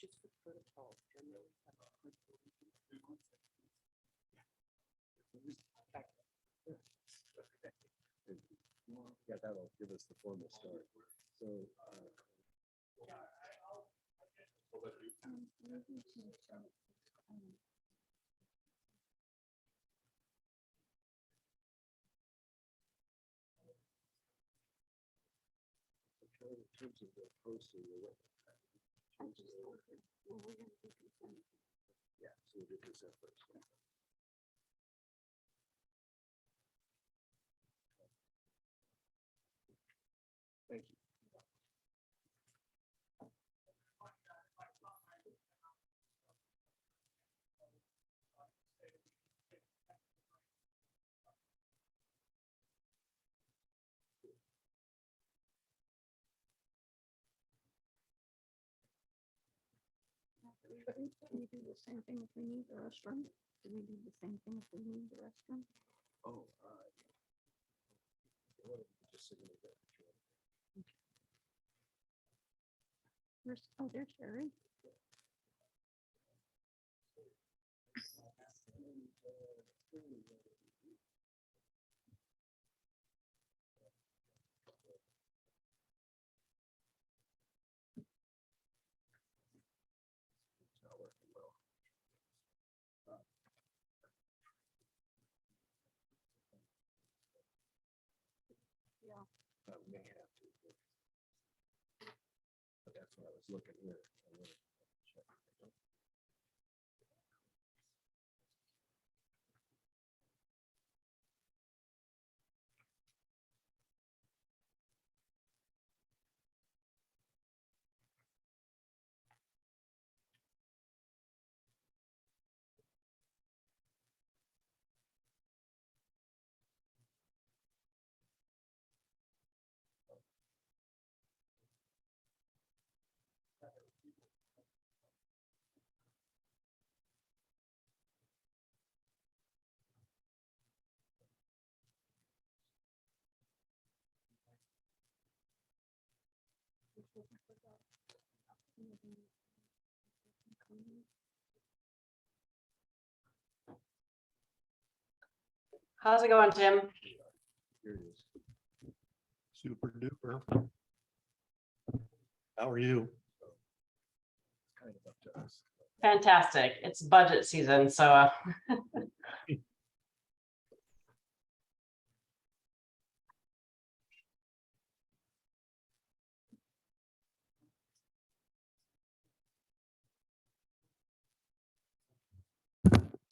Just for protocol, generally. Yeah, that'll give us the formal start. So, in terms of the posting, yeah, so we did this first. Thank you. Do we do the same thing if we need the restroom? Do we do the same thing if we need the restroom? Oh, just signal that. Oh, there's Sherry. It's not working well. Yeah. We may have to. But that's what I was looking here. I wanna check. How's it going, Tim? Here it is. Super duper. How are you? Kind of up to us. Fantastic. It's budget season, so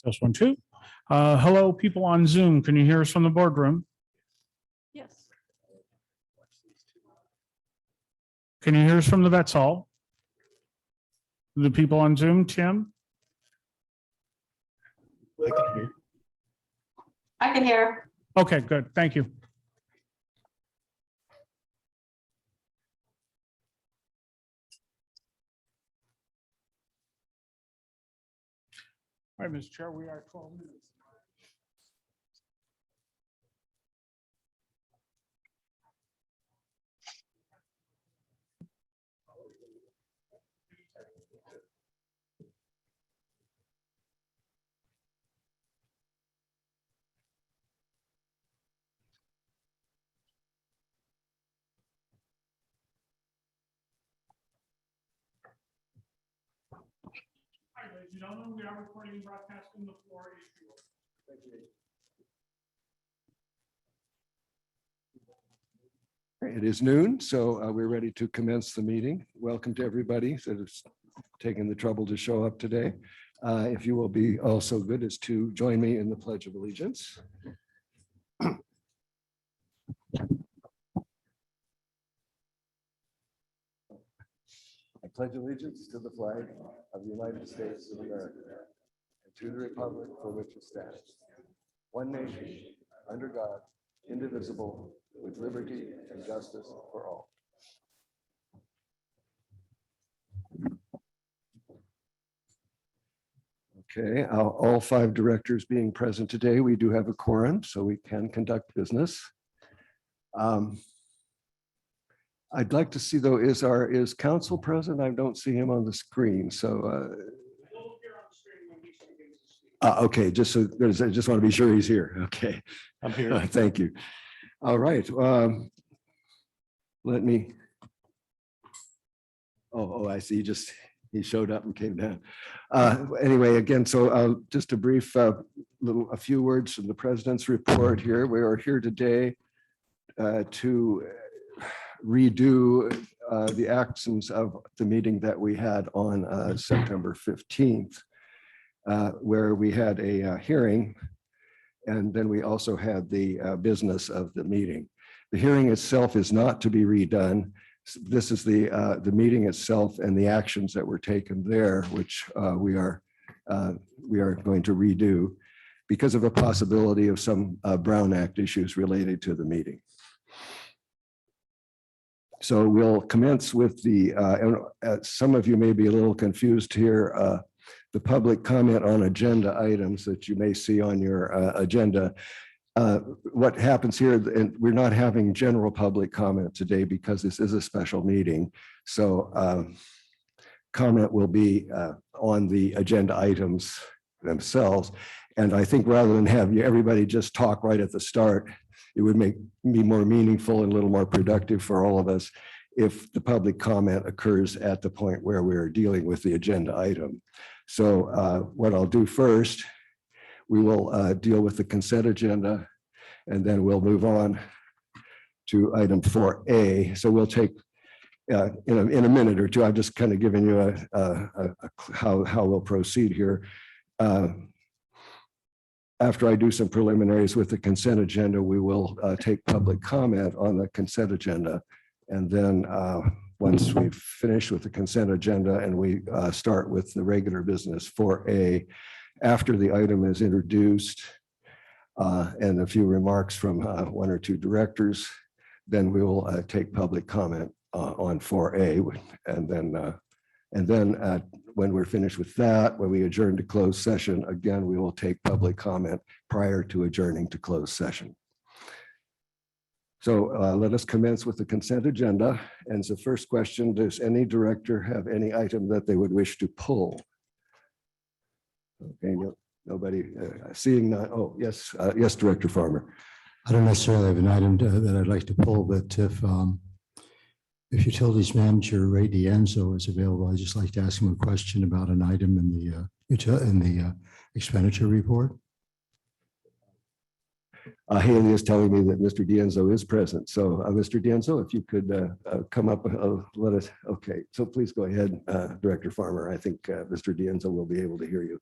This one too. Hello, people on Zoom. Can you hear us from the boardroom? Yes. Watch these two. Can you hear us from the Vets Hall? The people on Zoom, Tim? I can hear. Okay, good. Thank you. All right, Mr. Chair, we are 12 minutes. Hi, ladies and gentlemen, we are recording and broadcasting the floor. Thank you. It is noon, so we're ready to commence the meeting. Welcome to everybody that has taken the trouble to show up today. If you will be also good as to join me in the Pledge of Allegiance. I pledge allegiance to the flag of the United States of America and to the republic for which it stands, one nation, under God, indivisible, with liberty and justice for all. Okay, all five directors being present today, we do have a quorum, so we can conduct business. I'd like to see though, is council present? I don't see him on the screen, so. Okay, just so I just want to be sure he's here. Okay. I'm here. Thank you. All right. Let me. Oh, I see. He showed up and came down. Anyway, again, so just a brief, a few words from the president's report here. We are here today to redo the actions of the meeting that we had on September 15th, where we had a hearing, and then we also had the business of the meeting. The hearing itself is not to be redone. This is the meeting itself and the actions that were taken there, which we are going to redo because of a possibility of some Brown Act issues related to the meeting. So we'll commence with some of you may be a little confused here, the public comment on agenda items that you may see on your agenda. What happens here, and we're not having general public comment today because this is a special meeting. So comment will be on the agenda items themselves. And I think rather than have everybody just talk right at the start, it would be more meaningful and a little more productive for all of us if the public comment occurs at the point where we're dealing with the agenda item. So what I'll do first, we will deal with the consent agenda, and then we'll move on to item 4A. So we'll take, in a minute or two, I've just kind of given you how we'll proceed here. After I do some preliminaries with the consent agenda, we will take public comment on the consent agenda. And then once we've finished with the consent agenda and we start with the regular business 4A, after the item is introduced and a few remarks from one or two directors, then we will take public comment on 4A. And then when we're finished with that, when we adjourn to closed session, again, we will take public comment prior to adjourning to closed session. So let us commence with the consent agenda. And the first question, does any director have any item that they would wish to pull? Okay, nobody seeing none. Oh, yes, yes, Director Farmer. I don't necessarily have an item that I'd like to pull, but if Utilities Manager Ray D'Enzo is available, I'd just like to ask him a question about an item in the expenditure report. Haley is telling me that Mr. D'Enzo is present. So Mr. D'Enzo, if you could come up, let us, okay. So please go ahead, Director Farmer. I think Mr. D'Enzo will be able to hear you.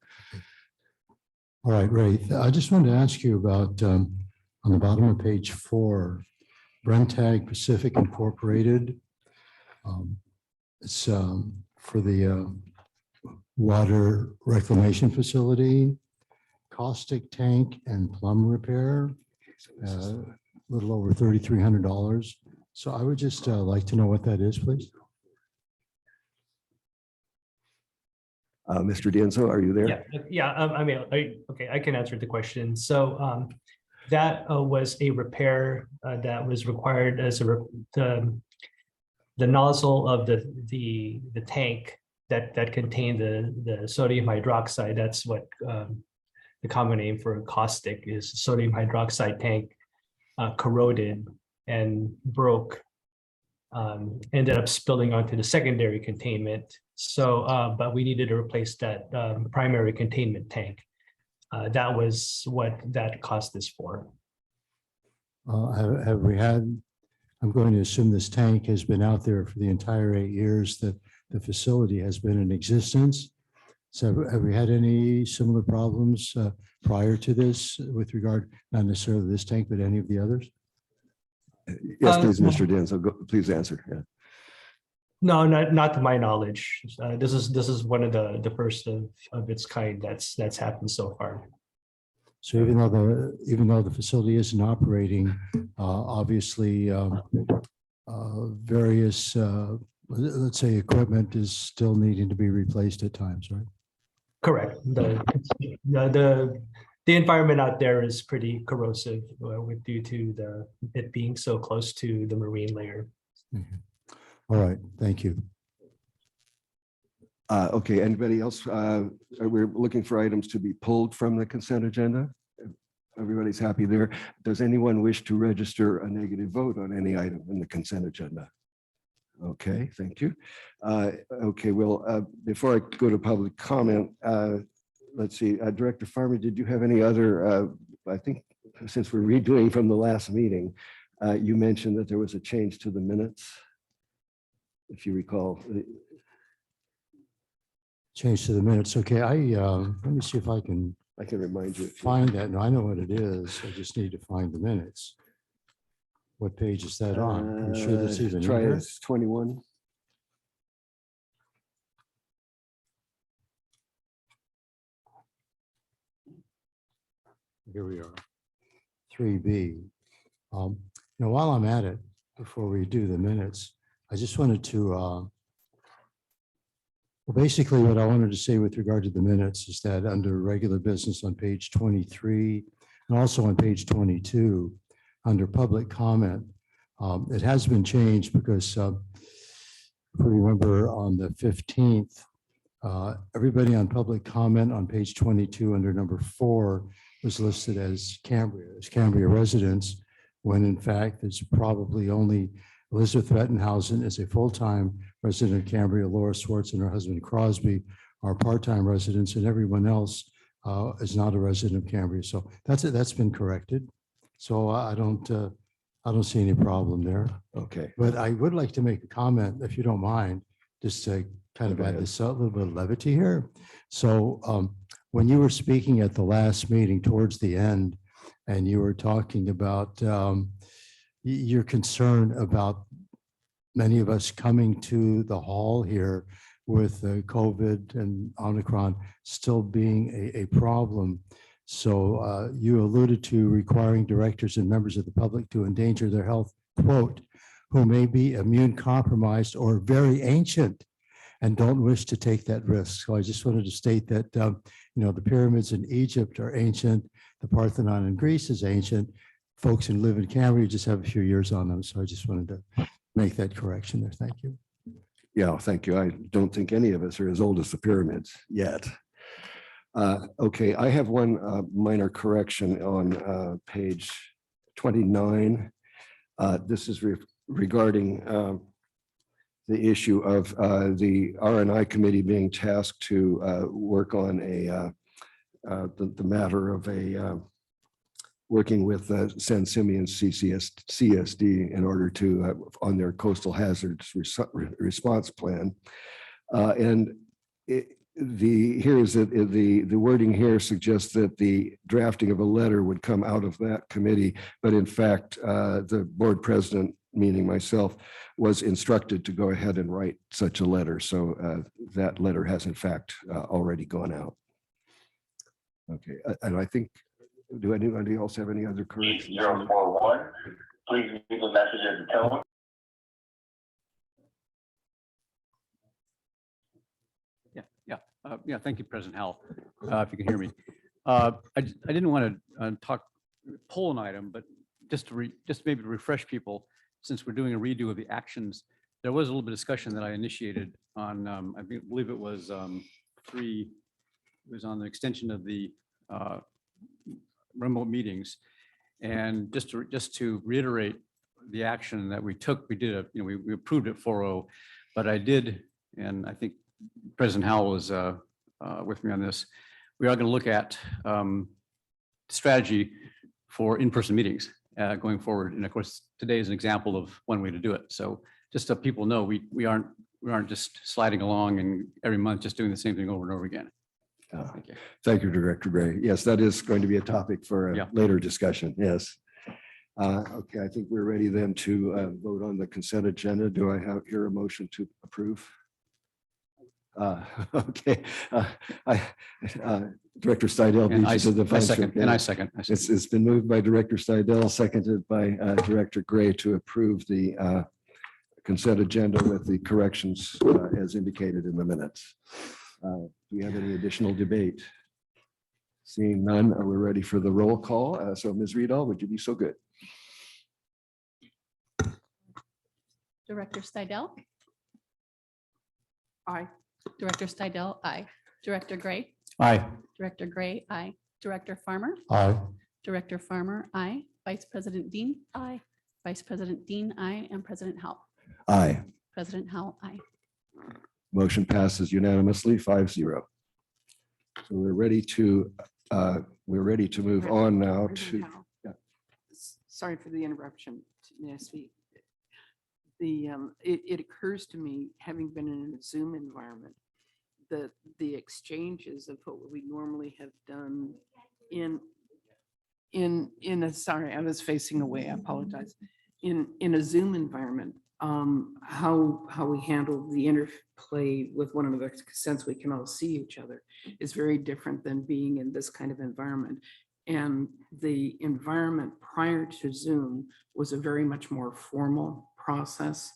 All right, Ray. I just wanted to ask you about on the bottom of page 4, Brentag Pacific Incorporated. It's for the water reclamation facility, caustic tank and plumb repair, a little over $3,300. So I would just like to know what that is, please. Mr. D'Enzo, are you there? Okay, I can answer the question. So that was a repair that was required as the nozzle of the tank that contained the sodium hydroxide. That's what the common name for caustic is. Sodium hydroxide tank corroded and broke, ended up spilling onto the secondary containment. So, but we needed to replace that primary containment tank. That was what that cost is for. Have we had, I'm going to assume this tank has been out there for the entire 8 years that the facility has been in existence. So have we had any similar problems prior to this with regard, not necessarily this tank, but any of the others? Yes, please, Mr. D'Enzo, please answer. Yeah. No, not to my knowledge. This is one of the first of its kind that's happened so far. So even though the facility isn't operating, obviously various, let's say, equipment is still needing to be replaced at times, right? Correct. The environment out there is pretty corrosive with due to it being so close to the marine layer. All right, thank you. Okay, anybody else? We're looking for items to be pulled from the consent agenda. Everybody's happy there. Does anyone wish to register a negative vote on any item in the consent agenda? Okay, thank you. Okay, well, before I go to public comment, let's see, Director Farmer, did you have any other, I think since we're redoing from the last meeting, you mentioned that there was a change to the minutes, if you recall. Change to the minutes. Okay, let me see if I can I can remind you. find that. No, I know what it is. I just need to find the minutes. What page is that on? Are you sure that's even in Try here? it's 21. Here we are. 3B. While I'm at it, before we do the minutes, I just wanted to, well, basically what I wanted to say with regard to the minutes is that under regular business on page 23 and also on page 22, under public comment, it has been changed because if you remember on the 15th, everybody on public comment on page 22 under number 4 was listed as Cambria residents, when in fact it's probably only Elizabeth Rettenhausen is a full-time resident of Cambria, Laura Swartz and her husband Crosby are part-time residents, and everyone else is not a resident of Cambria. So that's been corrected. So I don't see any problem there. Okay. But I would like to make a comment, if you don't mind, just to kind of Go add ahead. this a little bit of levity here. So when you were speaking at the last meeting towards the end, and you were talking about your concern about many of us coming to the hall here with COVID and Omicron still being a problem. So you alluded to requiring directors and members of the public to endanger their health, quote, who may be immune compromised or very ancient and don't wish to take that risk. So I just wanted to state that, the pyramids in Egypt are ancient. The Parthenon in Greece is ancient. Folks who live in Cambria just have a few years on them. So I just wanted to make that correction there. Thank you. Yeah, thank you. I don't think any of us are as old as the pyramids yet. Okay, I have one minor correction on page 29. This is regarding the issue of the R&I committee being tasked to work on the matter of working with San Simeon CSD in order to on their coastal hazards response plan. The wording here suggests that the drafting of a letter would come out of that committee, but in fact, the board president, meaning myself, was instructed to go ahead and write such a letter. So that letter has in fact already gone out. Okay, and I think, do anybody else have any other corrections? 041, please leave a message at the tone. Yeah, thank you, President Howell, if you can hear me. I didn't want to pull an item, but just maybe to refresh people, since we're doing a redo of the actions, there was a little bit of discussion that I initiated on, I believe it was on the extension of the remote meetings. And just to reiterate the action that we took, we approved it 4-0, but I did, and I think President Howell was with me on this. We are going to look at strategy for in-person meetings going forward. And of course, today is an example of one way to do it. So just so people know, we aren't just sliding along and every month just doing the same thing over and over again. Thank you. Thank you, Director Gray. Yes, that is going to be a topic for a later discussion. Yes. Okay, I think we're ready then to vote on the consent agenda. Do I have here a motion to approve? Okay. Director Stidel And beat you to the I punch. second, Okay. and I second. It's been moved by Director Stidel, seconded by Director Gray to approve the consent agenda with the corrections as indicated in the minutes. Do we have any additional debate? Seeing none, we're ready for the roll call. So Ms. Riedel, would you be so good? Director Stidel, Aye. Director Stidel, aye. Director Gray, Aye. Director Gray, aye. Director Farmer, Aye. Director Farmer, aye. Vice President Dean, aye. Vice President Dean, aye. And President Howell. Aye. President Howell, aye. Motion passes unanimously 5-0. So we're ready to move on now to. Sorry for the interruption. May I speak? It occurs to me, having been in a Zoom environment, that the exchanges of what we normally have done in a, sorry, I was facing away, I apologize. In a Zoom environment, how we handle the interplay with one another, since we can all see each other, is very different than being in this kind of environment. And the environment prior to Zoom was a very much more formal process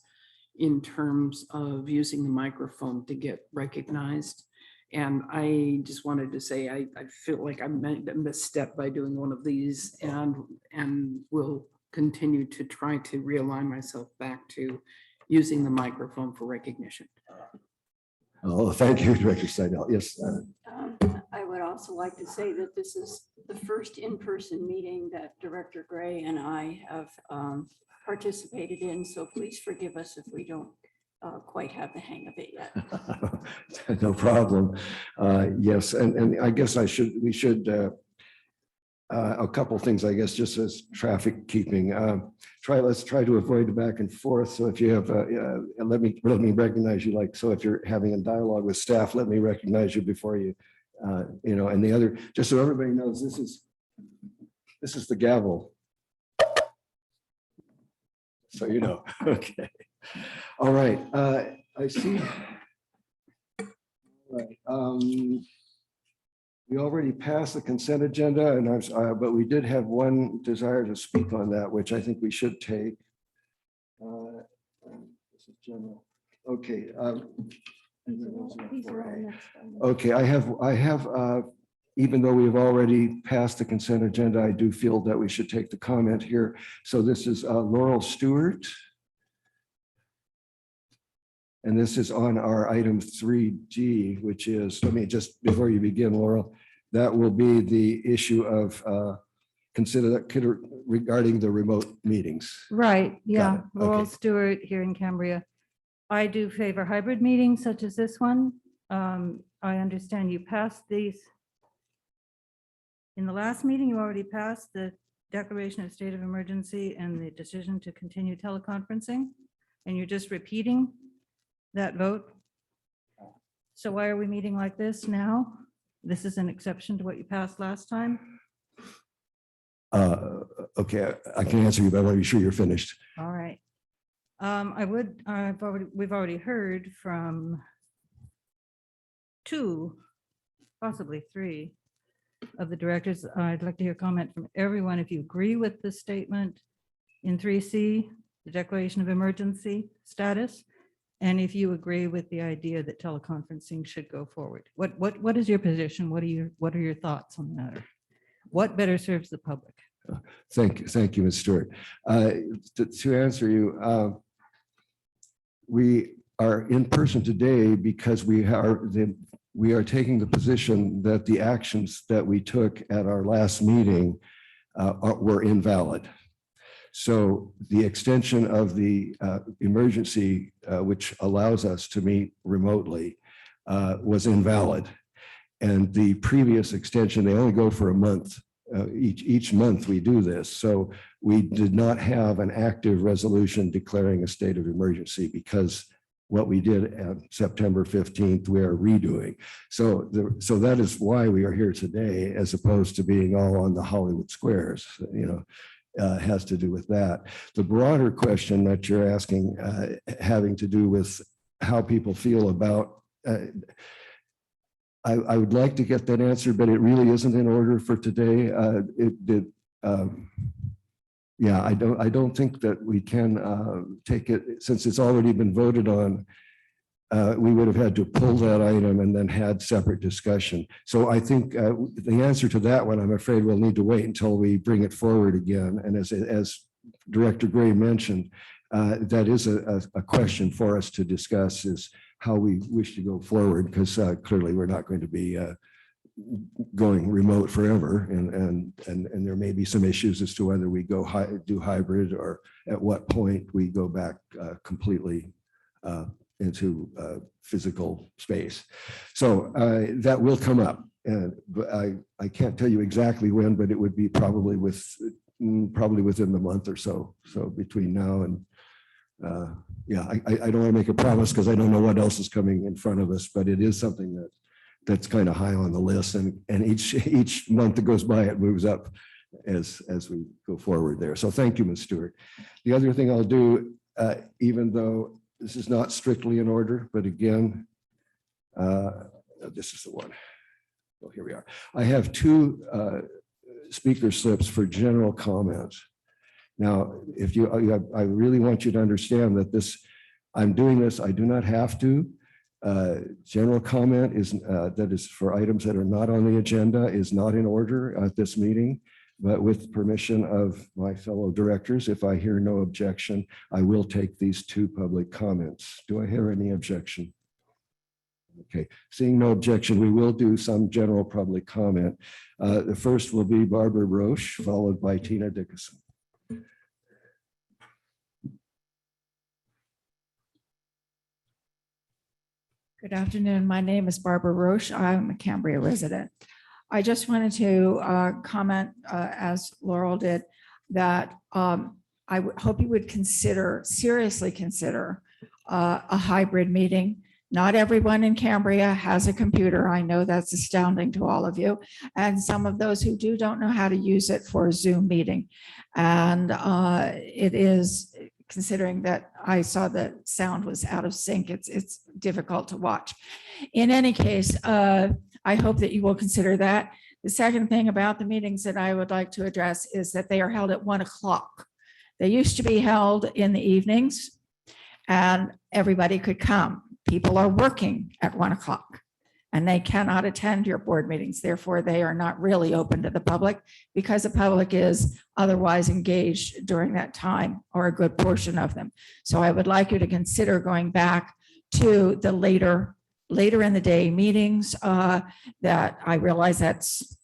in terms of using the microphone to get recognized. And I just wanted to say, I feel like I made a misstep by doing one of these, and will continue to try to realign myself back to using the microphone for recognition. Oh, thank you, Director Seidel. Yes. I would also like to say that this is the first in-person meeting that Director Gray and I have participated in, so please forgive us if we don't quite have the hang of it yet. No problem. Yes, and I guess we should a couple things, I guess, just as traffic keeping. Let's try to avoid the back and forth. So if you have, let me recognize you. Like, so if you're having a dialogue with staff, let me recognize you before you, and the other, just so everybody knows, this is the gavel. So you know, okay. All right, I see. All right. We already passed the consent agenda, and but we did have one desire to speak on that, which I think we should take. This is general. Okay. These are all next items. Okay, I have, even though we've already passed the consent agenda, I do feel that we should take the comment here. So this is Laurel Stewart. And this is on our item 3G, which is, let me just, before you begin, Laurel, that will be the issue of regarding the remote meetings. Right, yeah. it. Laurel Okay. Stewart here in Cambria. I do favor hybrid meetings such as this one. I understand you passed these. In the last meeting, you already passed the declaration of state of emergency and the decision to continue teleconferencing, and you're just repeating that vote. So why are we meeting like this now? This is an exception to what you passed last time. Okay, I can answer you, but I want to be sure you're finished. All right. We've already heard from 2, possibly 3 of the directors. I'd like to hear comment from everyone. If you agree with the statement in 3C, the declaration of emergency status, and if you agree with the idea that teleconferencing should go forward. What is your position? What are your thoughts on the matter? What better serves the public? Thank you, Ms. Stewart. To answer you, we are in person today because we are taking the position that the actions that we took at our last meeting were invalid. So the extension of the emergency, which allows us to meet remotely, was invalid. And the previous extension, they only go for a month. Each month we do this. So we did not have an active resolution declaring a state of emergency because what we did on September 15th, we are redoing. So that is why we are here today, as opposed to being all on the Hollywood squares, has to do with that. The broader question that you're asking, having to do with how people feel about, I would like to get that answer, but it really isn't in order for today. Yeah, I don't think that we can take it, since it's already been voted on. We would have had to pull that item and then had separate discussion. So I think the answer to that one, I'm afraid we'll need to wait until we bring it forward again. And as Director Gray mentioned, that is a question for us to discuss, is how we wish to go forward, because clearly we're not going to be going remote forever, and there may be some issues as to whether we go do hybrid, or at what point we go back completely into physical space. So that will come up, and I can't tell you exactly when, but it would be probably within the month or so. So between now and yeah, I don't want to make a promise because I don't know what else is coming in front of us, but it is something that's kind of high on the list, and each month that goes by, it moves up as we go forward there. So thank you, Ms. Stewart. The other thing I'll do, even though this is not strictly in order, but again, this is the one. Oh, here we are. I have two speaker slips for general comments. Now, if I really want you to understand that I'm doing this, I do not have to. General comment is that is for items that are not on the agenda, is not in order at this meeting, but with permission of my fellow directors, if I hear no objection, I will take these two public comments. Do I hear any objection? Okay, seeing no objection, we will do some general public comment. The first will be Barbara Roche, followed by Tina Dickinson. Good afternoon. My name is Barbara Roche. I'm a Cambria resident. I just wanted to comment, as Laurel did, that I hope you would seriously consider a hybrid meeting. Not everyone in Cambria has a computer. I know that's astounding to all of you. And some of those who do don't know how to use it for a Zoom meeting. And it is, considering that I saw the sound was out of sync, it's difficult to watch. In any case, I hope that you will consider that. The second thing about the meetings that I would like to address is that they are held at 1 o'clock. They used to be held in the evenings and everybody could come. People are working at 1 o'clock and they cannot attend your board meetings. Therefore, they are not really open to the public because the public is otherwise engaged during that time, or a good portion of them. So I would like you to consider going back to the later in the day meetings, that I realize that's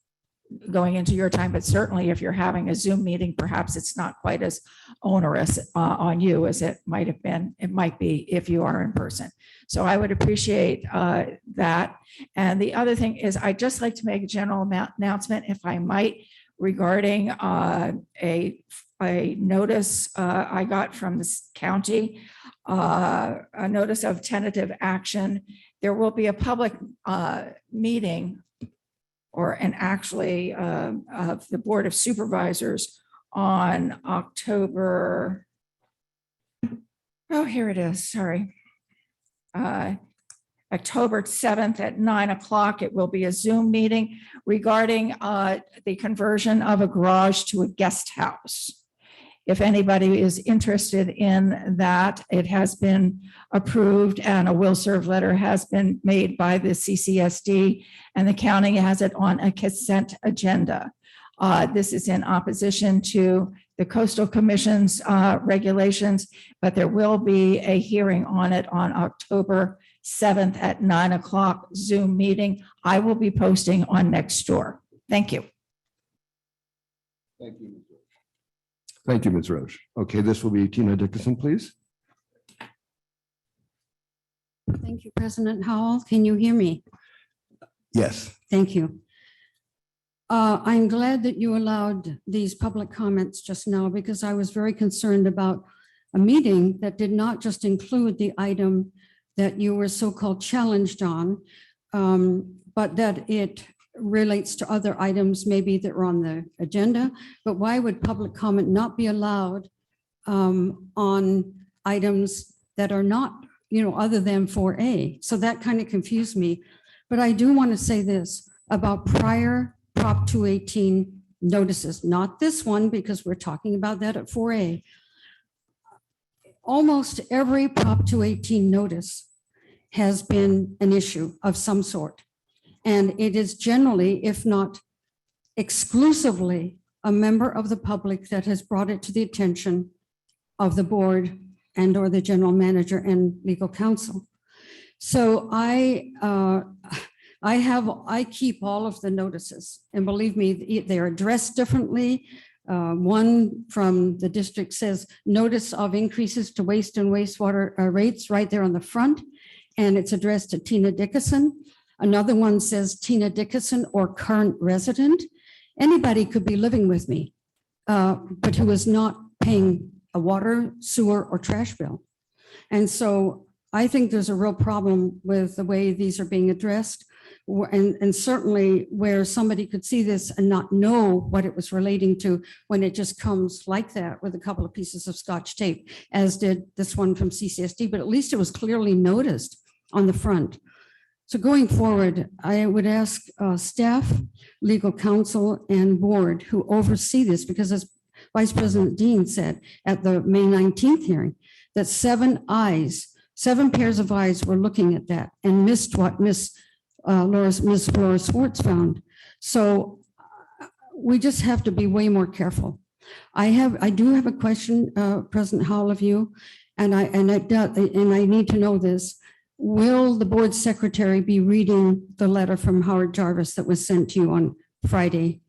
going into your time, but certainly if you're having a Zoom meeting, perhaps it's not quite as onerous on you as it might have been. It might be if you are in person. So I would appreciate that. And the other thing is, I'd just like to make a general announcement, if I might, regarding a notice I got from this county, a notice of tentative action. There will be a public meeting, or actually of the Board of Supervisors on October, oh, here it is, sorry. October 7th at 9 o'clock. It will be a Zoom meeting regarding the conversion of a garage to a guest house. If anybody is interested in that, it has been approved and a will serve letter has been made by the CCSD, and the county has it on a consent agenda. This is in opposition to the Coastal Commission's regulations, but there will be a hearing on it on October 7th at 9 o'clock Zoom meeting. I will be posting on Nextdoor. Thank you. Thank you, Ms. Roche. Thank you, Ms. Roche. Okay, this will be Tina Dickinson, please. Thank you, President Howell. Can you hear me? Yes. Thank you. I'm glad that you allowed these public comments just now, because I was very concerned about a meeting that did not just include the item that you were so-called challenged on, but that it relates to other items maybe that are on the agenda, but why would public comment not be allowed on items that are not, other than 4A? So that kind of confused me. But I do want to say this about prior Prop 218 notices, not this one, because we're talking about that at 4A. Almost every Prop 218 notice has been an issue of some sort. And it is generally, if not exclusively, a member of the public that has brought it to the attention of the board and or the general manager and legal counsel. So I keep all of the notices, and believe me, they're addressed differently. One from the district says notice of increases to waste and wastewater rates right there on the front, and it's addressed to Tina Dickinson. Another one says Tina Dickinson or current resident. Anybody could be living with me, but who is not paying a water, sewer, or trash bill. And so I think there's a real problem with the way these are being addressed. And certainly where somebody could see this and not know what it was relating to when it just comes like that with a couple of pieces of Scotch tape, as did this one from CCSD, but at least it was clearly noticed on the front. So going forward, I would ask staff, legal counsel, and board who oversee this, because as Vice President Dean said at the May 19th hearing, that 7 pairs of eyes were looking at that and missed what Miss Laura Swartz found. So we just have to be way more careful. I do have a question, President Howell, of you, and I need to know this. Will the board secretary be reading the letter from Howard Jarvis that was sent to you on Friday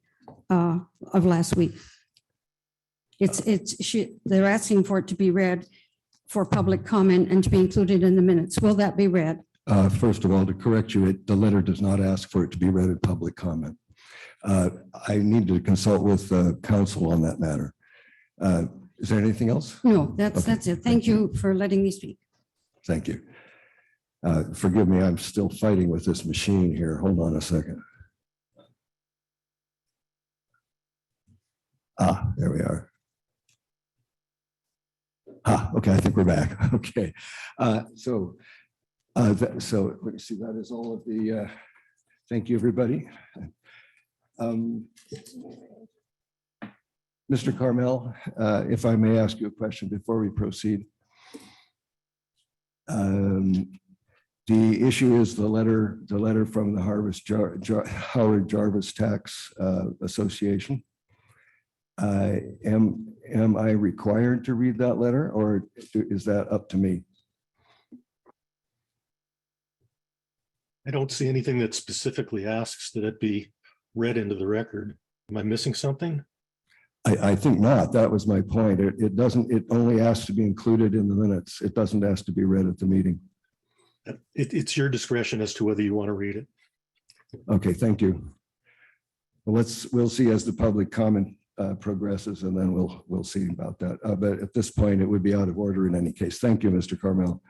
of last week? They're asking for it to be read for public comment and to be included in the minutes. Will that be read? First of all, to correct you, the letter does not ask for it to be read in public comment. I need to consult with counsel on that matter. Is there anything else? No, that's it. Thank you for letting me speak. Thank you. Forgive me, I'm still fighting with this machine here. Hold on a second. There we are. Okay, I think we're back. Okay. So let me see, that is all of the, thank you, everybody. Mr. Carmel, if I may ask you a question before we proceed. The issue is the letter from the Howard Jarvis Tax Association. Am I required to read that letter, or is that up to me? I don't see anything that specifically asks that it be read into the record. Am I missing something? I think not. That was my point. It only asks to be included in the minutes. It doesn't ask to be read at the meeting. It's your discretion as to whether you want to read it. Okay, thank you. Well, we'll see as the public comment progresses, and then we'll see about that. But at this point, it would be out of order in any case. Thank you, Mr. Carmel.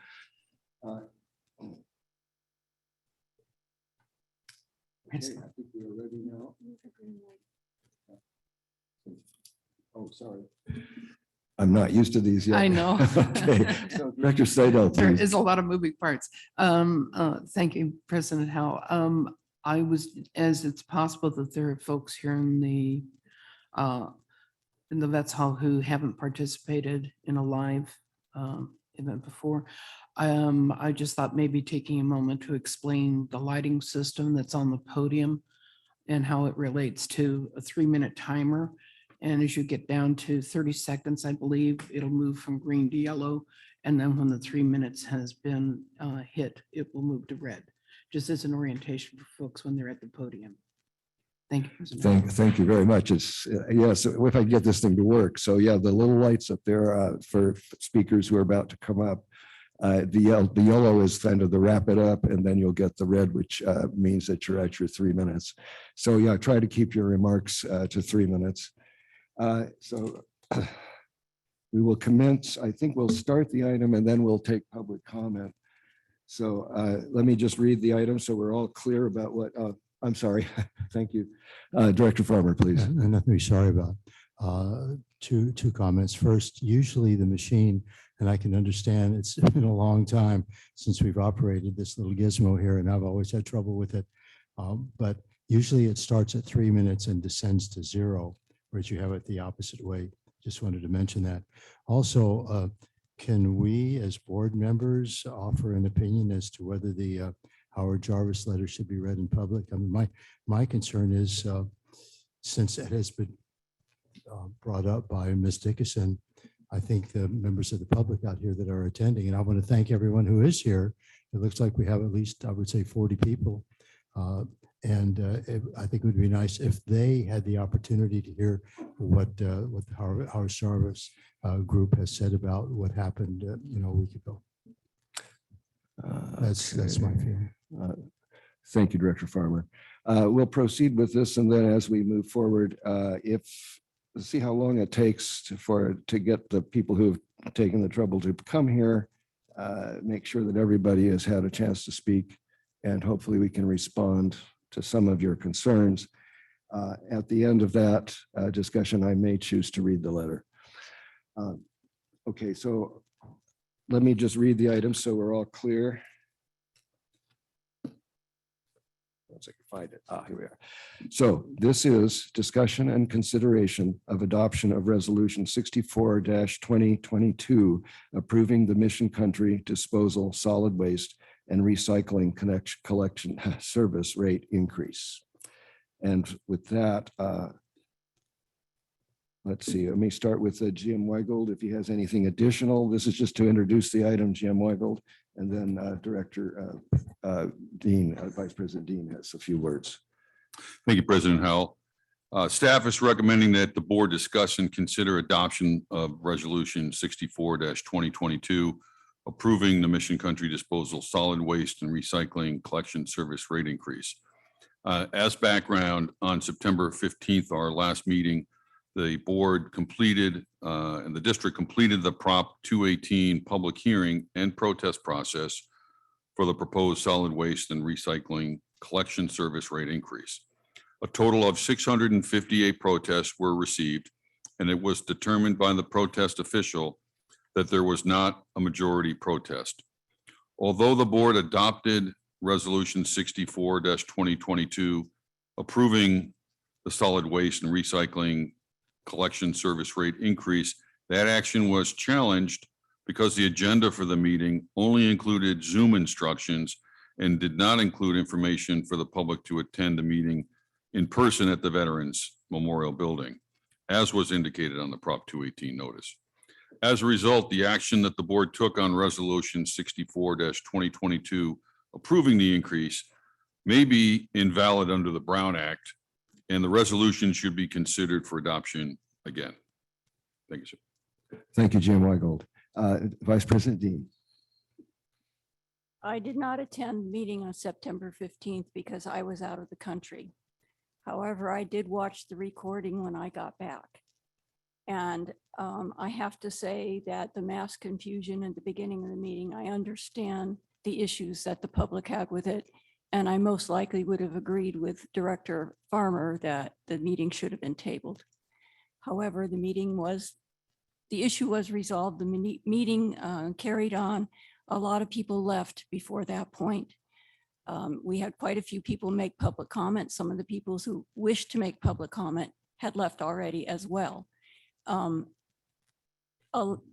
Okay, I think we are ready now. Oh, sorry. I'm not used to these yet. I know. Okay, so Director Seidel, There please. is a lot of moving parts. Thank you, President Howe. I was, as it's possible that there are folks here in the Vets Hall who haven't participated in a live event before. I just thought maybe taking a moment to explain the lighting system that's on the podium and how it relates to a 3-minute timer. And as you get down to 30 seconds, I believe it'll move from green to yellow. And then when the 3 minutes has been hit, it will move to red, just as an orientation for folks when they're at the podium. Thank you, President. Thank you very much. It's yes, if I get this thing to work. So yeah, the little lights up there for speakers who are about to come up. The yellow is kind of the wrap it up, and then you'll get the red, which means that you're at your 3 minutes. So yeah, try to keep your remarks to 3 minutes. So we will commence. I think we'll start the item and then we'll take public comment. So let me just read the item so we're all clear about what, I'm sorry. Thank you. Director Farmer, please. And nothing to be sorry about. Two comments. First, usually the machine, and I can understand it's been a long time since we've operated this little gizmo here, and I've always had trouble with it. But usually it starts at 3 minutes and descends to 0, whereas you have it the opposite way. Just wanted to mention that. Also, can we as board members offer an opinion as to whether the Howard Jarvis letter should be read in public? I mean, my concern is since it has been brought up by Ms. Dickinson, I think the members of the public out here that are attending, and I want to thank everyone who is here. It looks like we have at least, I would say, 40 people. I think it would be nice if they had the opportunity to hear what the Howard Jarvis group has said about what happened, a week ago. That's my feeling. Thank you, Director Farmer. We'll proceed with this, and then as we move forward, see how long it takes to get the people who have taken the trouble to come here, make sure that everybody has had a chance to speak, and hopefully we can respond to some of your concerns. At the end of that discussion, I may choose to read the letter. Okay, so let me just read the items so we're all clear. Once I can find it. Here we are. So this is discussion and consideration of adoption of Resolution 64-2022, approving the Mission Country Disposal Solid Waste and Recycling Collection Service Rate Increase. And with that, let's see, let me start with Jim Weigold if he has anything additional. This is just to introduce the item, Jim Weigold, and then Director Dean, Vice President Dean has a few words. Thank you, President Howell. Staff is recommending that the board discuss and consider adoption of Resolution 64-2022, approving the Mission Country Disposal Solid Waste and Recycling Collection Service Rate Increase. As background, on September 15th, our last meeting, the board completed and the district completed the Prop 218 public hearing and protest process for the proposed solid waste and recycling collection service rate increase. A total of 658 protests were received, and it was determined by the protest official that there was not a majority protest. Although the board adopted Resolution 64-2022, approving the solid waste and recycling collection service rate increase, that action was challenged because the agenda for the meeting only included Zoom instructions and did not include information for the public to attend the meeting in person at the Veterans Memorial Building, as was indicated on the Prop 218 notice. As a result, the action that the board took on Resolution 64-2022, approving the increase, may be invalid under the Brown Act, and the resolution should be considered for adoption again. Thank you, sir. Thank you, Jim Weigold. Vice President Dean. I did not attend the meeting on September 15th because I was out of the country. However, I did watch the recording when I got back. And I have to say that the mass confusion at the beginning of the meeting, I understand the issues that the public had with it. And I most likely would have agreed with Director Farmer that the meeting should have been tabled. However, the issue was resolved. The meeting carried on. A lot of people left before that point. We had quite a few people make public comments. Some of the people who wished to make public comment had left already as well.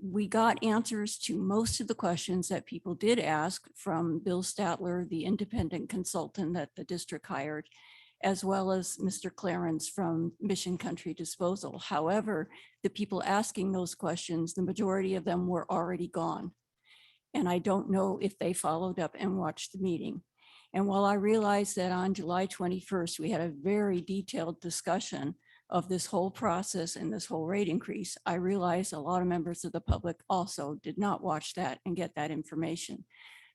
We got answers to most of the questions that people did ask from Bill Statler, the independent consultant that the district hired, as well as Mr. Clarence from Mission Country Disposal. However, the people asking those questions, the majority of them were already gone. And I don't know if they followed up and watched the meeting. And while I realized that on July 21st, we had a very detailed discussion of this whole process and this whole rate increase, I realized a lot of members of the public also did not watch that and get that information.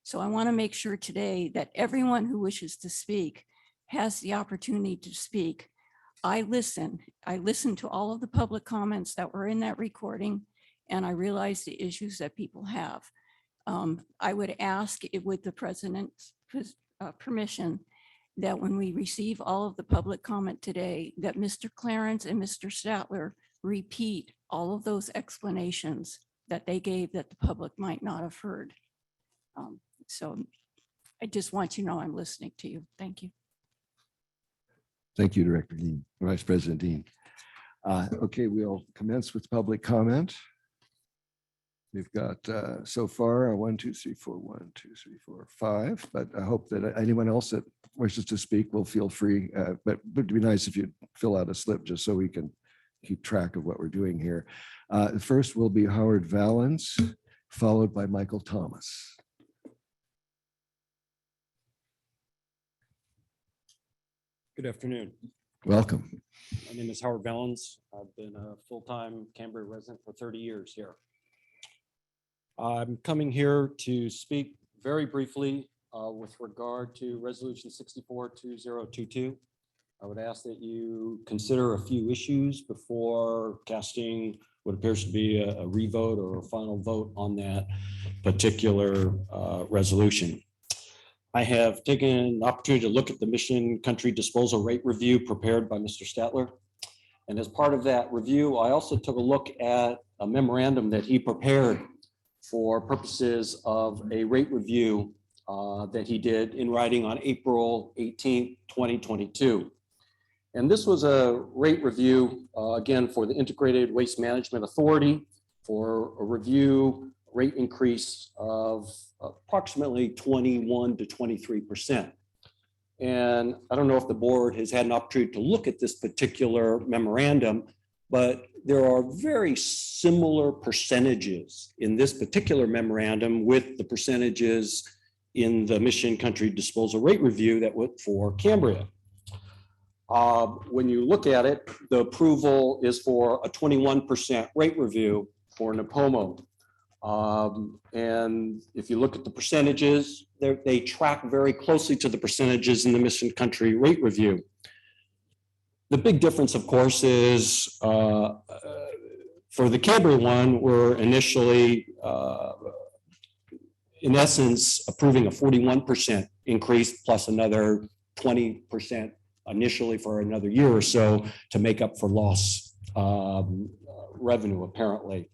So I want to make sure today that everyone who wishes to speak has the opportunity to speak. I listened to all of the public comments that were in that recording, and I realized the issues that people have. I would ask, with the president's permission, that when we receive all of the public comment today, that Mr. Clarence and Mr. Statler repeat all of those explanations that they gave that the public might not have heard. So I just want you to know I'm listening to you. Thank you. Thank you, Director Dean, Vice President Dean. Okay, we'll commence with public comment. We've got so far 1, 2, 3, 4, 1, 2, 3, 4, 5, but I hope that anyone else that wishes to speak will feel free. But it would be nice if you fill out a slip just so we can keep track of what we're doing here. First will be Howard Valens, followed by Michael Thomas. Good afternoon. Welcome. My name is Howard Valens. I've been a full-time Cambria resident for 30 years here. I'm coming here to speak very briefly with regard to Resolution 64-2022. I would ask that you consider a few issues before casting what appears to be a revote or a final vote on that particular resolution. I have taken an opportunity to look at the Mission Country Disposal Rate Review prepared by Mr. Statler. And as part of that review, I also took a look at a memorandum that he prepared for purposes of a rate review that he did in writing on April 18th, 2022. And this was a rate review, again, for the Integrated Waste Management Authority for a review rate increase of approximately 21 to 23%. And I don't know if the board has had an opportunity to look at this particular memorandum, but there are very similar percentages in this particular memorandum with the percentages in the Mission Country Disposal Rate Review that went for Cambria. When you look at it, the approval is for a 21% rate review for Napomo. And if you look at the percentages, they track very closely to the percentages in the Mission Country Rate Review. The big difference, of course, is for the Cambria one, we're initially, in essence, approving a 41% increase plus another 20% initially for another year or so to make up for lost revenue, apparently.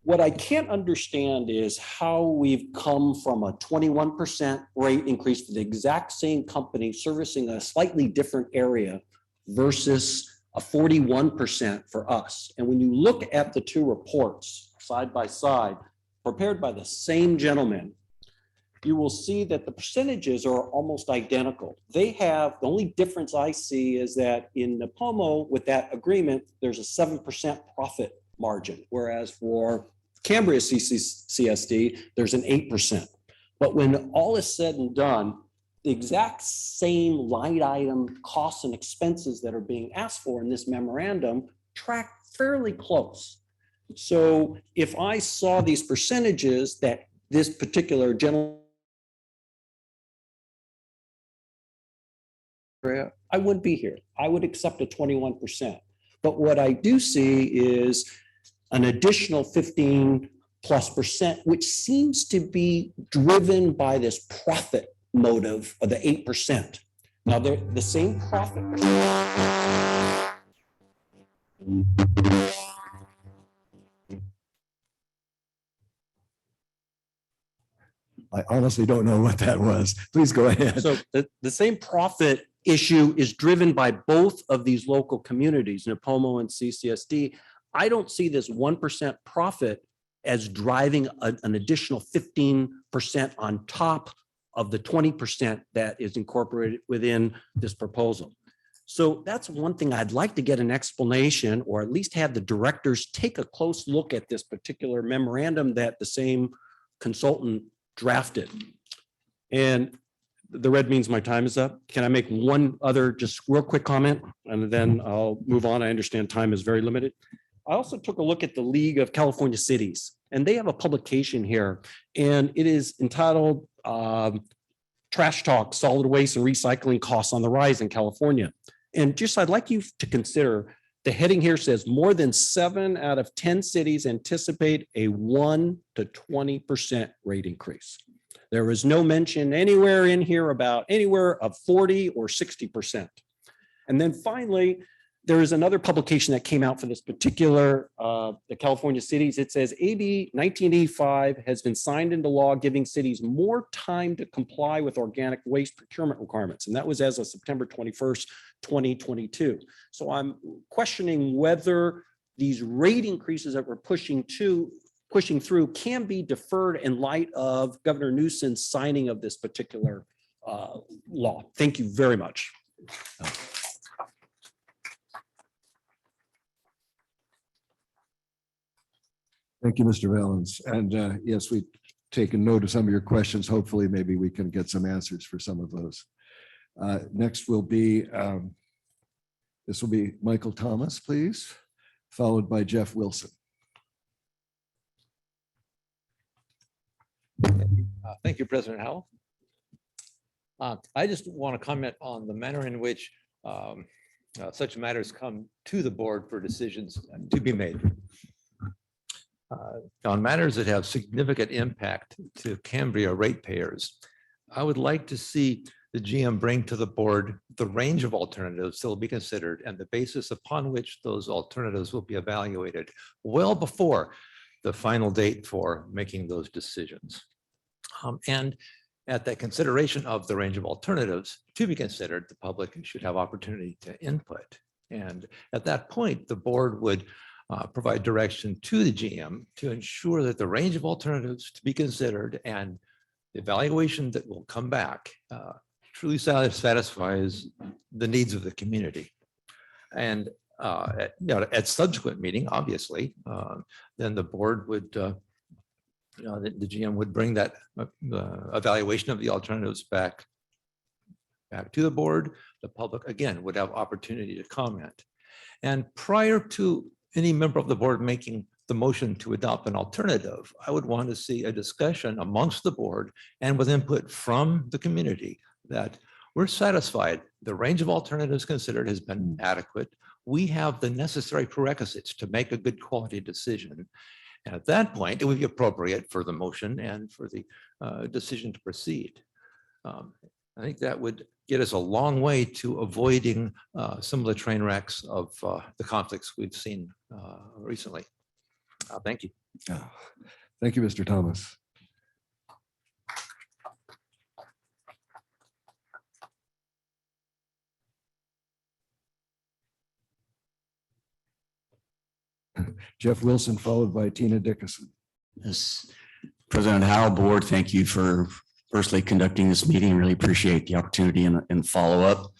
What I can't understand is how we've come from a 21% rate increase for the exact same company servicing a slightly different area versus a 41% for us. And when you look at the two reports side by side, prepared by the same gentleman, you will see that the percentages are almost identical. They have, the only difference I see is that in Napomo with that agreement, there's a 7% profit margin, whereas for Cambria CSD, there's an 8%. But when all is said and done, the exact same line item costs and expenses that are being asked for in this memorandum track fairly close. So if I saw these percentages that this particular gentleman, I wouldn't be here. I would accept a 21%. But what I do see is an additional 15+%, which seems to be driven by this profit motive of the 8%. Now they're the same profit. I honestly don't know what that was. Please go ahead. So the same profit issue is driven by both of these local communities, Napomo and CCSD. I don't see this 1% profit as driving an additional 15% on top of the 20% that is incorporated within this proposal. So that's one thing I'd like to get an explanation, or at least have the directors take a close look at this particular memorandum that the same consultant drafted. And the red means my time is up. Can I make one other just real quick comment and then I'll move on? I understand time is very limited. I also took a look at the League of California Cities, and they have a publication here, and it is entitled Trash Talk, Solid Waste and Recycling Costs on the Rise in California. And just I'd like you to consider, the heading here says more than 7 out of 10 cities anticipate a 1 to 20% rate increase. There is no mention anywhere in here about anywhere of 40 or 60%. And then finally, there is another publication that came out for this particular, the California cities. It says AB 1985 has been signed into law, giving cities more time to comply with organic waste procurement requirements. And that was as of September 21st, 2022. So I'm questioning whether these rate increases that we're pushing through can be deferred in light of Governor Newsom's signing of this particular law. Thank you very much. Thank you, Mr. Valens. And yes, we've taken note of some of your questions. Hopefully, maybe we can get some answers for some of those. Next will be, this will be Michael Thomas, please, followed by Jeff Wilson. Thank you, President Howell. I just want to comment on the manner in which such matters come to the board for decisions to be made. On matters that have significant impact to Cambria ratepayers, I would like to see the GM bring to the board the range of alternatives that will be considered and the basis upon which those alternatives will be evaluated well before the final date for making those decisions. And at that consideration of the range of alternatives to be considered, the public should have opportunity to input. And at that point, the board would provide direction to the GM to ensure that the range of alternatives to be considered and the evaluation that will come back truly satisfies the needs of the community. And at subsequent meeting, obviously, then the board would, the GM would bring that evaluation of the alternatives back to the board. The public, again, would have opportunity to comment. And prior to any member of the board making the motion to adopt an alternative, I would want to see a discussion amongst the board and with input from the community that we're satisfied the range of alternatives considered has been adequate. We have the necessary prerequisites to make a good quality decision. And at that point, it would be appropriate for the motion and for the decision to proceed. I think that would get us a long way to avoiding some of the train wrecks of the conflicts we've seen recently. Thank you. Thank you, Mr. Thomas. Jeff Wilson, followed by Tina Dickinson. Yes. President Howell, board, thank you for firstly conducting this meeting. Really appreciate the opportunity and follow-up.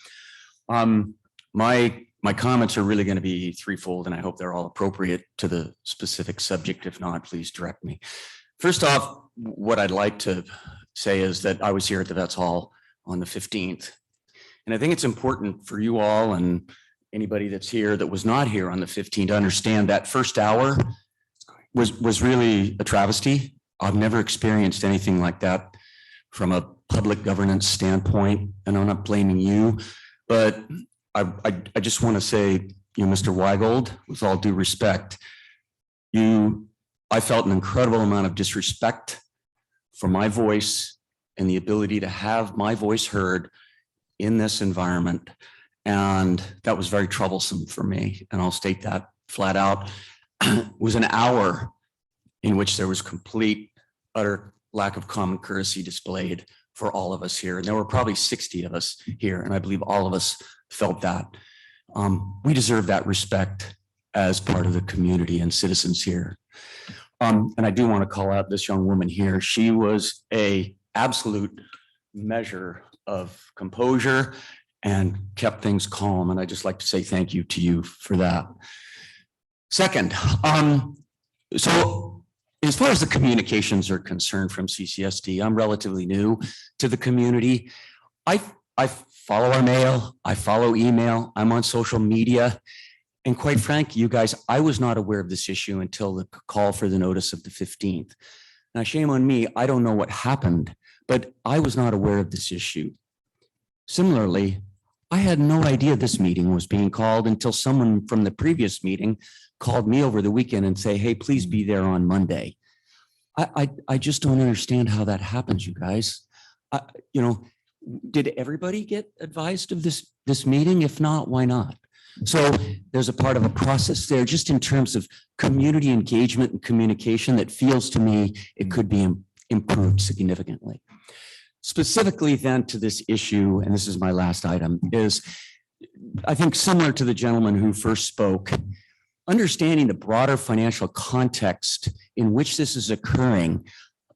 My comments are really going to be threefold, and I hope they're all appropriate to the specific subject. If not, please direct me. First off, what I'd like to say is that I was here at the Vets Hall on the 15th. And I think it's important for you all and anybody that's here that was not here on the 15th to understand that first hour was really a travesty. I've never experienced anything like that from a public governance standpoint, and I'm not blaming you, but I just want to say, Mr. Weigold, with all due respect, I felt an incredible amount of disrespect for my voice and the ability to have my voice heard in this environment. And that was very troublesome for me. And I'll state that flat out. It was an hour in which there was complete, utter lack of common courtesy displayed for all of us here. And there were probably 60 of us here. And I believe all of us felt that. We deserve that respect as part of the community and citizens here. And I do want to call out this young woman here. She was an absolute measure of composure and kept things calm. And I just like to say thank you to you for that. Second, so as far as the communications are concerned from CCSD, I'm relatively new to the community. I follow our mail, I follow email, I'm on social media. And quite frankly, you guys, I was not aware of this issue until the call for the notice of the 15th. Now, shame on me, I don't know what happened, but I was not aware of this issue. Similarly, I had no idea this meeting was being called until someone from the previous meeting called me over the weekend and say, hey, please be there on Monday. I just don't understand how that happens, you guys. You know, did everybody get advised of this meeting? If not, why not? So there's a part of a process there, just in terms of community engagement and communication, that feels to me it could be improved significantly. Specifically then to this issue, and this is my last item, is I think similar to the gentleman who first spoke, understanding the broader financial context in which this is occurring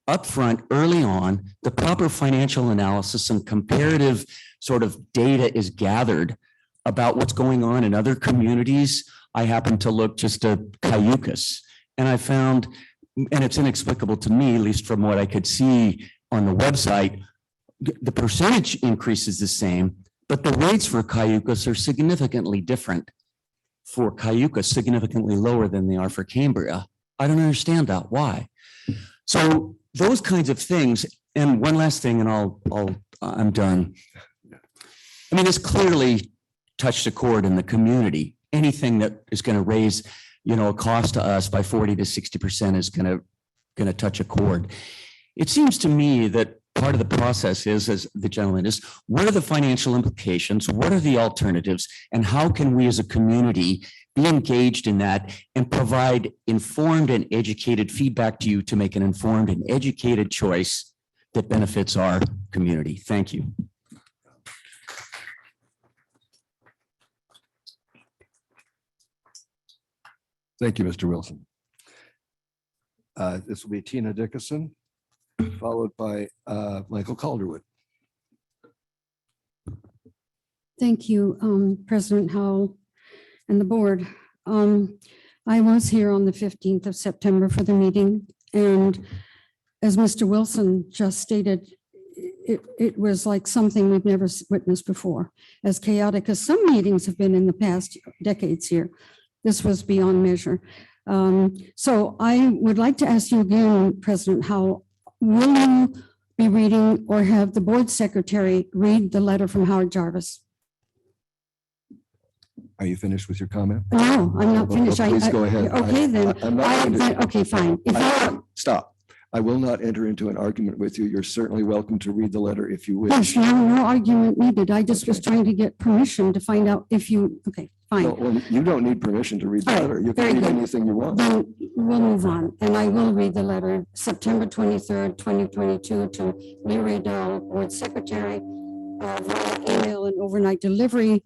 upfront, early on, the proper financial analysis and comparative sort of data is gathered about what's going on in other communities. I happened to look just at Cayucas, and I found, and it's inexplicable to me, at least from what I could see on the website, the percentage increase is the same, but the rates for Cayucas are significantly different. For Cayucas, significantly lower than they are for Cambria. I don't understand that. Why? So those kinds of things. And one last thing, and I'm done. I mean, this clearly touched a chord in the community. Anything that is going to raise, a cost to us by 40 to 60% is going to touch a chord. It seems to me that part of the process is, as the gentleman is, what are the financial implications? What are the alternatives? And how can we as a community be engaged in that and provide informed and educated feedback to you to make an informed and educated choice that benefits our community? Thank you. Thank you, Mr. Wilson. This will be Tina Dickinson, followed by Michael Calderwood. Thank you, President Howell and the board. I was here on the 15th of September for the meeting, and as Mr. Wilson just stated, it was like something we've never witnessed before. As chaotic as some meetings have been in the past decades here, this was beyond measure. So I would like to ask you again, President Howell, will you be reading or have the board secretary read the letter from Howard Jarvis? Are you finished with your comment? No, I'm not finished. Please go ahead. Okay, then. I'm not going to- Okay, fine. Stop. I will not enter into an argument with you. You're certainly welcome to read the letter if you Yes, wish. no argument needed. I just was trying to get permission to find out if you, okay, fine. Well, you don't need permission to read the All right, letter. You very can read good. anything you want. Then we'll move on, and I will read the letter, September 23rd, 2022, to Lee Dell, Board Secretary, via email and overnight delivery.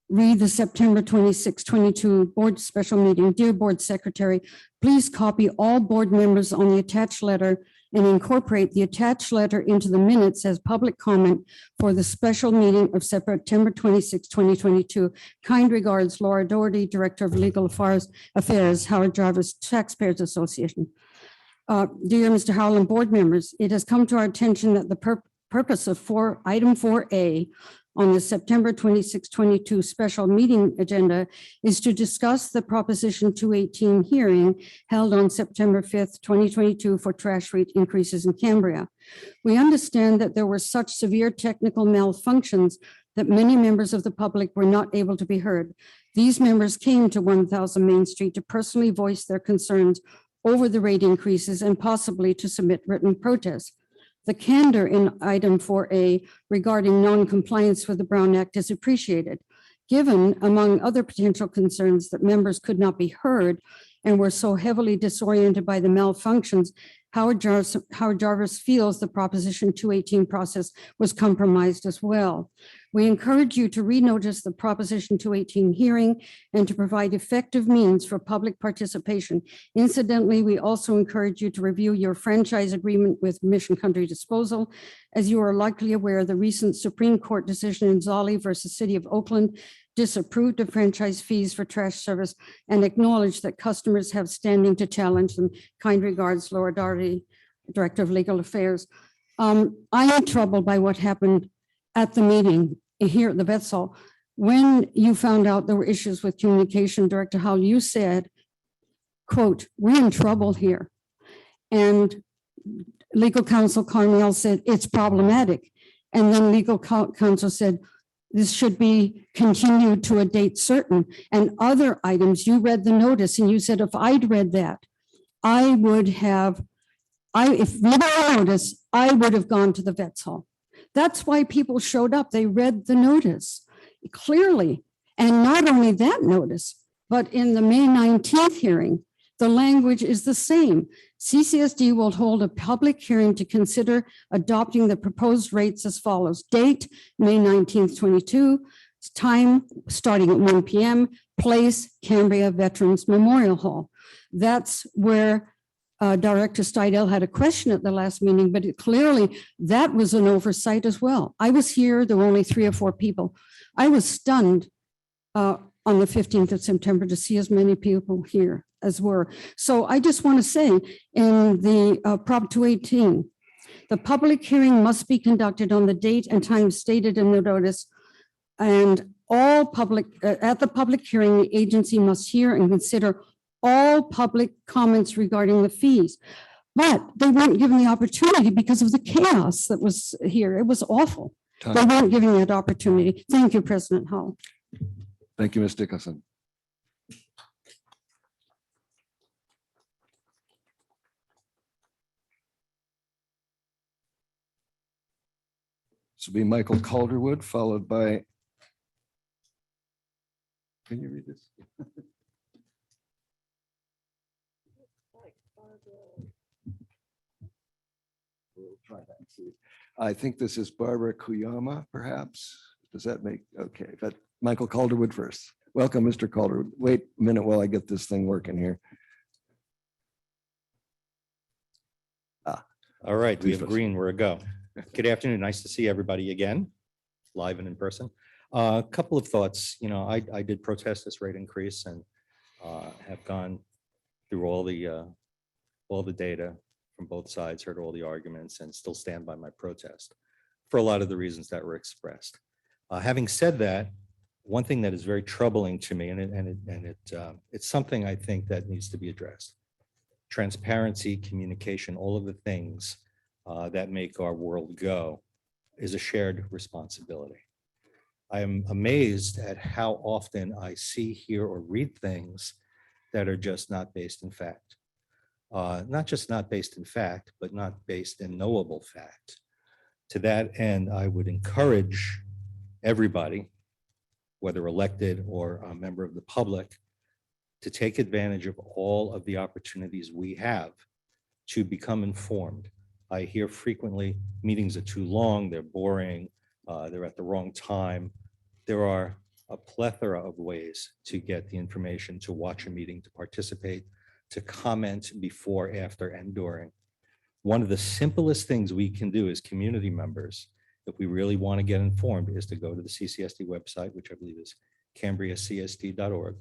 Read the September 26, 22 Board Special Meeting. Dear Board Secretary, please copy all board members on the attached letter and incorporate the attached letter into the minutes as public comment for the special meeting of September 26, 2022. Kind regards, Laura Doherty, Director of Legal Affairs, Howard Jarvis Taxpayers Association. Dear Mr. Howell and board members, it has come to our attention that the purpose of item 4A on the September 26, 22 special meeting agenda is to discuss the Proposition 218 hearing held on September 5th, 2022 for trash rate increases in Cambria. We understand that there were such severe technical malfunctions that many members of the public were not able to be heard. These members came to 1000 Main Street to personally voice their concerns over the rate increases and possibly to submit written protests. The candor in item 4A regarding non-compliance with the Brown Act is appreciated. Given, among other potential concerns, that members could not be heard and were so heavily disoriented by the malfunctions, Howard Jarvis feels the Proposition 218 process was compromised as well. We encourage you to renotice the Proposition 218 hearing and to provide effective means for public participation. Incidentally, we also encourage you to review your franchise agreement with Mission Country Disposal. As you are likely aware, the recent Supreme Court decision in Zolli versus City of Oakland disapproved of franchise fees for trash service and acknowledged that customers have standing to challenge them. Kind regards, Laura Doherty, Director of Legal Affairs. I am troubled by what happened at the meeting here at the Vets Hall. When you found out there were issues with communication, Director Howell, you said, quote, "We're in trouble here." And legal counsel Carnell said, "It's problematic." And then legal counsel said, "This should be continued to a date certain." And other items, you read the notice and you said, if I'd read that, I would have if we were notice, I would have gone to the vets hall. That's why people showed up. They read the notice clearly. And not only that notice, but in the May 19th hearing, the language is the same. CCSD will hold a public hearing to consider adopting the proposed rates as follows. Date, May 19th, 22. Time, starting at 1 p.m. Place, Cambria Veterans Memorial Hall. That's where Director Steidel had a question at the last meeting, but clearly that was an oversight as well. I was here, there were only 3 or 4 people. I was stunned on the 15th of September to see as many people here as were. So I just want to say in the Prop 218, the public hearing must be conducted on the date and time stated in the notice, and all public, at the public hearing, the agency must hear and consider all public comments regarding the fees. But they weren't given the opportunity because of the chaos that was here. It was awful. They weren't giving that opportunity. Thank you, President Howell. Thank you, Ms. Dickinson. This will be Michael Calderwood, followed by, can you read this? We'll try that and see. I think this is Barbara Kuyama, perhaps. Does that make, okay, but Michael Calderwood first. Welcome, Mr. Calderwood. Wait a minute while I get this thing working here. All right, we have Please. green, we're a go. Good afternoon, nice to see everybody again, live and in person. A couple of thoughts, you know, I did protest this rate increase and have gone through all the data from both sides, heard all the arguments, and still stand by my protest for a lot of the reasons that were expressed. Having said that, one thing that is very troubling to me, it's something I think that needs to be addressed. Transparency, communication, all of the things that make our world go is a shared responsibility. I am amazed at how often I see, hear, or read things that are just not based in fact. Not just not based in fact, but not based in knowable fact. To that end, I would encourage everybody, whether elected or a member of the public, to take advantage of all of the opportunities we have to become informed. I hear frequently meetings are too long, they're boring, they're at the wrong time. There are a plethora of ways to get the information, to watch a meeting, to participate, to comment before, after, and during. One of the simplest things we can do as community members, if we really want to get informed, is to go to the CCSD website, which I believe is cambriacsd.org.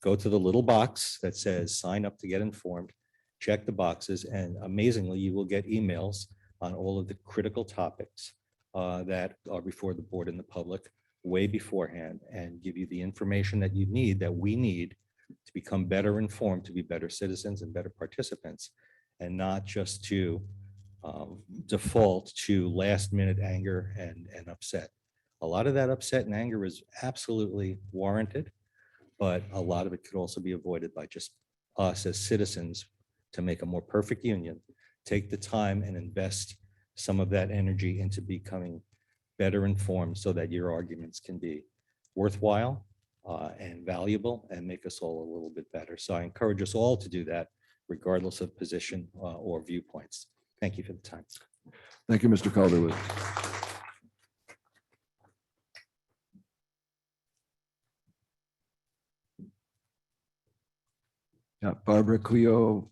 Go to the little box that says sign up to get informed, check the boxes, and amazingly, you will get emails on all of the critical topics that are before the board and the public way beforehand, and give you the information that you need, that we need to become better informed, to be better citizens and better participants, and not just to default to last minute anger and upset. A lot of that upset and anger is absolutely warranted, but a lot of it could also be avoided by just us as citizens to make a more perfect union, take the time and invest some of that energy into becoming better informed so that your arguments can be worthwhile and valuable and make us all a little bit better. So I encourage us all to do that regardless of position or viewpoints. Thank you for the time. Thank you, Mr. Calderwood. Yeah, Barbara Cleo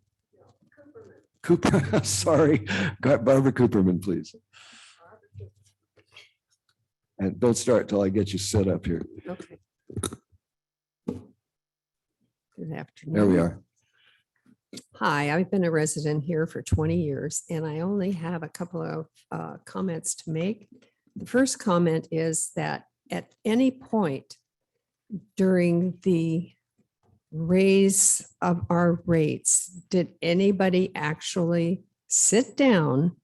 Cooper, sorry, Barbara Cooperman, please. And don't start till I get you set up here. Okay. Good afternoon. There we are. Hi, I've been a resident here for 20 years, and I only have a couple of comments to make. The first comment is that at any point during the raise of our rates, did anybody actually sit down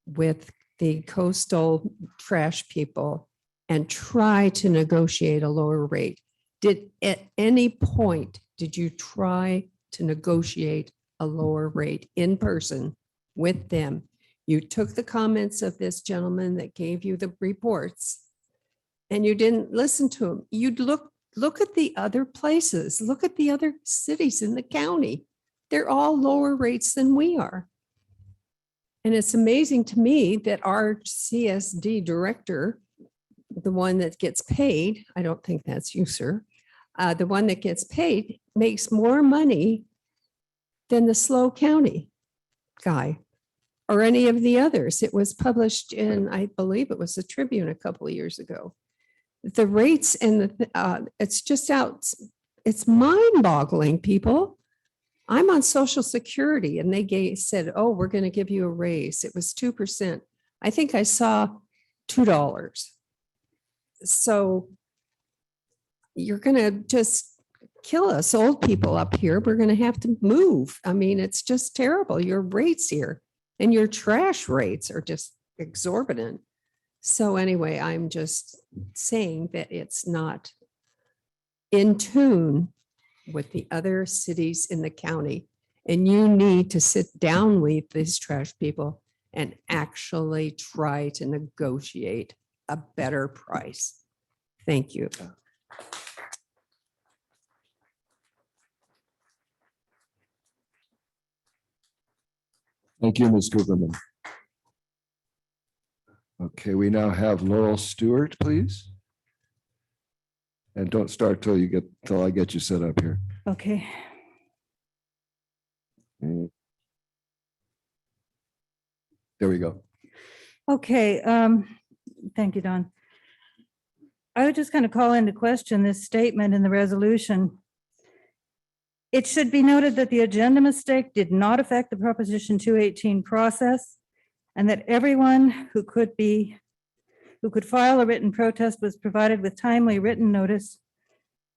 with the coastal trash people and try to negotiate a lower rate? Did at any point, did you try to negotiate a lower rate in person with them. You took the comments of this gentleman that gave you the reports and you didn't listen to him. You'd look at the other places, look at the other cities in the county. They're all lower rates than we are. And it's amazing to me that our CSD director, the one that gets paid, I don't think that's you, sir, the one that gets paid makes more money than the SLO County guy or any of the others. It was published in, I believe it was the Tribune a couple of years ago. The rates and it's just out, it's mind boggling, people. I'm on Social Security and they said, oh, we're going to give you a raise. It was 2%. I think I saw $2. So you're going to just kill us old people up here. We're going to have to move. I mean, it's just terrible. Your rates here and your trash rates are just exorbitant. So anyway, I'm just saying that it's not in tune with the other cities in the county. And you need to sit down with these trash people and actually try to negotiate a better price. Thank you. Thank you, Ms. Cooperman. Okay, we now have Laurel Stewart, please. And don't start till I get you set up here. Okay. There we go. Okay, thank you, Don. I would just kind of call into question this statement in the resolution. It should be noted that the agenda mistake did not affect the Proposition 218 process, and that everyone who could file a written protest was provided with timely written notice,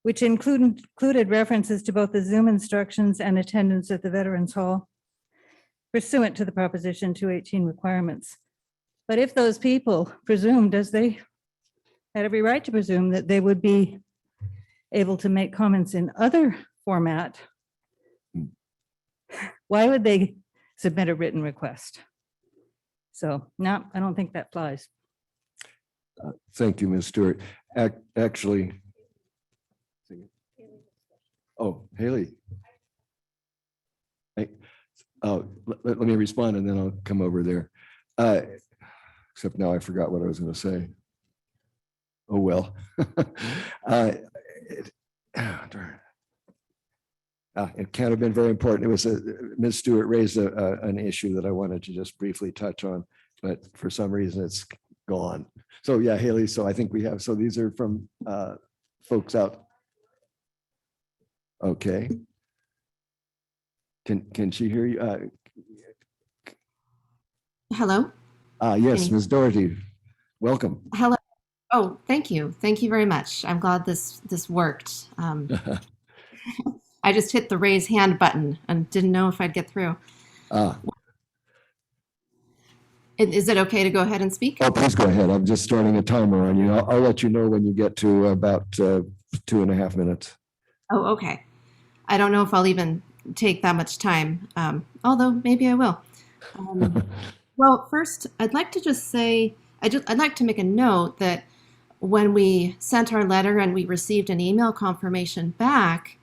which included references to both the Zoom instructions and attendance at the Veterans Hall, pursuant to the Proposition 218 requirements. But if those people presumed, as they had every right to presume, that they would be able to make comments in other format, why would they submit a written request? So no, I don't think that flies. Thank you, Ms. Stewart. Actually, oh, Haley. Let me respond and then I'll come over there. Except now I forgot what I was going to say. Oh, well. It can't have been very important. It was Ms. Stewart raised an issue that I wanted to just briefly touch on, but for some reason it's gone. So yeah, Haley, so I think we have, so these are from folks out. Okay. Can she hear you? Hello? Yes, Ms. Doherty, welcome. Hello. Oh, thank you. Thank you very much. I'm glad this worked. I just hit the raise hand button and didn't know if I'd get through. Is it okay to go ahead and speak? Oh, please go ahead. I'm just starting a timer on you. I'll let you know when you get to about 2.5 minutes. Oh, okay. I don't know if I'll even take that much time, although maybe I will. Well, first, I'd like to just say, I'd like to make a note that when we sent our letter and we received an email confirmation back,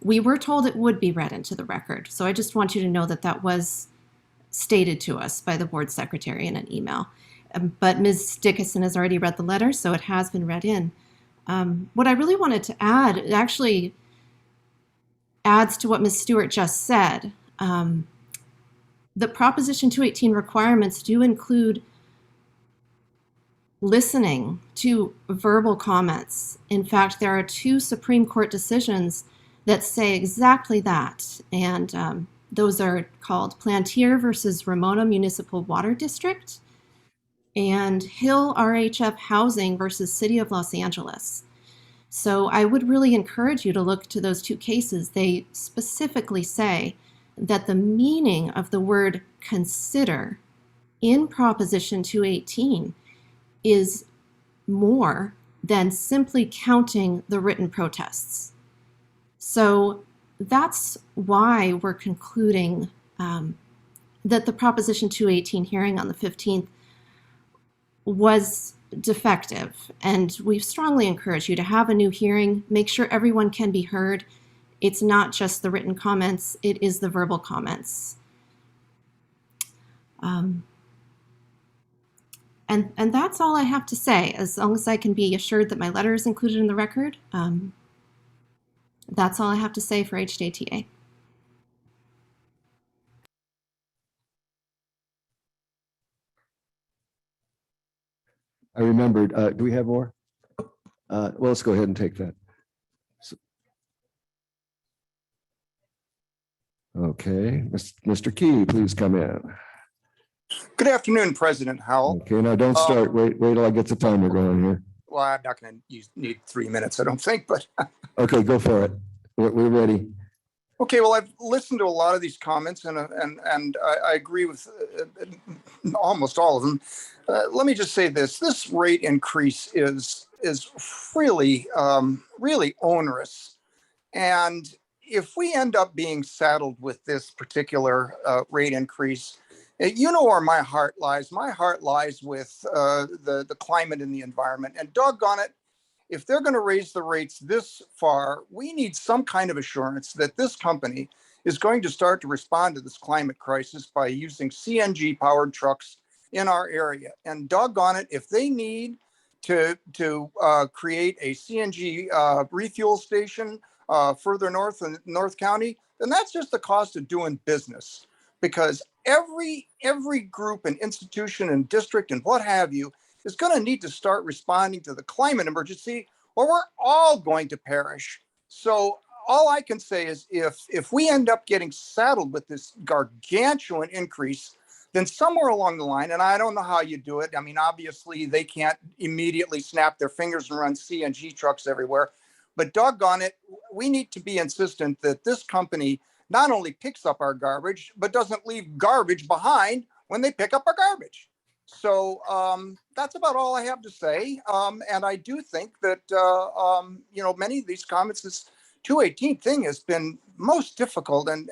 we were told it would be read into the record. So I just want you to know that that was stated to us by the board secretary in an email. But Ms. Dickinson has already read the letter, so it has been read in. What I really wanted to add, it actually adds to what Ms. Stewart just said. The Proposition 218 requirements do include listening to verbal comments. In fact, there are 2 Supreme Court decisions that say exactly that. And those are called Plantier versus Ramona Municipal Water District and Hill RHF Housing versus City of Los Angeles. So I would really encourage you to look to those 2 cases. They specifically say that the meaning of the word consider in Proposition 218 is more than simply counting the written protests. So that's why we're concluding that the Proposition 218 hearing on the 15th was defective. And we strongly encourage you to have a new hearing, make sure everyone can be heard. It's not just the written comments, it is the verbal comments. And that's all I have to say. As long as I can be assured that my letter is included in the record, that's all I have to say for HJTA. I remembered, do we have more? Well, let's go ahead and take that. Okay, Mr. Key, please come in. Good afternoon, President Howell. Okay, now don't start. Wait till I get the timer going here. Well, I'm not going to need 3 minutes, I don't think, but Okay, go for it. We're ready. okay. Well, I've listened to a lot of these comments, and I agree with almost all of them. Let me just say this: this rate increase is really really onerous, and if we end up being saddled with this particular rate increase, you know where my heart lies. My heart lies with the climate and the environment. And doggone it, if they're going to raise the rates this far, we need some kind of assurance that this company is going to start to respond to this climate crisis by using CNG powered trucks in our area. And doggone it, if they need to create a CNG refuel station further north in North County, then that's just the cost of doing business. Because every group and institution and district and what have you is going to need to start responding to the climate emergency, or we're all going to perish. So all I can say is if we end up getting saddled with this gargantuan increase, then somewhere along the line, and I don't know how you do it. I mean, obviously they can't immediately snap their fingers and run CNG trucks everywhere, but doggone it, we need to be insistent that this company not only picks up our garbage, but doesn't leave garbage behind when they pick up our garbage. So that's about all I have to say. And I do think that, many of these comments, this 218 thing has been most difficult and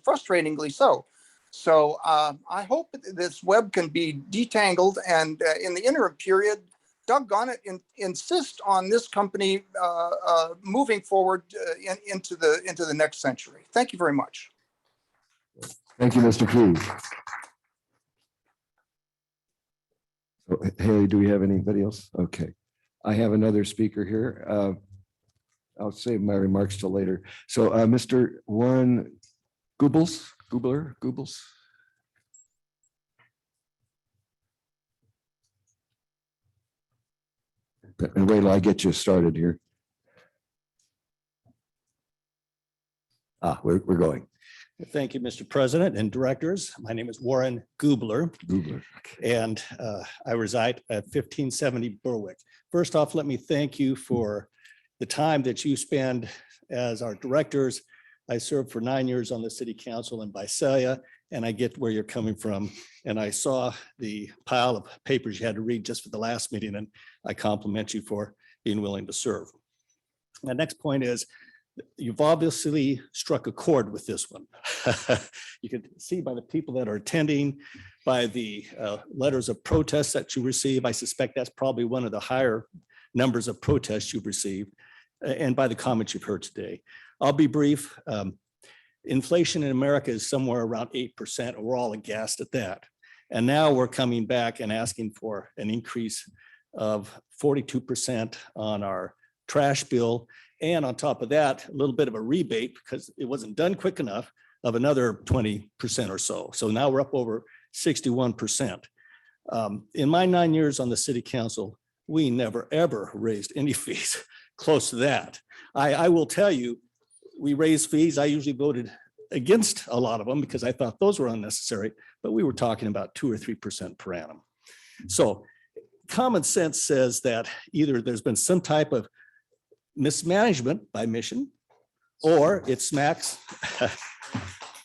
frustratingly so. So I hope that this web can be detangled, and in the interim period, doggone it, insist on this company moving forward into the next century. Thank you very much. Thank you, Mr. Key. So, Haley, do we have anybody else? Okay. I have another speaker here. I'll save my remarks till later. So Mr. Warren Goebbels. And wait till I get you started here. We're going. Thank you, Mr. President and directors. My name is Warren Goobler. And I reside at 1570 Berwick. First off, let me thank you for the time that you spend as our directors. I served for 9 years on the city council in Visalia, and I get where you're coming from. And I saw the pile of papers you had to read just for the last meeting, and I compliment you for being willing to serve. The next point is, you've obviously struck a chord with this one. You can see by the people that are attending, by the letters of protest that you receive. I suspect that's probably one of the higher numbers of protests you've received, and by the comments you've heard today. I'll be brief. Inflation in America is somewhere around 8%, and we're all aghast at that. And now we're coming back and asking for an increase of 42% on our trash bill. And on top of that, a little bit of a rebate because it wasn't done quick enough of another 20% or so. So now we're up over 61%. In my 9 years on the city council, we never, ever raised any fees close to that. I will tell you, we raised fees. I usually voted against a lot of them because I thought those were unnecessary, but we were talking about 2 or 3% per annum. So common sense says that either there's been some type of mismanagement by Mission, or it smacks of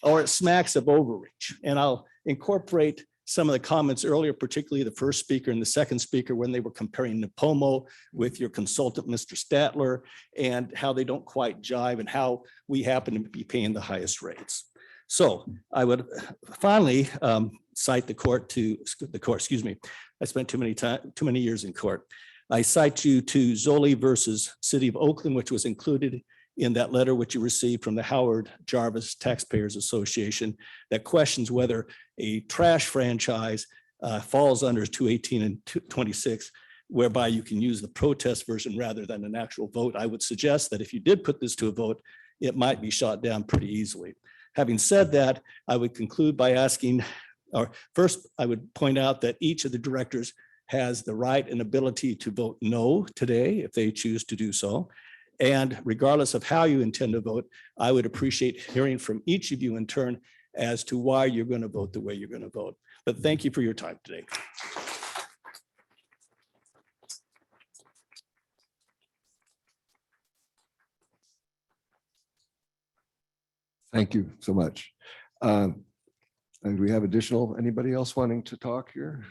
overreach. And I'll incorporate some of the comments earlier, particularly the first speaker and the second speaker, when they were comparing Napomo with your consultant, Mr. Statler, and how they don't quite jive and how we happen to be paying the highest rates. So I would finally cite the court, excuse me. I spent too many years in court. I cite you to Zoli versus City of Oakland, which was included in that letter which you received from the Howard Jarvis Taxpayers Association that questions whether a trash franchise falls under 218 and 226, whereby you can use the protest version rather than an actual vote. I would suggest that if you did put this to a vote, it might be shot down pretty easily. Having said that, I would conclude by asking, or first, I would point out that each of the directors has the right and ability to vote no today if they choose to do so. And regardless of how you intend to vote, I would appreciate hearing from each of you in turn as to why you're going to vote the way you're going to vote. But thank you for your time today. Thank you so much. And we have anybody else wanting to talk here?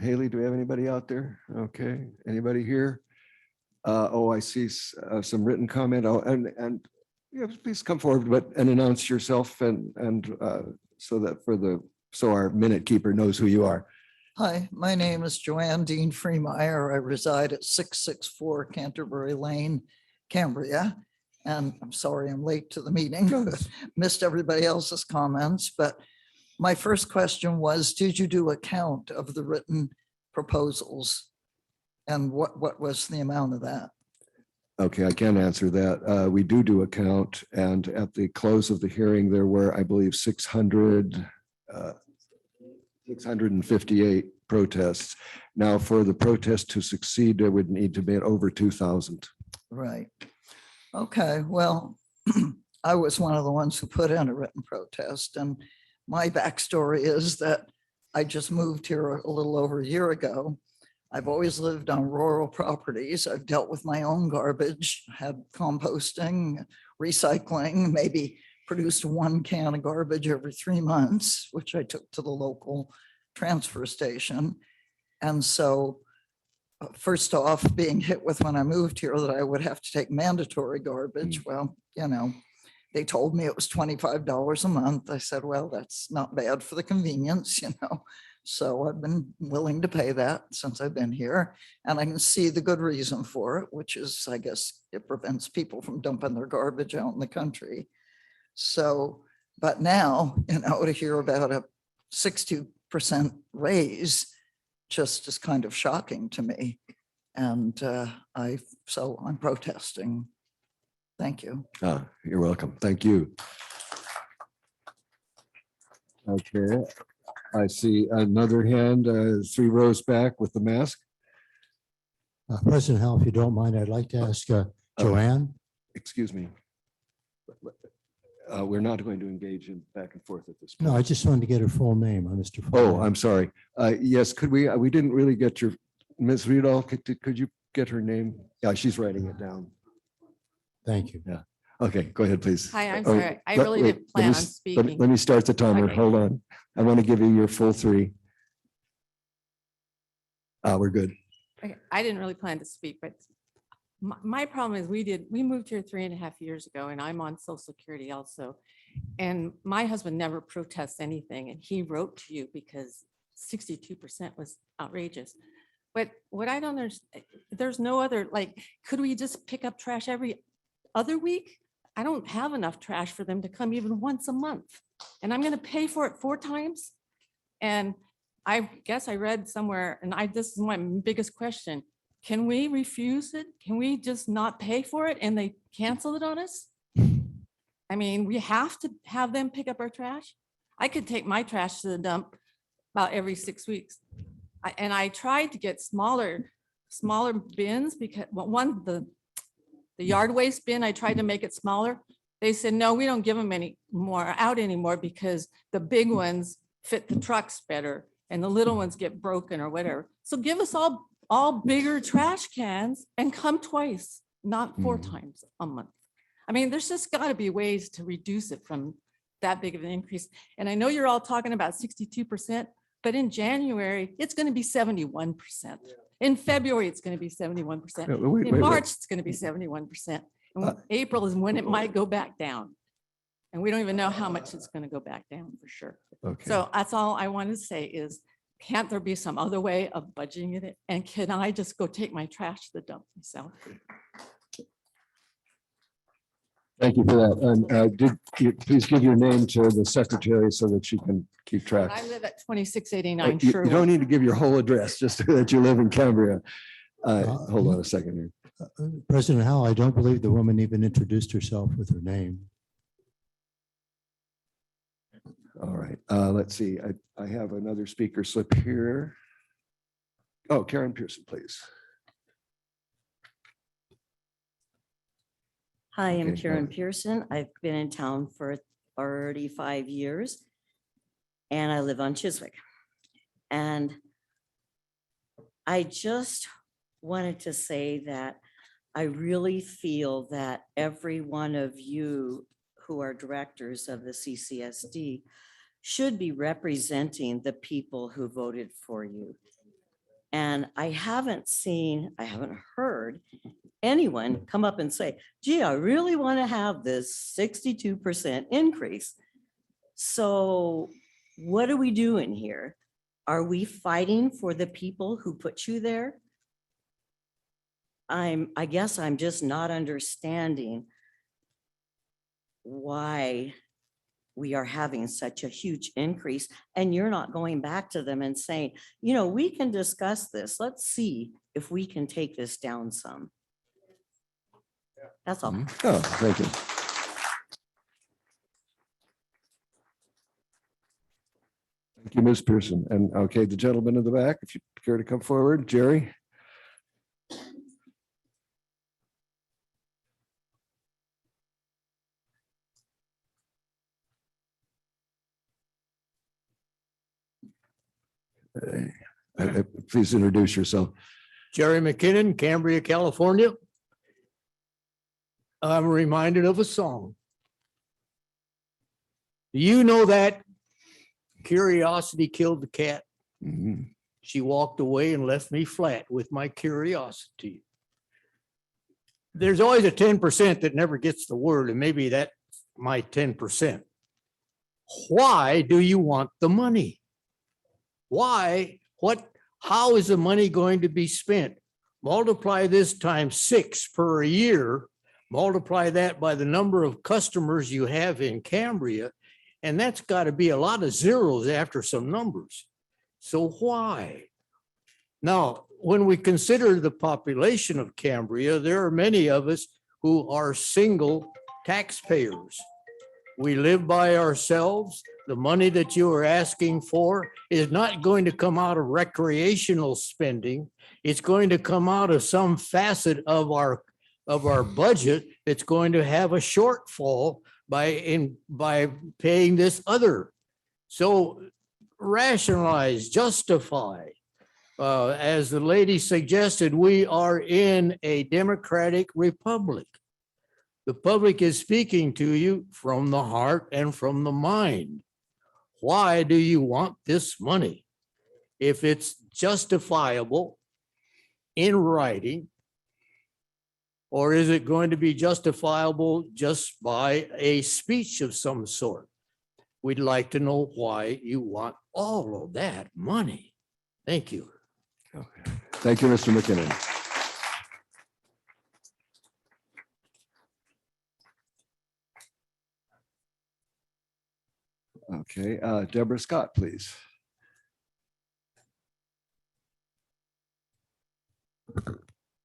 Haley, do we have anybody out there? Okay, anybody here? I see some written comment. And yeah, please come forward, and announce yourself and so our minute keeper knows who you are. Hi, my name is Joanne Dean Freemeyer. I reside at 664 Canterbury Lane, Cambria. And I'm sorry I'm late to the meeting. Missed everybody else's comments. But my first question was, did you do a count of the written proposals? And what was the amount of that? Okay, I can answer that. We do a count. And at the close of the hearing, there were, I believe, 658 protests. Now, for the protest to succeed, there would need to be over 2,000. Right. Okay, well, I was one of the ones who put in a written protest, and my backstory is that I just moved here a little over a year ago. I've always lived on rural properties. I've dealt with my own garbage, had composting, recycling, maybe produced 1 can of garbage every 3 months, which I took to the local transfer station. And so first off, being hit with when I moved here that I would have to take mandatory garbage. Well, they told me it was $25 a month. I said, well, that's not bad for the convenience, So I've been willing to pay that since I've been here. And I can see the good reason for it, which is, I guess, it prevents people from dumping their garbage out in the country. So, but now, to hear about a 60% raise just is kind of shocking to me. And so I'm protesting. Thank you. You're welcome. Thank you. Okay, I see another hand, 3 rows back with the mask. President Howell, if you don't mind, I'd like to ask Joanne. Excuse me. We're not going to engage in back and forth at this point. No, I just wanted to get her full name, Mr. Oh, I'm sorry. Yes, could we didn't really get your, Ms. Riedel, could you get her name? Yeah, she's writing it down. Thank you. Yeah. Okay, go ahead, please. Hi, I'm sorry. I really didn't plan on speaking. Let me start the timer. Okay. Hold on. I want to give you your full 3. We're good. Okay, I didn't really plan to speak, but my problem is we moved here 3.5 years ago, and I'm on Social Security also. And my husband never protests anything, and he wrote to you because 62% was outrageous. But what I don't understand, there's no other, could we just pick up trash every other week? I don't have enough trash for them to come even once a month, and I'm going to pay for it 4 times. And I guess I read somewhere, and this is my biggest question. Can we refuse it? Can we just not pay for it and they cancel it on us? I mean, we have to have them pick up our trash. I could take my trash to the dump about every 6 weeks. I tried to get smaller bins because the yard waste bin, I tried to make it smaller. They said, no, we don't give them any more out anymore because the big ones fit the trucks better and the little ones get broken or whatever. So give us all bigger trash cans and come twice, not 4 times a month. I mean, there's just got to be ways to reduce it from that big of an increase. And I know you're all talking about 62%, but in January, it's going to be 71%. In February, it's going to be 71%. In March, it's going to be 71%. And April is when it might go back down. And we don't even know how much it's going to go back down for sure. Okay. So that's all I want to say is, can't there be some other way of budgeting it? And can I just go take my trash to the dump myself? Thank you for that. And did you please give your name to the secretary so that she can keep track? I live at 2689 You Sherwood. don't need to give your whole address, just that you live in Cambria. Hold on a second here. President Howell, I don't believe the woman even introduced herself with her name. All right, let's see. I have another speaker slip here. Oh, Karen Pearson, please. Hi, I'm Okay, Karen Pearson. I've been in town for 35 years and I live on Chiswick. And I just wanted to say that I really feel that every one of you who are directors of the CCSD should be representing the people who voted for you. And I haven't heard anyone come up and say, gee, I really want to have this 62% increase. So what are we doing here? Are we fighting for the people who put you there? I guess I'm just not understanding why we are having such a huge increase, and you're not going back to them and saying, you know, we can discuss this. Let's see if we can take this down some. That's all. Oh, thank you. Thank you, Ms. Pearson. And okay, the gentleman in the back, if you care to come forward, Jerry. Please introduce yourself. Jerry McKinnon, Cambria, California. I'm reminded of a song. You know that curiosity killed the cat. Mhm. She walked away and left me flat with my curiosity. There's always a 10% that never gets the word, and maybe that's my 10%. Why do you want the money? Why? How is the money going to be spent? Multiply this times 6 per year, multiply that by the number of customers you have in Cambria, and that's got to be a lot of zeros after some numbers. So why? Now, when we consider the population of Cambria, there are many of us who are single taxpayers. We live by ourselves. The money that you are asking for is not going to come out of recreational spending. It's going to come out of some facet of our budget that's going to have a shortfall by paying this other. So rationalize, justify. As the lady suggested, we are in a democratic republic. The public is speaking to you from the heart and from the mind. Why do you want this money? If it's justifiable in writing, or is it going to be justifiable just by a speech of some sort? We'd like to know why you want all of that money. Thank you. Okay. Thank you, Mr. McKinnon. Okay, Deborah Scott, please.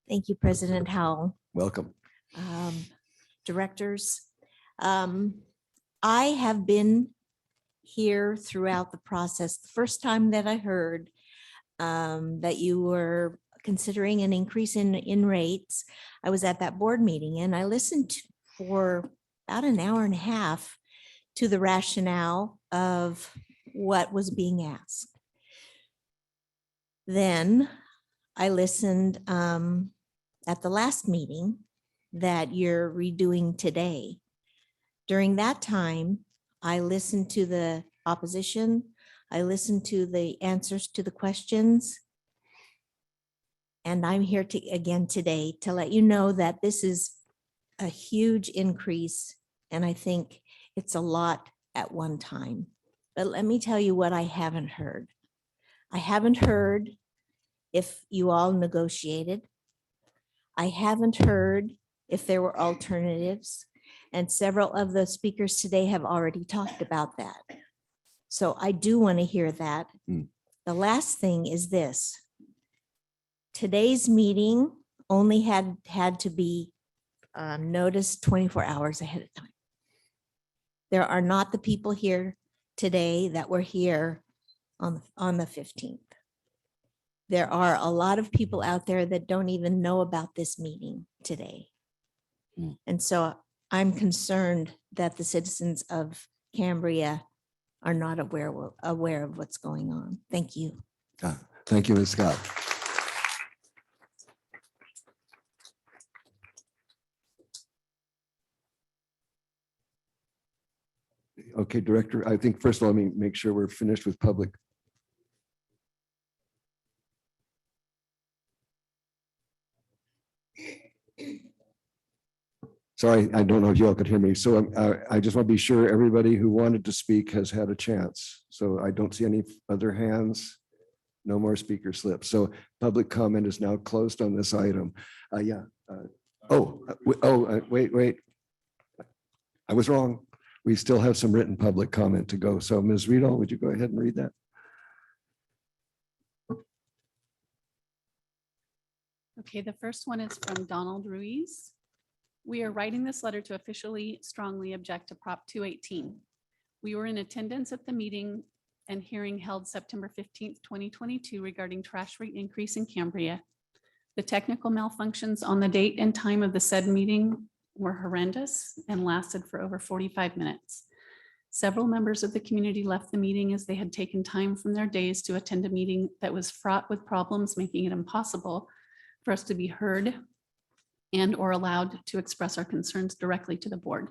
Thank you, President Howell. Welcome. Directors, I have been here throughout the process. The first time that I heard that you were considering an increase in rates, I was at that board meeting and I listened for about an hour and a half to the rationale of what was being asked. Then I listened at the last meeting that you're redoing today. During that time, I listened to the opposition. I listened to the answers to the questions. And I'm here again today to let you know that this is a huge increase. And I think It's a lot at one time. But let me tell you what I haven't heard. I haven't heard if you all negotiated. I haven't heard if there were alternatives. And several of the speakers today have already talked about that. So I do want to hear that. The last thing is this. Today's meeting only had to be noticed 24 hours ahead of time. There are not the people here today that were here on the 15th. There are a lot of people out there that don't even know about this meeting today. And so I'm concerned that the citizens of Cambria are not aware of what's going on. Thank you. Thank you, Ms. Scott. Okay, Director, I think first of all, let me make sure we're finished with public. Sorry, I don't know if you all could hear me. So I just want to be sure everybody who wanted to speak has had a chance. So I don't see any other hands. No more speaker slips. So public comment is now closed on this item. Wait. I was wrong. We still have some written public comment to go. So Ms. Riedel, would you go ahead and read that? Okay, the first one is from Donald Ruiz. We are writing this letter to officially strongly object to Prop 218. We were in attendance at the meeting and hearing held September 15th, 2022 regarding trash rate increase in Cambria. The technical malfunctions on the date and time of the said meeting were horrendous and lasted for over 45 minutes. Several members of the community left the meeting as they had taken time from their days to attend a meeting that was fraught with problems, making it impossible for us to be heard and or allowed to express our concerns directly to the board.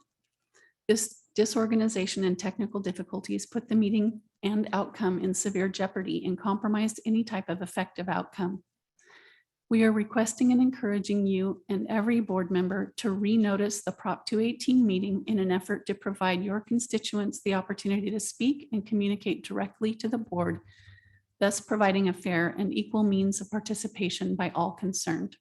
This disorganization and technical difficulties put the meeting and outcome in severe jeopardy and compromised any type of effective outcome. We are requesting and encouraging you and every board member to renotice the Prop 218 meeting in an effort to provide your constituents the opportunity to speak and communicate directly to the board, thus providing a fair and equal means of participation by all concerned.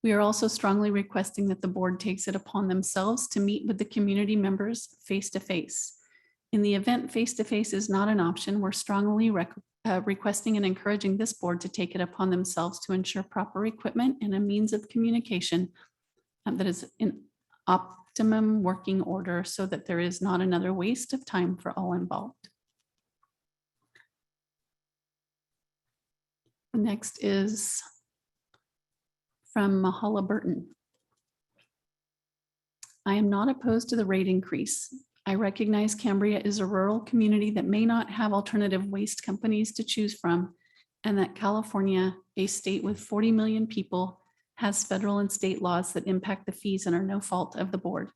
We are also strongly requesting that the board takes it upon themselves to meet with the community members face-to-face. In the event face-to-face is not an option, we're strongly requesting and encouraging this board to take it upon themselves to ensure proper equipment and a means of communication that is in optimum working order so that there is not another waste of time for all involved. The next is from Mahala Burton. I am not opposed to the rate increase. I recognize Cambria is a rural community that may not have alternative waste companies to choose from, and that California, a state with 40 million people, has federal and state laws that impact the fees and are no fault of the board.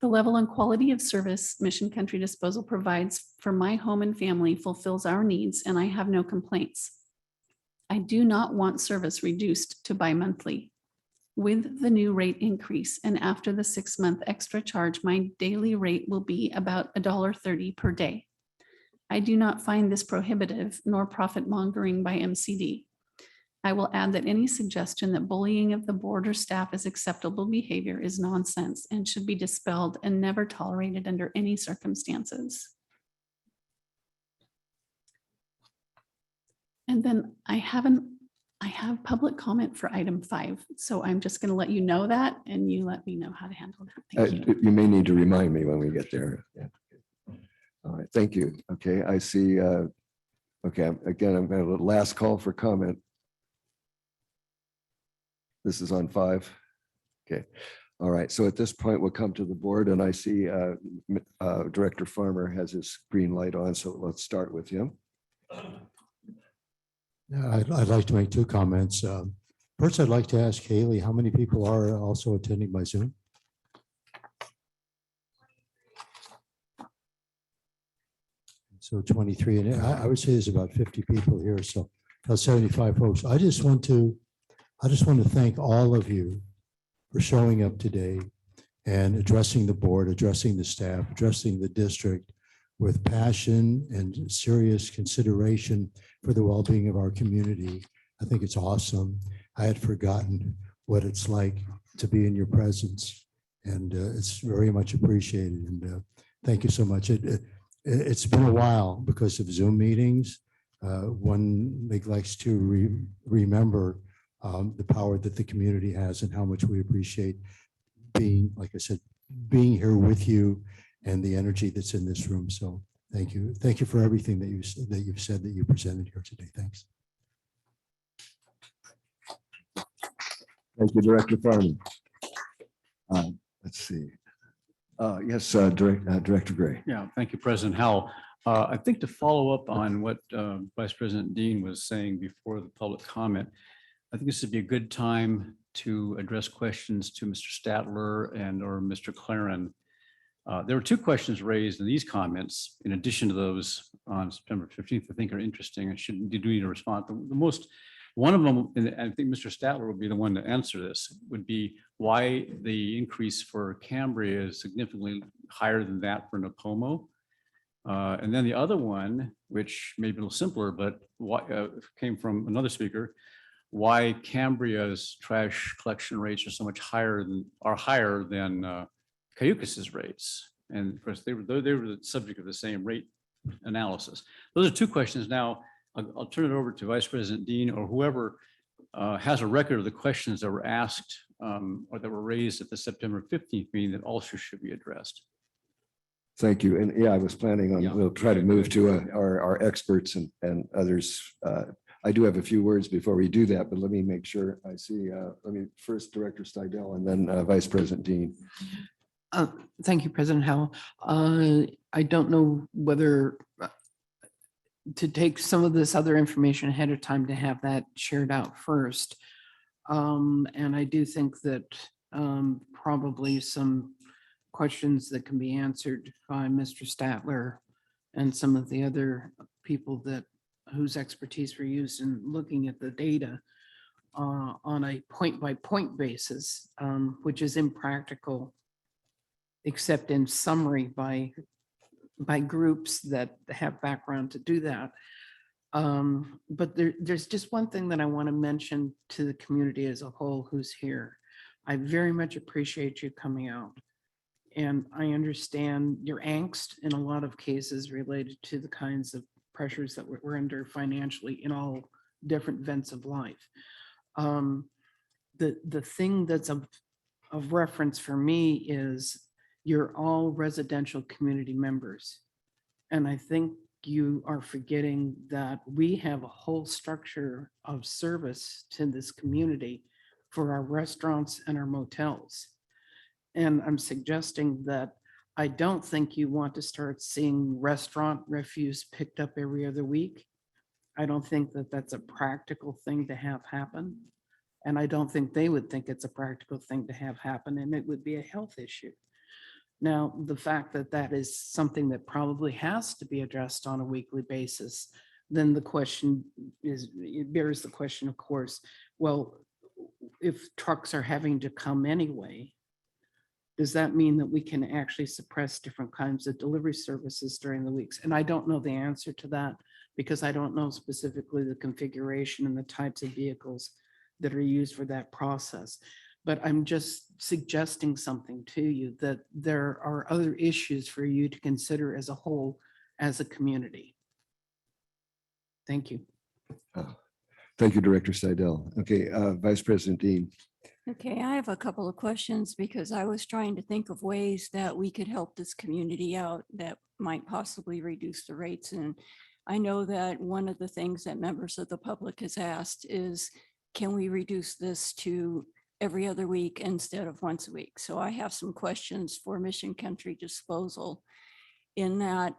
The level and quality of service Mission Country Disposal provides for my home and family fulfills our needs, and I have no complaints. I do not want service reduced to bi-monthly. With the new rate increase and after the 6-month extra charge, my daily rate will be about $1.30 per day. I do not find this prohibitive nor profit mongering by MCD. I will add that any suggestion that bullying of the board or staff is acceptable behavior is nonsense and should be dispelled and never tolerated under any circumstances. And then I have public comment for item 5. So I'm just going to let you know that and you let me know how to handle that. Thank you. You may need to remind me when we get there. Yeah. All right, thank you. Okay, I see. Okay, again, I'm going to last call for comment. This is on 5. Okay. All right. So at this point, we'll come to the board and I see Director Farmer has his green light on. So let's start with him. Yeah, I'd like to make 2 comments. First, I'd like to ask Haley, how many people are also attending by Zoom? So 23, and I would say there's about 50 people here, so about 75 folks. I just want to thank all of you for showing up today and addressing the board, addressing the staff, addressing the district with passion and serious consideration for the well-being of our community. I think it's awesome. I had forgotten what it's like to be in your presence, and it's very much appreciated. And thank you so much. It's been a while because of Zoom meetings. One likes to remember the power that the community has and how much we appreciate being, like I said, being here with you and the energy that's in this room. So thank you. Thank you for everything that you've said, that you presented here today. Thanks. Thank you, Director Farman. Let's see. Yes, Director Gray. Yeah, thank you, President Howell. I think to follow up on what Vice President Dean was saying before the public comment, I think this would be a good time to address questions to Mr. Statler and or Mr. Claren. There were two questions raised in these comments, in addition to those on September 15th, I think are interesting and should do need a response. One of them, and I think Mr. Statler would be the one to answer this, would be why the increase for Cambria is significantly higher than that for Napomo. And then the other one, which may be a little simpler, but came from another speaker, why Cambria's trash collection rates are so much higher than Cayucas's rates. And of course, they were the subject of the same rate analysis. Those are two questions. Now, I'll turn it over to Vice President Dean or whoever has a record of the questions that were asked or that were raised at the September 15th meeting that also should be addressed. Thank you. And yeah, I was planning on, we'll try to move to our experts and others. I do have a few words before we do that, but let me make sure I see, let me first Director Steidel and then Vice President Dean. Thank you, President Howell. I don't know whether to take some of this other information ahead of time to have that shared out first. And I do think that probably some questions that can be answered by Mr. Statler and some of the other people whose expertise were used in looking at the data on a point-by-point basis, which is impractical, except in summary by groups that have background to do that. But there's just one thing that I want to mention to the community as a whole who's here. I very much appreciate you coming out. And I understand your angst in a lot of cases related to the kinds of pressures that we're under financially in all different vents of life. The thing that's of reference for me is you're all residential community members. And I think you are forgetting that we have a whole structure of service to this community for our restaurants and our motels. And I'm suggesting that I don't think you want to start seeing restaurant refuse picked up every other week. I don't think that that's a practical thing to have happen. And I don't think they would think it's a practical thing to have happen, and it would be a health issue. Now, the fact that that is something that probably has to be addressed on a weekly basis, then the question is, it bears the question, of course, well, if trucks are having to come anyway, does that mean that we can actually suppress different kinds of delivery services during the weeks? And I don't know the answer to that because I don't know specifically the configuration and the types of vehicles that are used for that process. But I'm just suggesting something to you that there are other issues for you to consider as a whole, as a community. Thank you. Thank you, Director Seidel. Okay, Vice President Dean. Okay, I have a couple of questions because I was trying to think of ways that we could help this community out that might possibly reduce the rates. And I know that one of the things that members of the public has asked is, can we reduce this to every other week instead of once a week? So I have some questions for Mission Country Disposal in that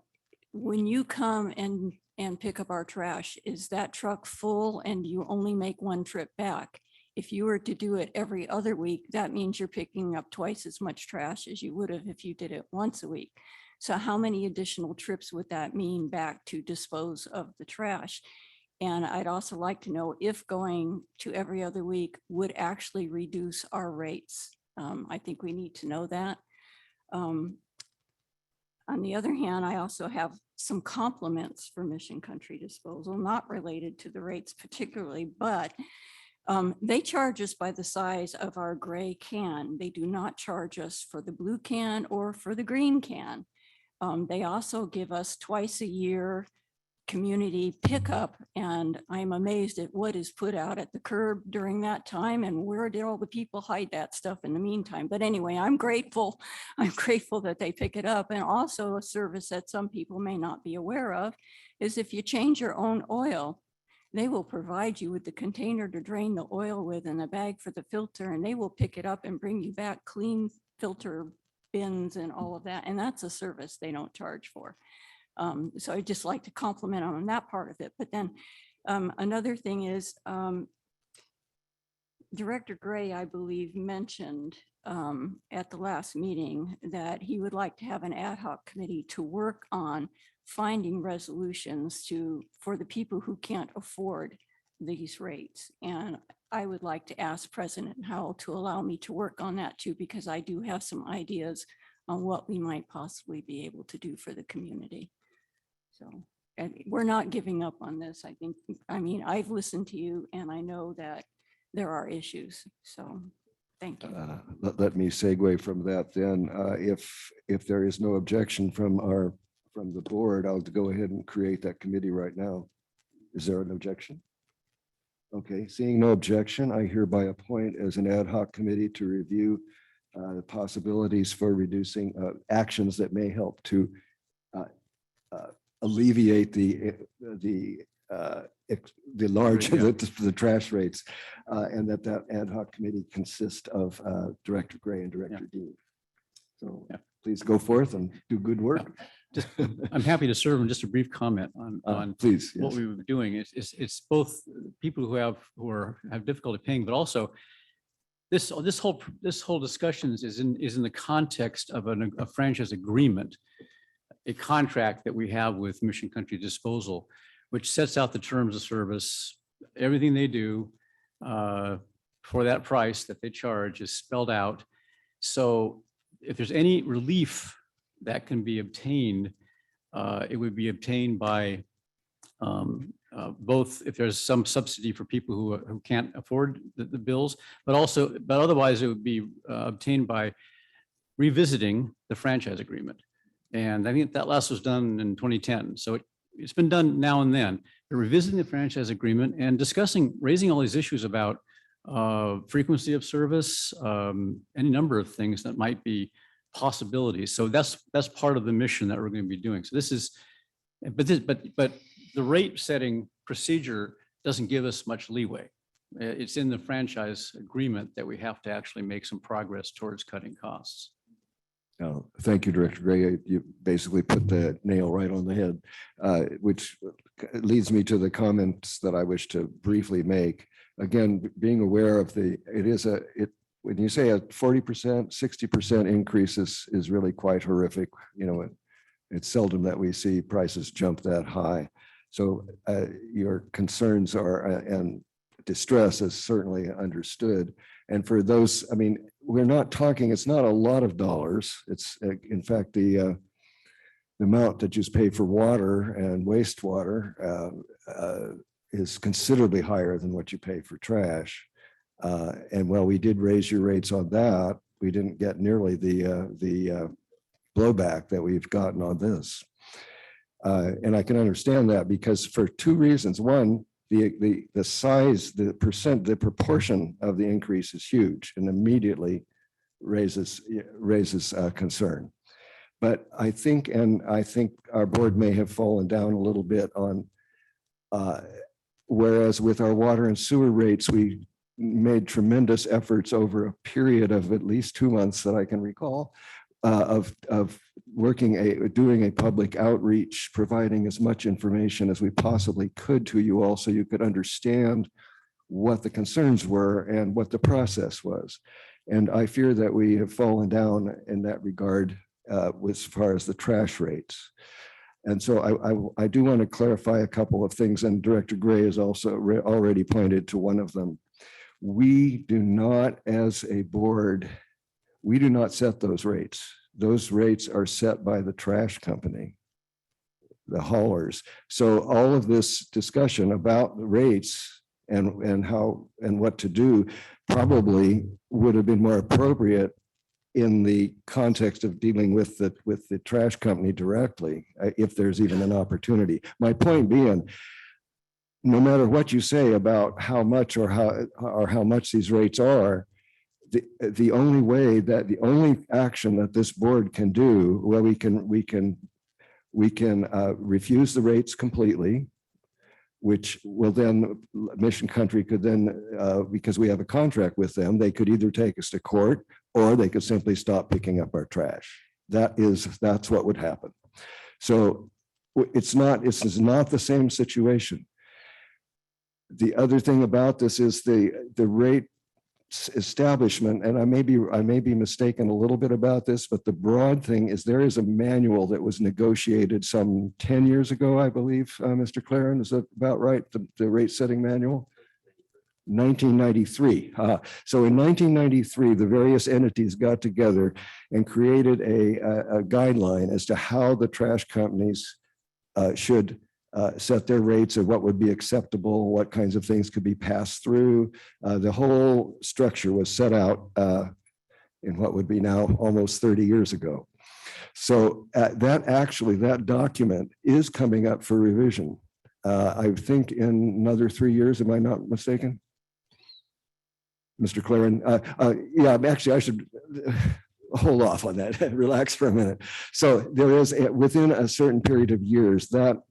when you come and pick up our trash, is that truck full and you only make one trip back? If you were to do it every other week, that means you're picking up twice as much trash as you would have if you did it once a week. So how many additional trips would that mean back to dispose of the trash? And I'd also like to know if going to every other week would actually reduce our rates I think we need to know that. On the other hand, I also have some compliments for Mission Country Disposal, not related to the rates particularly, but they charge us by the size of our gray can. They do not charge us for the blue can or for the green can. They also give us twice a year community pickup, and I'm amazed at what is put out at the curb during that time, and where did all the people hide that stuff in the meantime? But anyway, I'm grateful. I'm grateful that they pick it up. And also a service that some people may not be aware of is if you change your own oil, they will provide you with the container to drain the oil with and a bag for the filter, and they will pick it up and bring you back clean filter bins and all of that. And that's a service they don't charge for. So I just like to compliment on that part of it. But then another thing is Director Gray, I believe, mentioned at the last meeting that he would like to have an ad hoc committee to work on finding resolutions for the people who can't afford these rates. And I would like to ask President Howell to allow me to work on that too, because I do have some ideas on what we might possibly be able to do for the community. So, and we're not giving up on this. I mean, I've listened to you and I know that there are issues. So thank you. Let me segue from that then. If there is no objection from the board, I'll go ahead and create that committee right now. Is there an objection? Okay, seeing no objection, I hereby appoint as an ad hoc committee to review the possibilities for reducing actions that may help to alleviate the large, the trash rates, and that ad hoc committee consists of Director Gray and Director Dean. So please go forth and do good work. I'm happy to serve in just a brief comment on please, what yes. we were doing. It's both people who have difficulty paying, but also this whole discussion is in the context of a franchise agreement, a contract that we have with Mission Country Disposal, which sets out the terms of service. Everything they do for that price that they charge is spelled out. So if there's any relief that can be obtained, it would be obtained by both if there's some subsidy for people who can't afford the bills, but otherwise it would be obtained by revisiting the franchise agreement. And I think that last was done in 2010. So it's been done now and then. They're revisiting the franchise agreement and raising all these issues about frequency of service, any number of things that might be possibilities. So that's part of the mission that we're going to be doing. So but the rate setting procedure doesn't give us much leeway. It's in the franchise agreement that we have to actually make some progress towards cutting costs. Thank you, Director Gray. You basically put the nail right on the head, which leads me to the comments that I wish to briefly make. Again, being aware of when you say a 40%, 60% increase is really quite horrific. You know, it's seldom that we see prices jump that high. So your concerns and distress is certainly understood. And for those, I mean, we're not talking, it's not a lot of dollars. It's in fact, the amount that you pay for water and wastewater is considerably higher than what you pay for trash. And while we did raise your rates on that, we didn't get nearly the blowback that we've gotten on this. And I can understand that because for two reasons. One, the size, the proportion of the increase is huge and immediately raises concern. But I think our board may have fallen down a little bit on, whereas with our water and sewer rates, we made tremendous efforts over a period of at least 2 months that I can recall of doing a public outreach, providing as much information as we possibly could to you all so you could understand what the concerns were and what the process was. And I fear that we have fallen down in that regard as far as the trash rates. And so I do want to clarify a couple of things, and Director Gray has also already pointed to one of them. We do not, as a board, We do not set those rates. Those rates are set by the trash company, the haulers. So all of this discussion about the rates and how and what to do probably would have been more appropriate in the context of dealing with the trash company directly, if there's even an opportunity. My point being, no matter what you say about how much or how much these rates are, the only action that this board can do, well, we can refuse the rates completely, which will then, Mission Country could then, because we have a contract with them, they could either take us to court or they could simply stop picking up our trash. That's what would happen. So this is not the same situation. The other thing about this is the rate establishment, and I may be mistaken a little bit about this, but the broad thing is there is a manual that was negotiated some 10 years ago, I believe, Mr. Claren, is that about right? The rate setting manual? 1993. So in 1993, the various entities got together and created a guideline as to how the trash companies should set their rates and what would be acceptable, what kinds of things could be passed through. The whole structure was set out in what would be now almost 30 years ago. So that document is coming up for revision. I think in another 3 years, am I not mistaken? Mr. Claren, yeah, actually I should hold off on that, relax for a minute. So there is, within a certain period of years, that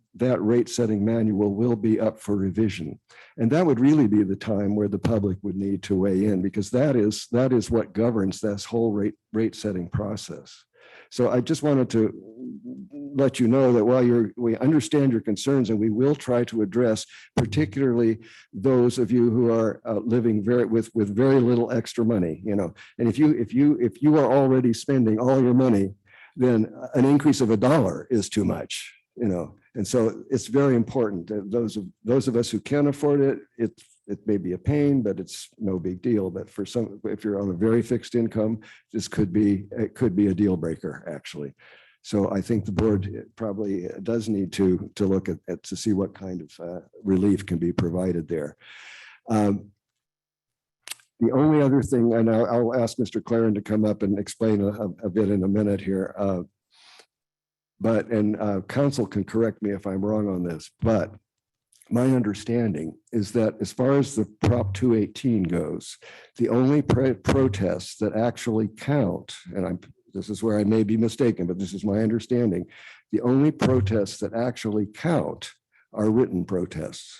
rate setting manual will be up for revision. And that would really be the time where the public would need to weigh in, because that is what governs this whole rate setting process. So I just wanted to let you know that while we understand your concerns, and we will try to address particularly those of you who are living with very little extra money, and if you are already spending all your money, then an increase of $1 is too much, And so it's very important that those of us who can afford it, it may be a pain, but it's no big deal. But for some, if you're on a very fixed income, it could be a deal breaker, actually. So I think the board probably does need to look at to see what kind of relief can be provided there. The only other thing, and I'll ask Mr. Claren to come up and explain a bit in a minute here. But council can correct me if I'm wrong on this, but my understanding is that as far as the Prop 218 goes, the only protests that actually count, and this is where I may be mistaken, but this is my understanding, the only protests that actually count are written protests.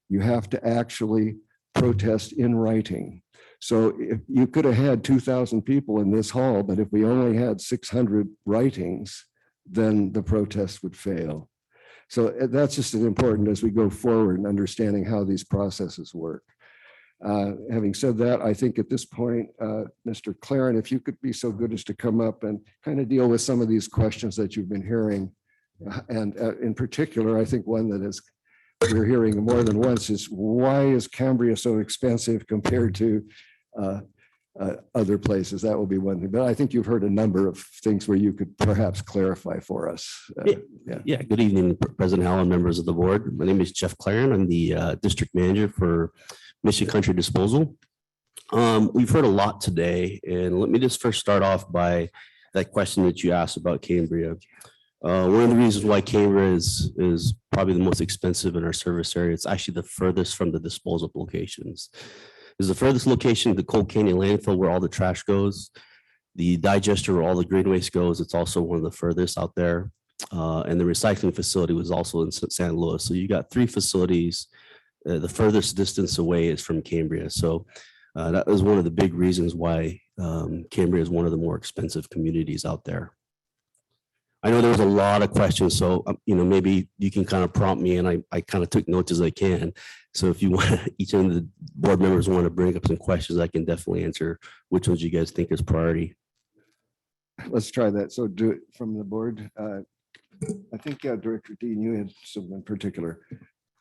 You have to actually protest in writing. So if you could have had 2,000 people in this hall, but if we only had 600 writings, then the protest would fail. So that's just as important as we go forward in understanding how these processes work. Having said that, I think at this point, Mr. Claren, if you could be so good as to come up and kind of deal with some of these questions that you've been hearing. And in particular, I think one that we're hearing more than once is, why is Cambria so expensive compared to other places? That will be one thing, but I think you've heard a number of things where you could perhaps clarify for us. Yeah. Good evening, President Howell and members of the board. My name is Jeff Claren. I'm the district manager for Mission Country Disposal. We've heard a lot today, and let me just first start off by that question that you asked about Cambria. One of the reasons why Cambria is probably the most expensive in our service area, it's actually the furthest from the disposal locations. Is the furthest location the Cold Canyon landfill where all the trash goes, the digester where all the green waste goes. It's also one of the furthest out there. And the recycling facility was also in San Luis. So you got 3 facilities. The furthest distance away is from Cambria. So that was one of the big reasons why Cambria is one of the more expensive communities out there. I know there was a lot of questions, so maybe you can kind of prompt me, and I kind of took notes as I can. So if you want, each of the board members want to bring up some questions, I can definitely answer which ones you guys think is priority. Let's try that. So do it from the board. I think Director Dean, you had some in particular.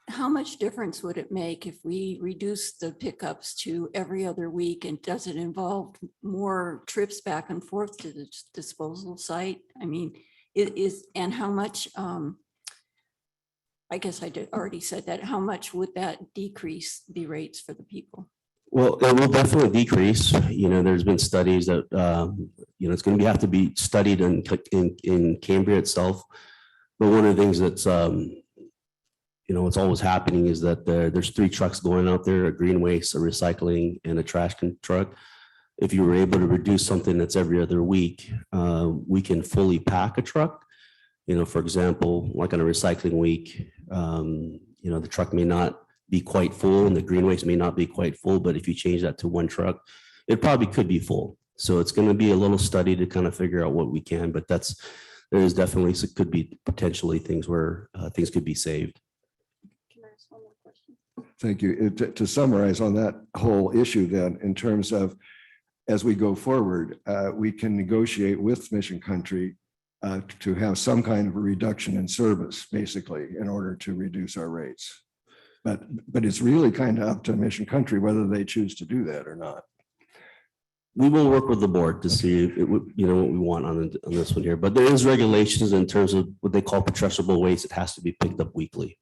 how much difference would it make if we reduce the pickups to every other week? And does it involve more trips back and forth to the disposal site? I mean, it is, and how much, I guess I did already said that, how much would that decrease the rates for the people? Well, it will definitely decrease. You know, there's been studies that, you know, it's going to have to be studied in Cambria itself. But one of the things that's, you know, what's always happening is that there's 3 trucks going out there, a green waste, a recycling, and a trash truck. If you were able to reduce something that's every other week, we can fully pack a truck. You know, for example, like on a recycling week, you know, the truck may not be quite full and the green waste may not be quite full, but if you change that to 1 truck, it probably could be full. So it's going to be a little study to kind of figure out what we can, but there is definitely, so could be potentially things where things could be saved. Can I ask one more question? Thank you. To summarize on that whole issue then, in terms of, as we go forward, we can negotiate with Mission Country to have some kind of a reduction in service, basically, in order to reduce our rates. But it's really kind of up to Mission Country whether they choose to do that or not. We will work with the board to see if it would, you know, what we want on this one here, but there is regulations in terms of what they call putrescible waste. It has to be picked up weekly.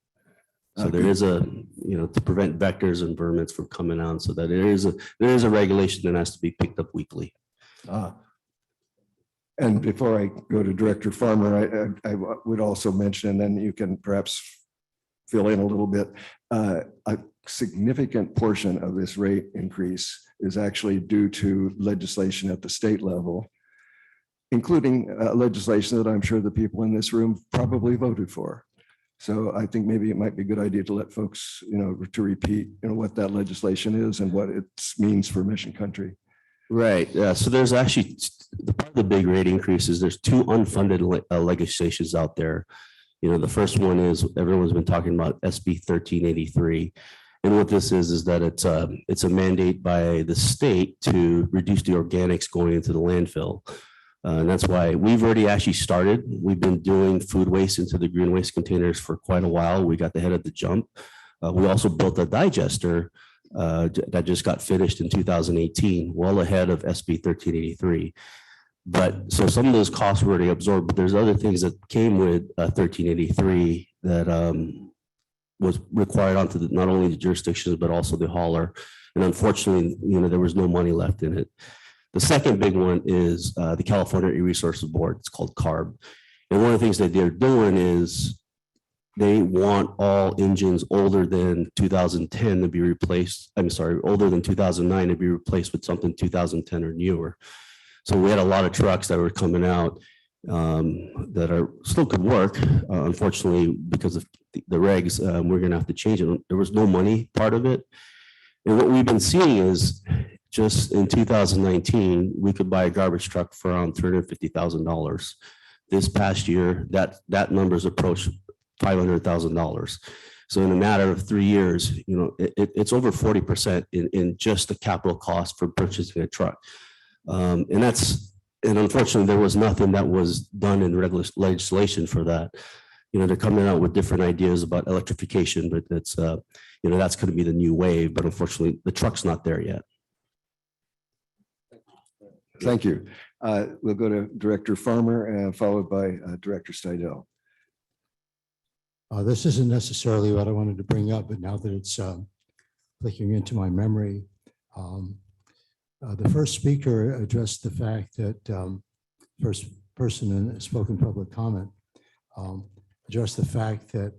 So there is a, you know, to prevent vectors and vermins from coming out, so that there is a regulation that has to be picked up weekly. And before I go to Director Farmer, I would also mention, and then you can perhaps fill in a little bit, a significant portion of this rate increase is actually due to legislation at the state level, including legislation that I'm sure the people in this room probably voted for. So I think maybe it might be a good idea to let folks, you know, to repeat, you know, what that legislation is and what it means for Mission Country. Right. Yeah. So there's actually part of the big rate increases. There's 2 unfunded legislations out there. You know, the first one is everyone's been talking about SB 1383. And what this is that it's a mandate by the state to reduce the organics going into the landfill. And that's why we've already actually started. We've been doing food waste into the green waste containers for quite a while. We got the head of the jump. We also built a digester that just got finished in 2018, well ahead of SB 1383. But so some of those costs were already absorbed, but there's other things that came with 1383 that was required onto not only the jurisdictions, but also the hauler. And unfortunately, you know, there was no money left in it. The second big one is the California E-Resources Board. It's called CARB. And one of the things that they're doing is they want all engines older than 2010 to be replaced. I'm sorry, older than 2009 to be replaced with something 2010 or newer. So we had a lot of trucks that were coming out that are still could work. Unfortunately, because of the regs, we're going to have to change it. There was no money part of it. And what we've been seeing is just in 2019, we could buy a garbage truck for around $350,000. This past year, that number's approached $500,000. So in a matter of 3 years, you know, it's over 40% in just the capital cost for purchasing a truck. And unfortunately, there was nothing that was done in legislation for that. You know, they're coming out with different ideas about electrification, but that's, you know, that's going to be the new wave. But unfortunately, the truck's not there yet. Thank you. We'll go to Director Farmer and followed by Director Steidel. This isn't necessarily what I wanted to bring up, but now that it's clicking into my memory, the first speaker addressed the fact that first person in spoken public comment addressed the fact that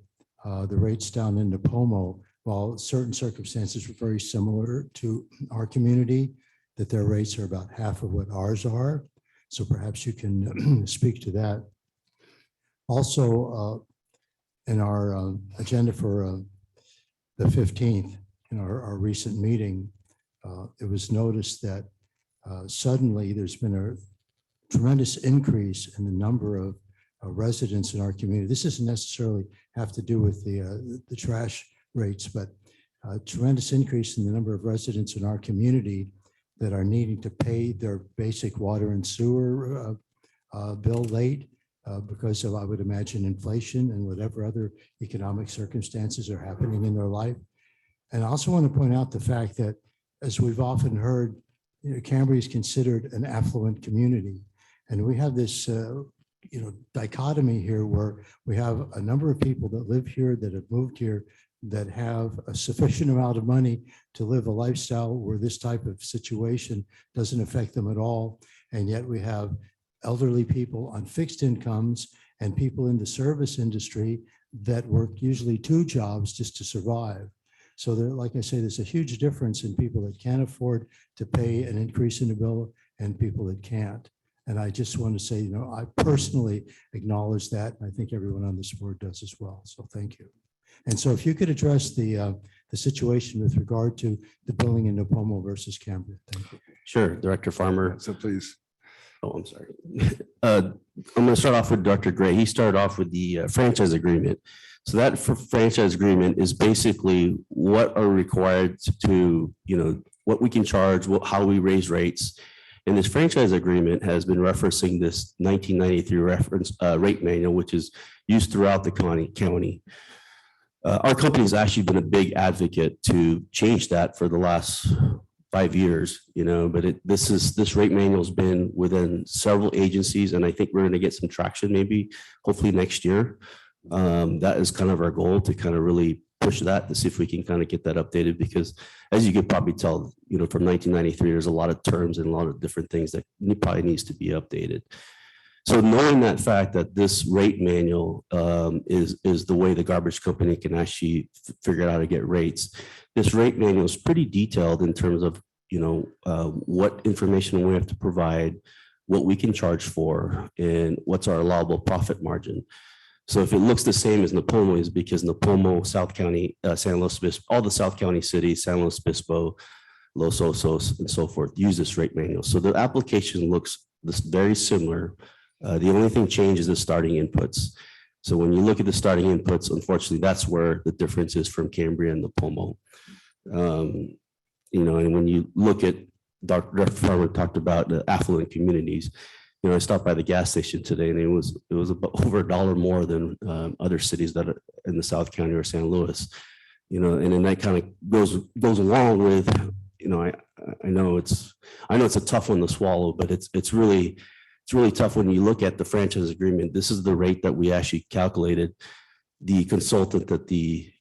the rates down in Napomo, while certain circumstances were very similar to our community, that their rates are about half of what ours are. So perhaps you can speak to that. Also, in our agenda for the 15th, in our recent meeting, it was noticed that suddenly there's been a tremendous increase in the number of residents in our community. This doesn't necessarily have to do with the trash rates, but a tremendous increase in the number of residents in our community that are needing to pay their basic water and sewer bill late. because of, I would imagine, inflation and whatever other economic circumstances are happening in their life. And I also want to point out the fact that, as we've often heard, Cambria is considered an affluent community. And we have this dichotomy here where we have a number of people that live here, that have moved here, that have a sufficient amount of money to live a lifestyle where this type of situation doesn't affect them at all. And yet we have elderly people on fixed incomes and people in the service industry that work usually 2 jobs just to survive. So there, like I say, there's a huge difference in people that can afford to pay an increase in the bill and people that can't. And I just want to say, I personally acknowledge that. And I think everyone on this board does as well. So thank you. And so if you could address the situation with regard to the billing in Napomo versus Cambria. Thank you. Sure, Director Farmer. So please. Oh, I'm sorry. I'm going to start off with Dr. Gray. He started off with the franchise agreement. So that franchise agreement is basically what are required to, what we can charge, how we raise rates. And this franchise agreement has been referencing this 1993 reference rate manual, which is used throughout the county. Our company has actually been a big advocate to change that for the last 5 years, but this rate manual has been within several agencies, and I think we're going to get some traction maybe hopefully next year. That is kind of our goal, to kind of really push that to see if we can kind of get that updated, because as you could probably tell, from 1993, there's a lot of terms and a lot of different things that probably needs to be updated. So knowing that fact that this rate manual is the way the garbage company can actually figure out how to get rates, this rate manual is pretty detailed in terms of, what information we have to provide, what we can charge for, and what's our allowable profit margin. So if it looks the same as Napomo, is because Napomo, South County, San Luis Obispo, all the South County cities, San Luis Obispo, Los Osos, and so forth, use this rate manual. So the application looks very similar. The only thing changes is starting inputs. So when you look at the starting inputs, unfortunately, that's where the difference is from Cambria and Napomo. And when you look at, Dr. Farmer talked about the affluent communities. I stopped by the gas station today, and it was about over $1 more than other cities that are in the South County or San Luis. And then that kind of goes along with, I know it's a tough one to swallow, but it's really tough when you look at the franchise agreement. This is the rate that we actually calculated. The consultant that the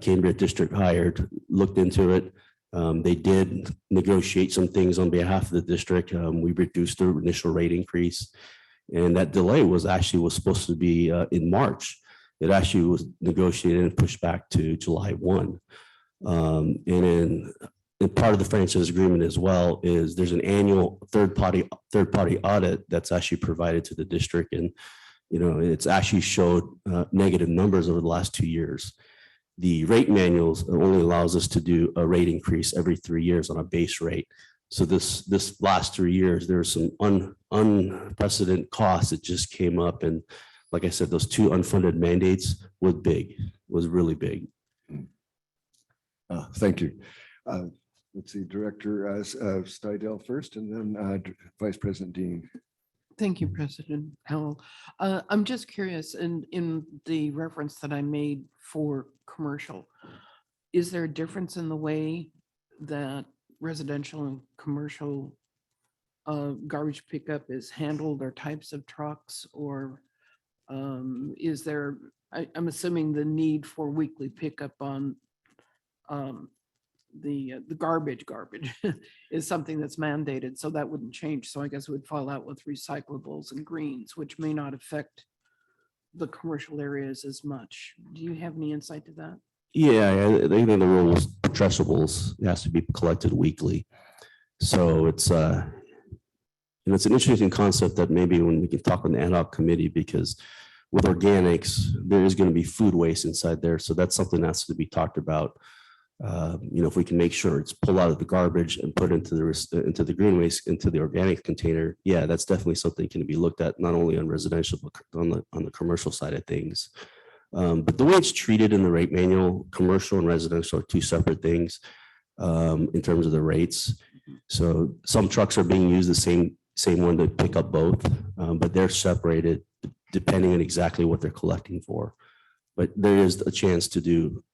Cambria district hired looked into it. They did negotiate some things on behalf of the district. We reduced the initial rate increase, and that delay was supposed to be in March. It actually was negotiated and pushed back to July 1. And part of the franchise agreement as well is there's an annual third party audit that's actually provided to the district, and it's actually showed negative numbers over the last 2 years. The rate manuals only allows us to do a rate increase every 3 years on a base rate. So this last 3 years, there's some unprecedented costs that just came up. And like I said, those 2 unfunded mandates was really big. Thank you. Let's see, Director Stidel first, and then Vice President Dean. Thank you, President Howell. I'm just curious, in the reference that I made for commercial, is there a difference in the way that residential and commercial garbage pickup is handled, or types of trucks, or is there, I'm assuming the need for weekly pickup on the garbage is something that's mandated, so that wouldn't change. So I guess it would fall out with recyclables and greens, which may not affect the commercial areas as much. Do you have any insight to that? Yeah, I think the rule was addressables. It has to be collected weekly. So it's it's an interesting concept that maybe when we can talk on the ad hoc committee, because with organics, there is going to be food waste inside there. So that's something that has to be talked about. If we can make sure it's pulled out of the garbage and put into the green waste, into the organic container, yeah, that's definitely something can be looked at, not only on residential, but on the commercial side of things. But the way it's treated in the rate manual, commercial and residential are 2 separate things in terms of the rates. So some trucks are being used the same one to pick up both, but they're separated depending on exactly what they're collecting for. But there is a chance to do,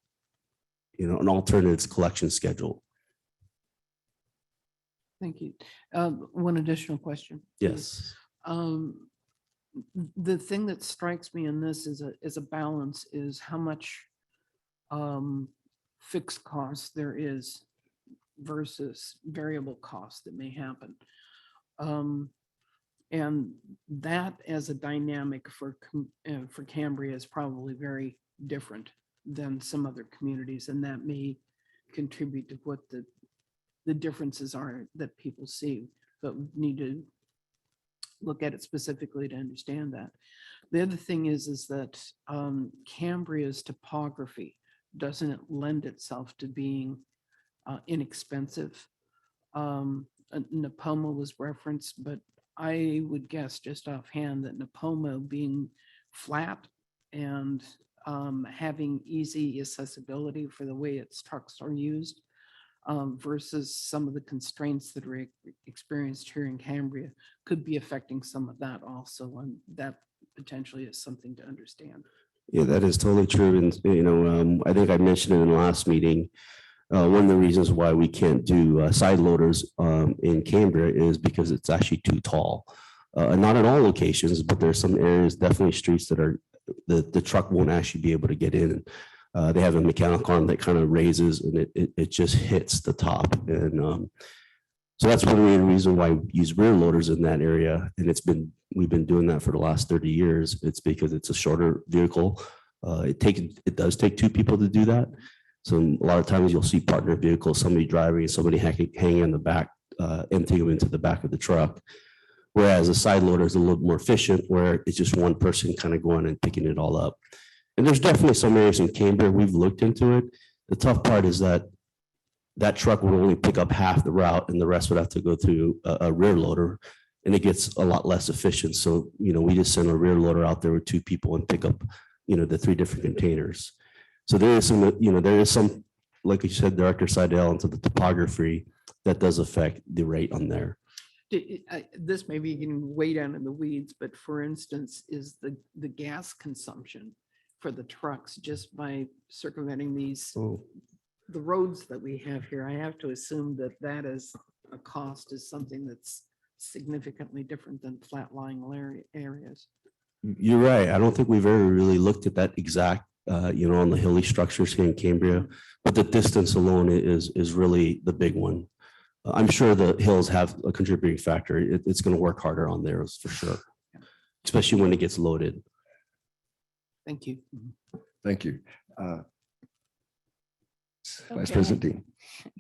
an alternative collection schedule. Thank you. One additional question. Yes. The thing that strikes me in this is a balance is how much fixed cost there is versus variable cost that may happen. And that as a dynamic for Cambria is probably very different than some other communities, and that may contribute to what the differences are that people see, but we need to look at it specifically to understand that. The other thing is that Cambria's topography doesn't lend itself to being inexpensive. Napoma was referenced, but I would guess just offhand that Napoma being flat and having easy accessibility for the way its trucks are used versus some of the constraints that are experienced here in Cambria could be affecting some of that also. And that potentially is something to understand. Yeah, that is totally true. And, I think I mentioned it in the last meeting. One of the reasons why we can't do side loaders in Cambria is because it's actually too tall. Not at all locations, but there's some areas, definitely streets that are, the truck won't actually be able to get in. They have a mechanical arm that kind of raises and it just hits the top. And so that's one of the reasons why we use rear loaders in that area. And we've been doing that for the last 30 years. It's because it's a shorter vehicle. It does take two people to do that. So a lot of times you'll see partner vehicles, somebody driving, somebody hanging in the back, emptying them into the back of the truck. Whereas a side loader is a little more efficient, where it's just one person kind of going and picking it all up. And there's definitely some areas in Cambria, we've looked into it. The tough part is that truck will only pick up half the route and the rest would have to go through a rear loader, and it gets a lot less efficient. So, we just send a rear loader out there with two people and pick up, the 3 different containers. So there is some, like you said, Director Seidel, into the topography that does affect the rate on there. This may be getting way down in the weeds, but for instance, is the gas consumption for the trucks just by circumventing the roads that we have here? I have to assume that is a cost is something that's significantly different than flat-lying areas. You're right. I don't think we've ever really looked at that exact, on the hilly structures here in Cambria, but the distance alone is really the big one. I'm sure the hills have a contributing factor. It's going to work harder on there for sure, especially when it gets loaded. Thank you. Thank you. Vice Okay. President Dean.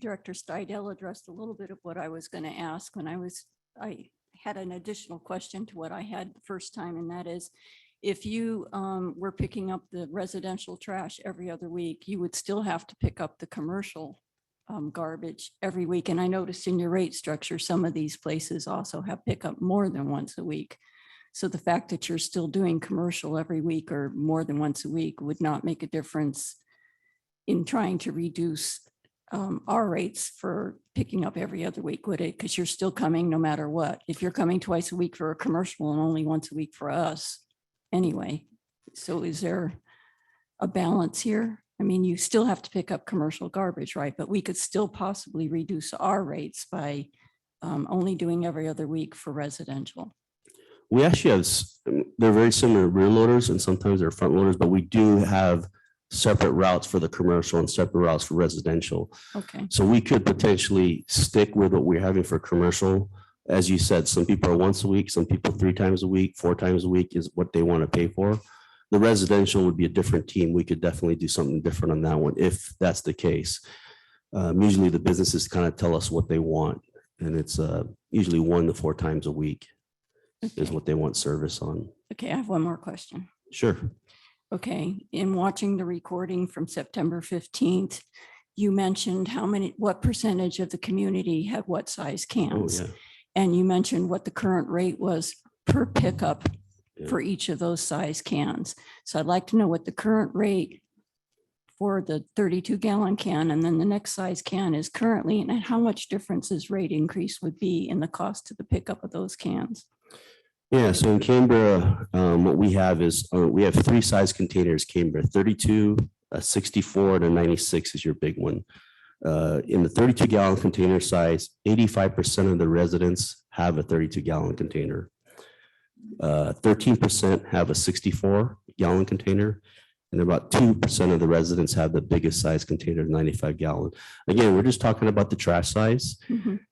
Director Steidel addressed a little bit of what I was going to ask when I had an additional question to what I had the first time, and that is, if you were picking up the residential trash every other week, you would still have to pick up the commercial garbage every week. And I noticed in your rate structure, some of these places also have pickup more than once a week. So the fact that you're still doing commercial every week or more than once a week would not make a difference in trying to reduce our rates for picking up every other week, would it? Because you're still coming no matter what. If you're coming twice a week for a commercial and only once a week for us anyway. So is there a balance here? I mean, you still have to pick up commercial garbage, right? But we could still possibly reduce our rates by only doing every other week for residential. We actually have, they're very similar rear loaders and sometimes they're front loaders, but we do have separate routes for the commercial and separate routes for residential. Okay. So we could potentially stick with what we're having for commercial. As you said, some people are once a week, some people 3 times a week, 4 times a week is what they want to pay for. The residential would be a different team. We could definitely do something different on that one if that's the case. Usually the businesses kind of tell us what they want, and it's usually 1 to 4 times a week is what they want service on. Okay, I have one more question. Sure. Okay, in watching the recording from September 15th, you mentioned what percentage of the community had what size cans. Oh, yeah. And you mentioned what the current rate was per pickup for each of those size cans. So I'd like to know what the current rate for the 32-gallon can and then the next size can is currently, and how much difference this rate increase would be in the cost to the pickup of those cans. Yeah, so in Cambria, what we have is, we have three size containers, Cambria, 32, a 64, and a 96 is your big one. In the 32-gallon container size, 85% of the residents have a 32-gallon container. 13% have a 64-gallon container, and about 2% of the residents have the biggest size container, 95-gallon. Again, we're just talking about the trash size.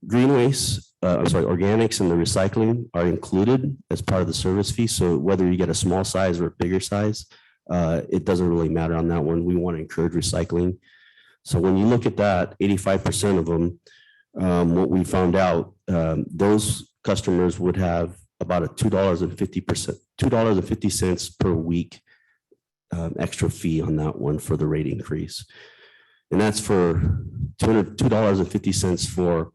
Green waste, organics and the recycling are included as part of the service fee. So whether you get a small size or a bigger size, it doesn't really matter on that one. We want to encourage recycling. So when you look at that, 85% of them, what we found out, those customers would have about a $2.50 per week extra fee on that one for the rate increase. And that's for $2.50 for,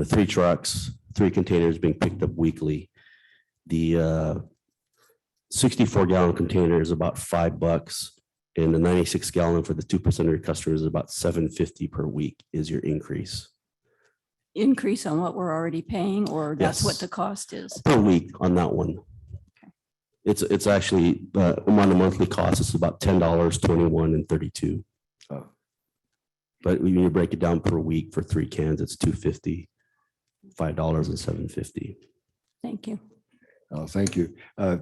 3 trucks, 3 containers being picked up weekly. The 64-gallon container is about $5, and the 96-gallon for the 2% of your customers is about $7.50 per week is your increase. Increase on what we're already paying, or that's what Yes. the cost is? Per week on that one. It's actually, on the monthly cost, it's about $10, $21, and $32. But when you break it down per week for 3 cans, it's $2.50, $5, and $7.50. Thank you. Oh, thank you.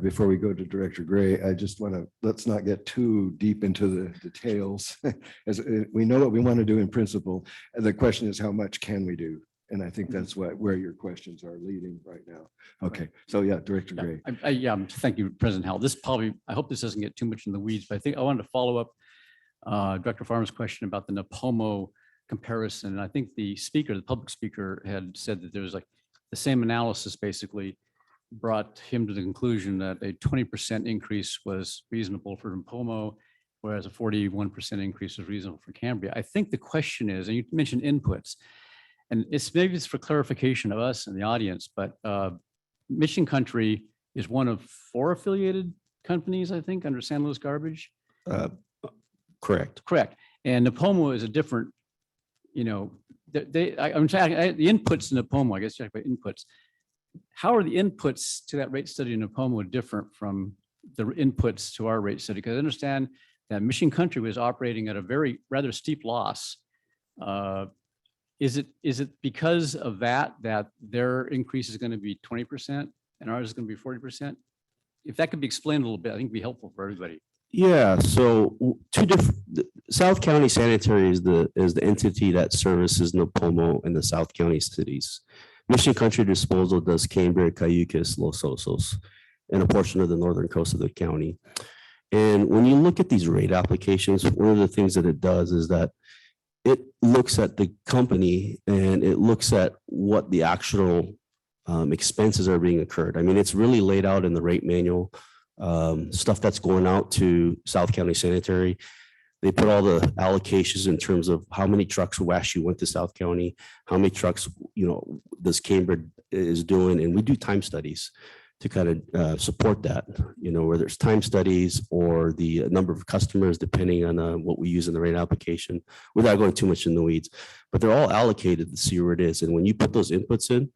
Before we go to Director Gray, I just want to, let's not get too deep into the details. As we know what we want to do in principle. The question is, how much can we do? And I think that's where your questions are leading right now. Okay, so yeah, Director Gray. Thank you, President Howell. This probably, I hope this doesn't get too much in the weeds, but I think I wanted to follow up Director Farmer's question about the Napomo comparison. I think the public speaker had said that there was like the same analysis basically brought him to the conclusion that a 20% increase was reasonable for Napomo, whereas a 41% increase was reasonable for Cambria. I think the question is, and you mentioned inputs, and maybe it's for clarification of us and the audience, but Mission Country is one of 4 affiliated companies, I think, under San Luis Garbage. Correct. Correct. And Napomo is a different, I'm saying the inputs in Napomo, I guess you talk about inputs. How are the inputs to that rate study in Napomo different from the inputs to our rate study? Because I understand that Mission Country was operating at a rather steep loss. Is it because of that their increase is going to be 20% and ours is going to be 40%? If that could be explained a little bit, I think it'd be helpful for everybody. Yeah, so South County Sanitary is the entity that services Napomo and the South County cities. Mission Country Disposal does Cambria, Cayucas, Los Osos, and a portion of the northern coast of the county. And when you look at these rate applications, one of the things that it does is that it looks at the company and it looks at what the actual expenses are being incurred. I mean, it's really laid out in the rate manual, stuff that's going out to South County Sanitary. They put all the allocations in terms of how many trucks actually went to South County, how many trucks, this Cambria is doing, and we do time studies to kind of support that, whether it's time studies or the number of customers, depending on what we use in the rate application, without going too much in the weeds. But they're all allocated to see where it is. And when you put those inputs in,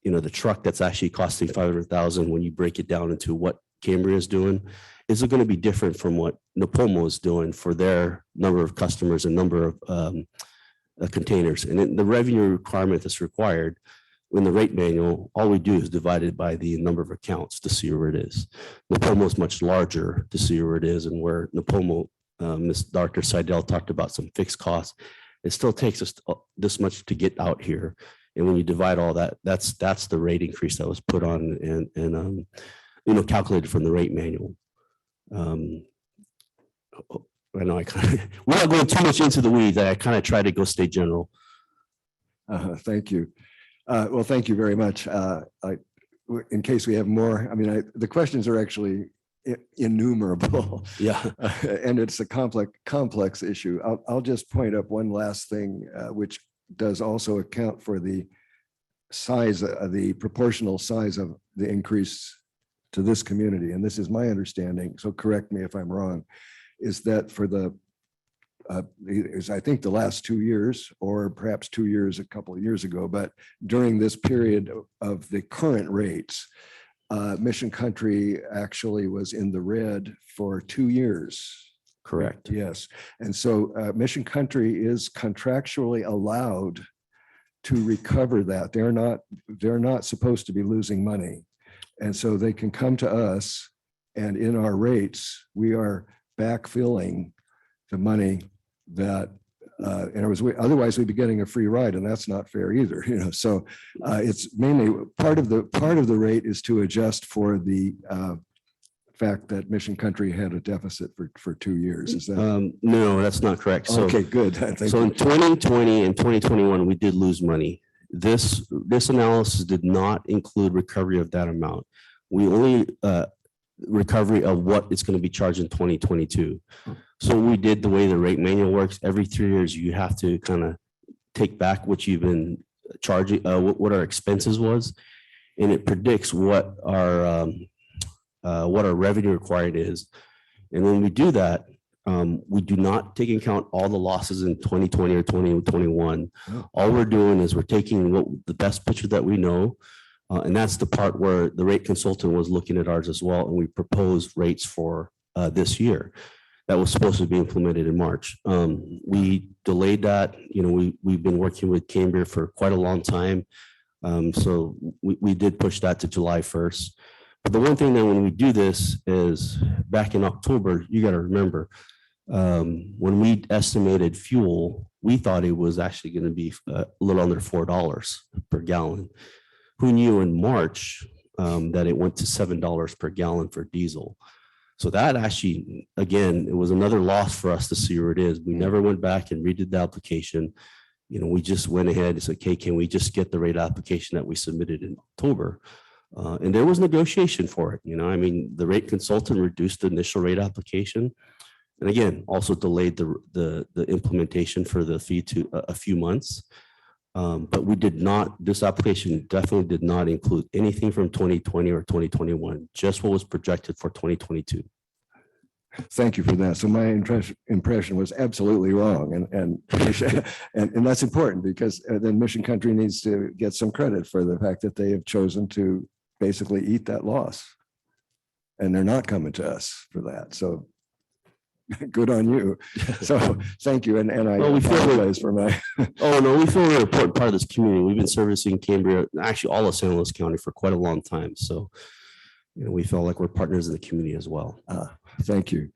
the truck that's actually costing $500,000, when you break it down into what Cambria is doing, is it going to be different from what Napomo is doing for their number of customers and number of containers. And then the revenue requirement that's required in the rate manual, all we do is divide it by the number of accounts to see where it is. Napomo is much larger to see where it is, and where Napomo, Dr. Seidel talked about some fixed costs. It still takes us this much to get out here. And when you divide all that, that's the rate increase that was put on and calculated from the rate manual. I know without going too much into the weeds, I kind of try to go stay general. Thank you. Well, thank you very much. In case we have more, the questions are actually innumerable. Yeah. And it's a complex issue. I'll just point up one last thing, which does also account for the size, the proportional size of the increase to this community. And this is my understanding, so correct me if I'm wrong, is that for the is I think the last 2 years, or perhaps 2 years, a couple of years ago, but during this period of the current rates, Mission Country actually was in the red for 2 years. Correct. Yes. And so Mission Country is contractually allowed to recover that. They're not supposed to be losing money. And so they can come to us, and in our rates, we are backfilling the money that otherwise we'd be getting a free ride, and that's not fair either. So it's mainly part of the rate is to adjust for the fact that Mission Country had a deficit for 2 years. Is that? No, that's not correct. So, okay, good. Thank so in you. 2020 and 2021, we did lose money. This analysis did not include recovery of that amount. We only recovery of what it's going to be charged in 2022. So we did the way the rate manual works. Every 3 years, you have to kind of take back what you've been charging, what our expenses was, and it predicts what our revenue required is. And when we do that, we do not take into account all the losses in 2020 or 2021. All we're doing is we're taking the best picture that we know. And that's the part where the rate consultant was looking at ours as well. And we proposed rates for this year that was supposed to be implemented in March. We delayed that. We've been working with Cambria for quite a long time. So we did push that to July 1st. But the one thing that when we do this is back in October, you got to remember, when we estimated fuel, we thought it was actually going to be a little under $4 per gallon. Who knew in March that it went to $7 per gallon for diesel? So that actually, again, it was another loss for us to see where it is. We never went back and redid the application. We just went ahead and said, okay, can we just get the rate application that we submitted in October? And there was negotiation for it. The rate consultant reduced the initial rate application. And again, also delayed the implementation for the fee to a few months. But this application definitely did not include anything from 2020 or 2021, just what was projected for 2022. Thank you for that. So my impression was absolutely wrong. And that's important, because then Mission Country needs to get some credit for the fact that they have chosen to basically eat that loss. And they're not coming to us for that. So good on you. So thank you. And I apologize for my. Oh, no, we feel we're an important part of this community. We've been servicing Cambria, actually all of San Luis County, for quite a long time. So, we feel like we're partners in the community as well. Thank you.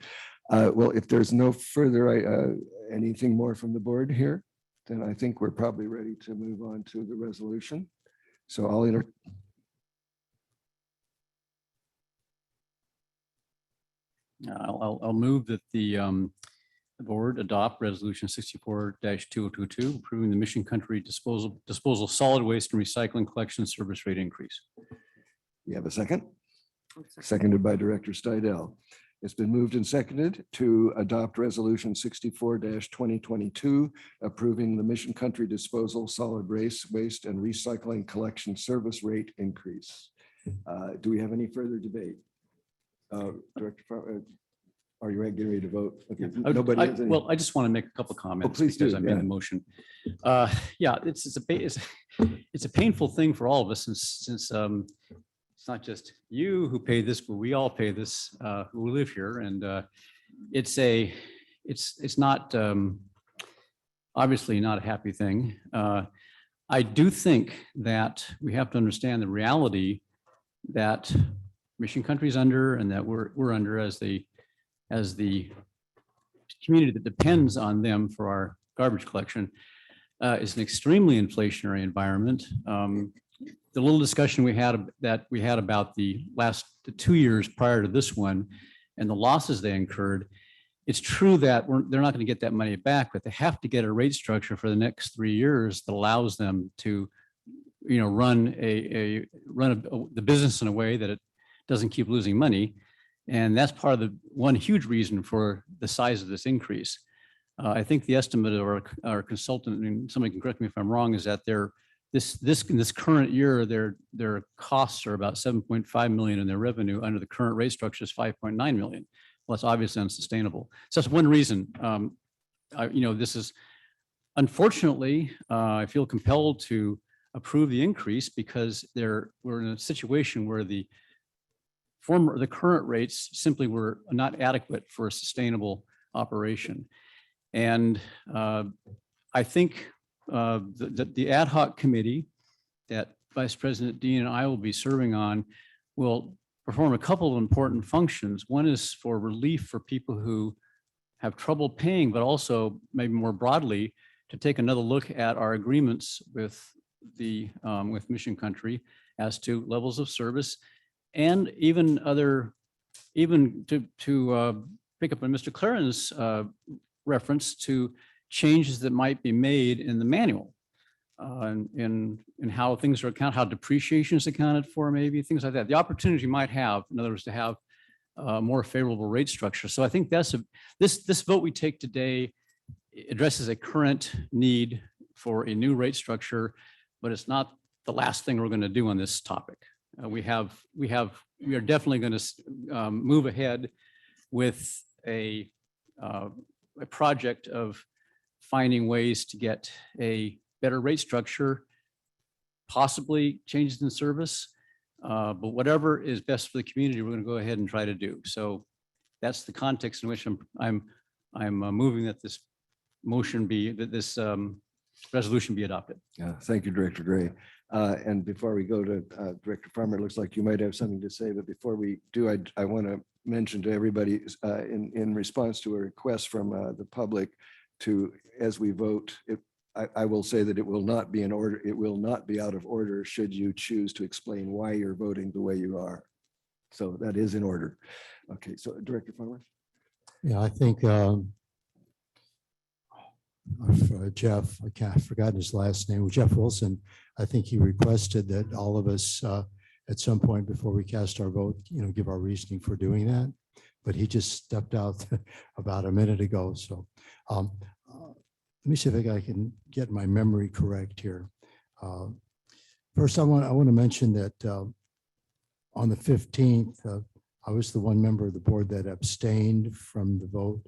Well, if there's no further, anything more from the board here, then I think we're probably ready to move on to the resolution. So I'll move that the board adopt resolution 64-2022, approving the Mission Country disposal solid waste and recycling collection service rate increase. You have a second? Seconded by Director Stidel. It's been moved and seconded to adopt resolution 64-2022, approving the Mission Country disposal solid waste and recycling collection service rate increase. Do we have any further debate? Director, are you getting ready to vote? Okay. Nobody. Well, I just want to make a couple comments. Please do. Because I made the motion. Yeah, it's a painful thing for all of us, since it's not just you who pay this, but we all pay this who live here, and it's not obviously not a happy thing. I do think that we have to understand the reality that Mission Country is under, and that we're under as the community that depends on them for our garbage collection. Is an extremely inflationary environment. The little discussion we had about the 2 years prior to this one and the losses they incurred, it's true that they're not going to get that money back, but they have to get a rate structure for the next 3 years that allows them to, run the business in a way that it doesn't keep losing money. And that's part of the one huge reason for the size of this increase. I think the estimate of our consultant, and somebody can correct me if I'm wrong, is that in this current year, their costs are about 7.5 million, and their revenue under the current rate structure is 5.9 million. Well, that's obviously unsustainable. So that's one reason. this is unfortunately, I feel compelled to approve the increase because we're in a situation where the current rates simply were not adequate for a sustainable operation. And I think that the ad hoc committee that Vice President Dean and I will be serving on will perform a couple of important functions. One is for relief for people who have trouble paying, but also maybe more broadly to take another look at our agreements with with Mission Country as to levels of service, and even to pick up on Mr. Claren's reference to changes that might be made in the manual, in how things are accounted, how depreciation is accounted for, maybe things like that. The opportunity you might have, in other words, to have a more favorable rate structure. So I think this vote we take today addresses a current need for a new rate structure, but it's not the last thing we're going to do on this topic. We are definitely going to move ahead with a project of finding ways to get a better rate structure, possibly changes in service, but whatever is best for the community, we're going to go ahead and try to do. So that's the context in which I'm moving that this resolution be adopted. Thank you, Director Gray. And before we go to Director Farmer, it looks like you might have something to say, but before we do, I want to mention to everybody in response to a request from the public to, as we vote, I will say that it will not be in order. It will not be out of order should you choose to explain why you're voting the way you are. So that is in order. Okay, so Director Farmer. Yeah, I think Jeff, I've forgotten his last name, Jeff Wilson. I think he requested that all of us at some point before we cast our vote, give our reasoning for doing that. But he just stepped out about a minute ago. So let me see if I can get my memory correct here. First, I want to mention that on the 15th, I was the one member of the board that abstained from the vote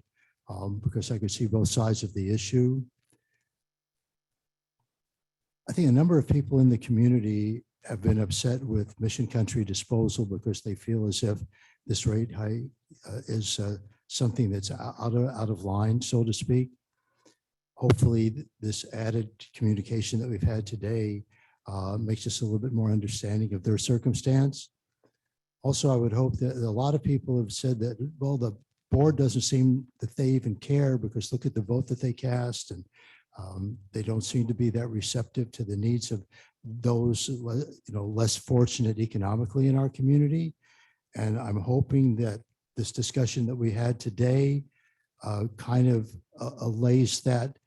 because I could see both sides of the issue. I think a number of people in the community have been upset with Mission Country Disposal because they feel as if this rate hike is something that's out of line, so to speak. Hopefully, this added communication that we've had today makes us a little bit more understanding of their circumstance. Also, I would hope that a lot of people have said that, well, the board doesn't seem that they even care because look at the vote that they cast, and they don't seem to be that receptive to the needs of those less fortunate economically in our community. And I'm hoping that this discussion that we had today kind of allays that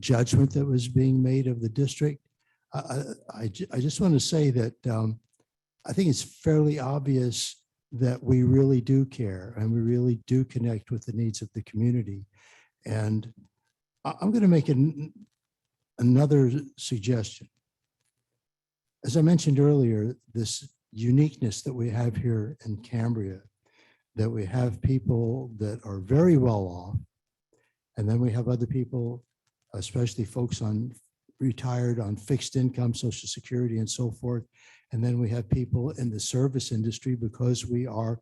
judgment that was being made of the district. I just want to say that I think it's fairly obvious that we really do care and we really do connect with the needs of the community. And I'm going to make another suggestion. As I mentioned earlier, this uniqueness that we have here in Cambria, that we have people that are very well off, and then we have other people, especially folks retired on fixed income, Social Security and so forth. And then we have people in the service industry because we are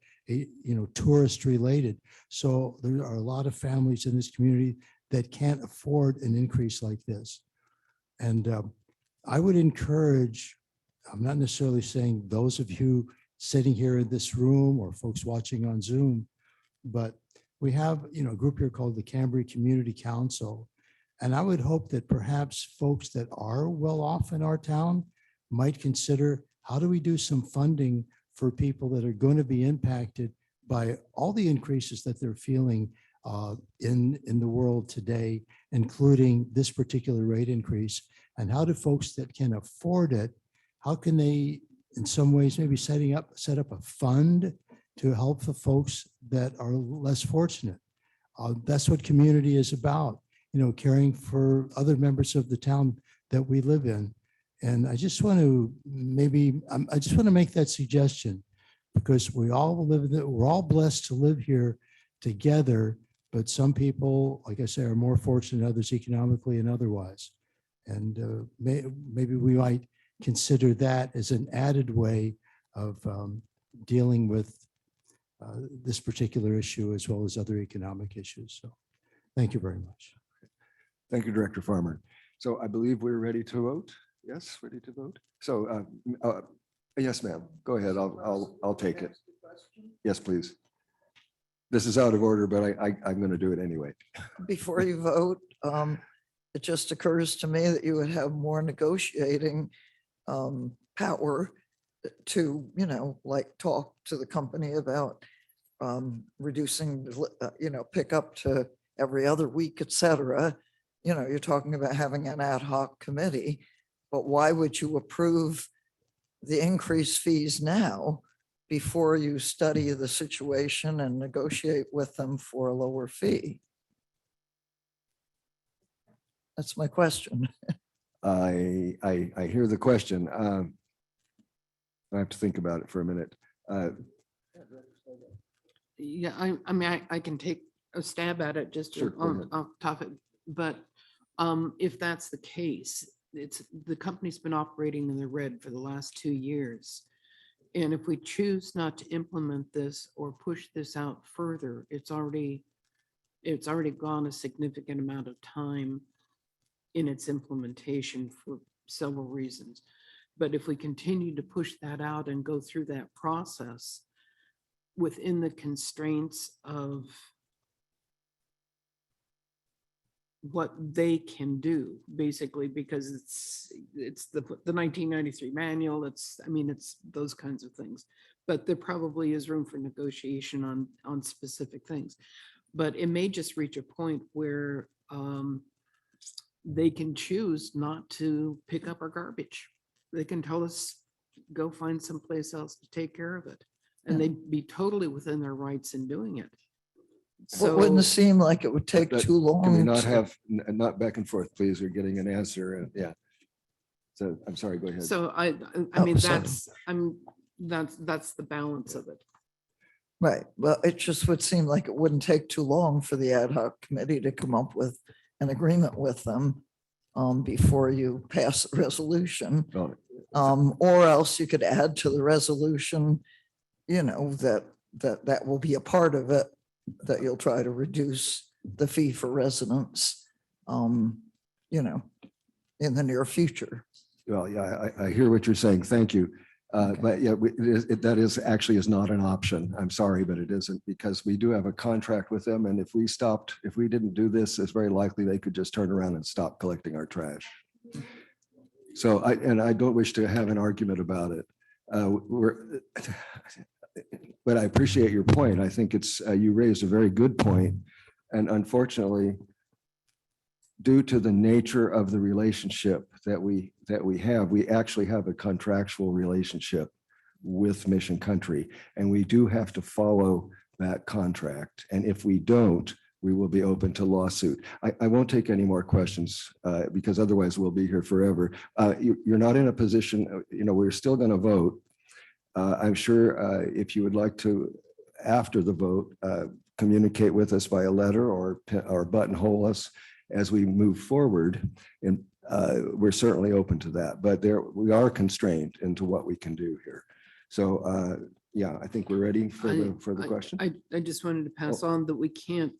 tourist related. So there are a lot of families in this community that can't afford an increase like this. And I would encourage, I'm not necessarily saying those of you sitting here in this room or folks watching on Zoom, but we have a group here called the Cambria Community Council. And I would hope that perhaps folks that are well off in our town might consider, how do we do some funding for people that are going to be impacted by all the increases that they're feeling in the world today, including this particular rate increase? And how do folks that can afford it, how can they in some ways maybe set up a fund to help the folks that are less fortunate? That's what community is about, caring for other members of the town that we live in. And I just want to make that suggestion, because we're all blessed to live here together, But some people, like I say, are more fortunate than others economically and otherwise. And maybe we might consider that as an added way of dealing with this particular issue as well as other economic issues. So thank you very much. Thank you, Director Farmer. So I believe we're ready to vote. Yes, ready to vote. So yes, ma'am. Go ahead. I'll take it. Yes, please. This is out of order, but I'm going to do it anyway. Before you vote, it just occurs to me that you would have more negotiating power to, like talk to the company about reducing, pick up to every other week, et cetera. You're talking about having an ad hoc committee, but why would you approve the increased fees now before you study the situation and negotiate with them for a lower fee? That's my question. I hear the question. I have to think about it for a minute. Yeah, I mean, I can take a stab at it just Sure, go ahead. off topic, but if that's the case, the company's been operating in the red for the last 2 years. And if we choose not to implement this or push this out further, it's already gone a significant amount of time in its implementation for several reasons. But if we continue to push that out and go through that process within the constraints of what they can do, basically, because it's the 1993 manual, it's those kinds of things. But there probably is room for negotiation on specific things. But it may just reach a point where they can choose not to pick up our garbage. They can tell us, go find someplace else to take care of it. And they'd be totally within their rights in doing it. So wouldn't it seem like it would take too long? Can we not have, not back and forth, please? We're getting an answer. Yeah. So I'm sorry, go ahead. So I Oh, mean, sorry. that's the balance of it. Right. Well, it just would seem like it wouldn't take too long for the ad hoc committee to come up with an agreement with them before you pass a resolution. Or else you could add to the resolution, that will be a part of it, that you'll try to reduce the fee for residents, in the near future. Well, yeah, I hear what you're saying. Thank you. But yeah, that is not an option. I'm sorry, but it isn't, because we do have a contract with them. And if we didn't do this, it's very likely they could just turn around and stop collecting our trash. So I don't wish to have an argument about it. But I appreciate your point. I think you raised a very good point. And unfortunately, due to the nature of the relationship that we have, we actually have a contractual relationship with Mission Country, and we do have to follow that contract. And if we don't, we will be open to lawsuit. I won't take any more questions because otherwise we'll be here forever. You're not in a position, we're still going to vote. I'm sure if you would like to, after the vote, communicate with us by a letter or buttonhole us as we move forward, and we're certainly open to that. But we are constrained into what we can do here. So yeah, I think we're ready for the question. I just wanted to pass on that we can't.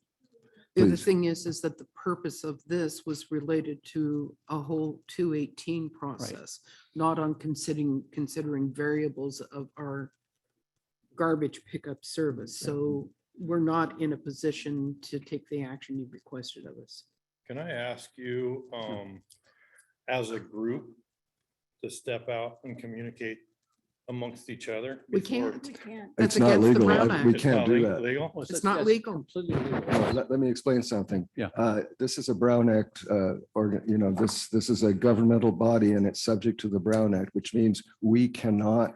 The other thing is that the purpose of this was related to a whole 218 process, not on considering variables of our garbage pickup service. So we're not in a position to take the action you've requested of us. Can I ask you, as a group, to step out and communicate amongst each other? We before- can't. It's not legal. We It's can't not do le- that. Legal? It's not legal. No, let me explain something. Yeah. This is a Brown Act, this is a governmental body, and it's subject to the Brown Act, which means we cannot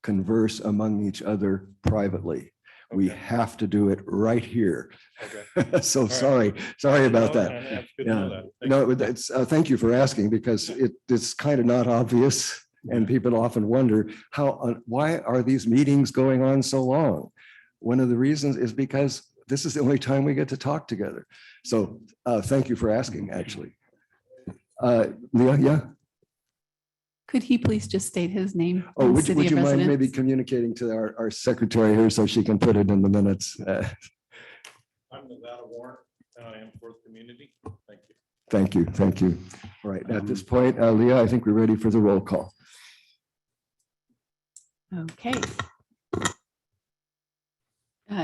converse among each other privately. We have to do it right here. Okay. So right. sorry about No, that. that's good to know Yeah. that. No, it's, thank you for asking, because it's kind of not obvious. And people often wonder why are these meetings going on so long? One of the reasons is because this is the only time we get to talk together. So thank you for asking, actually. Leah, yeah? Could he please just state his name? Oh, and would city you of mind maybe residence? communicating to our secretary here so she can put it in the minutes? I'm Nevada Warren, and I am for the community. Thank you. Thank you, thank you. All right, at this point, Leah, I think we're ready for the roll call. Okay.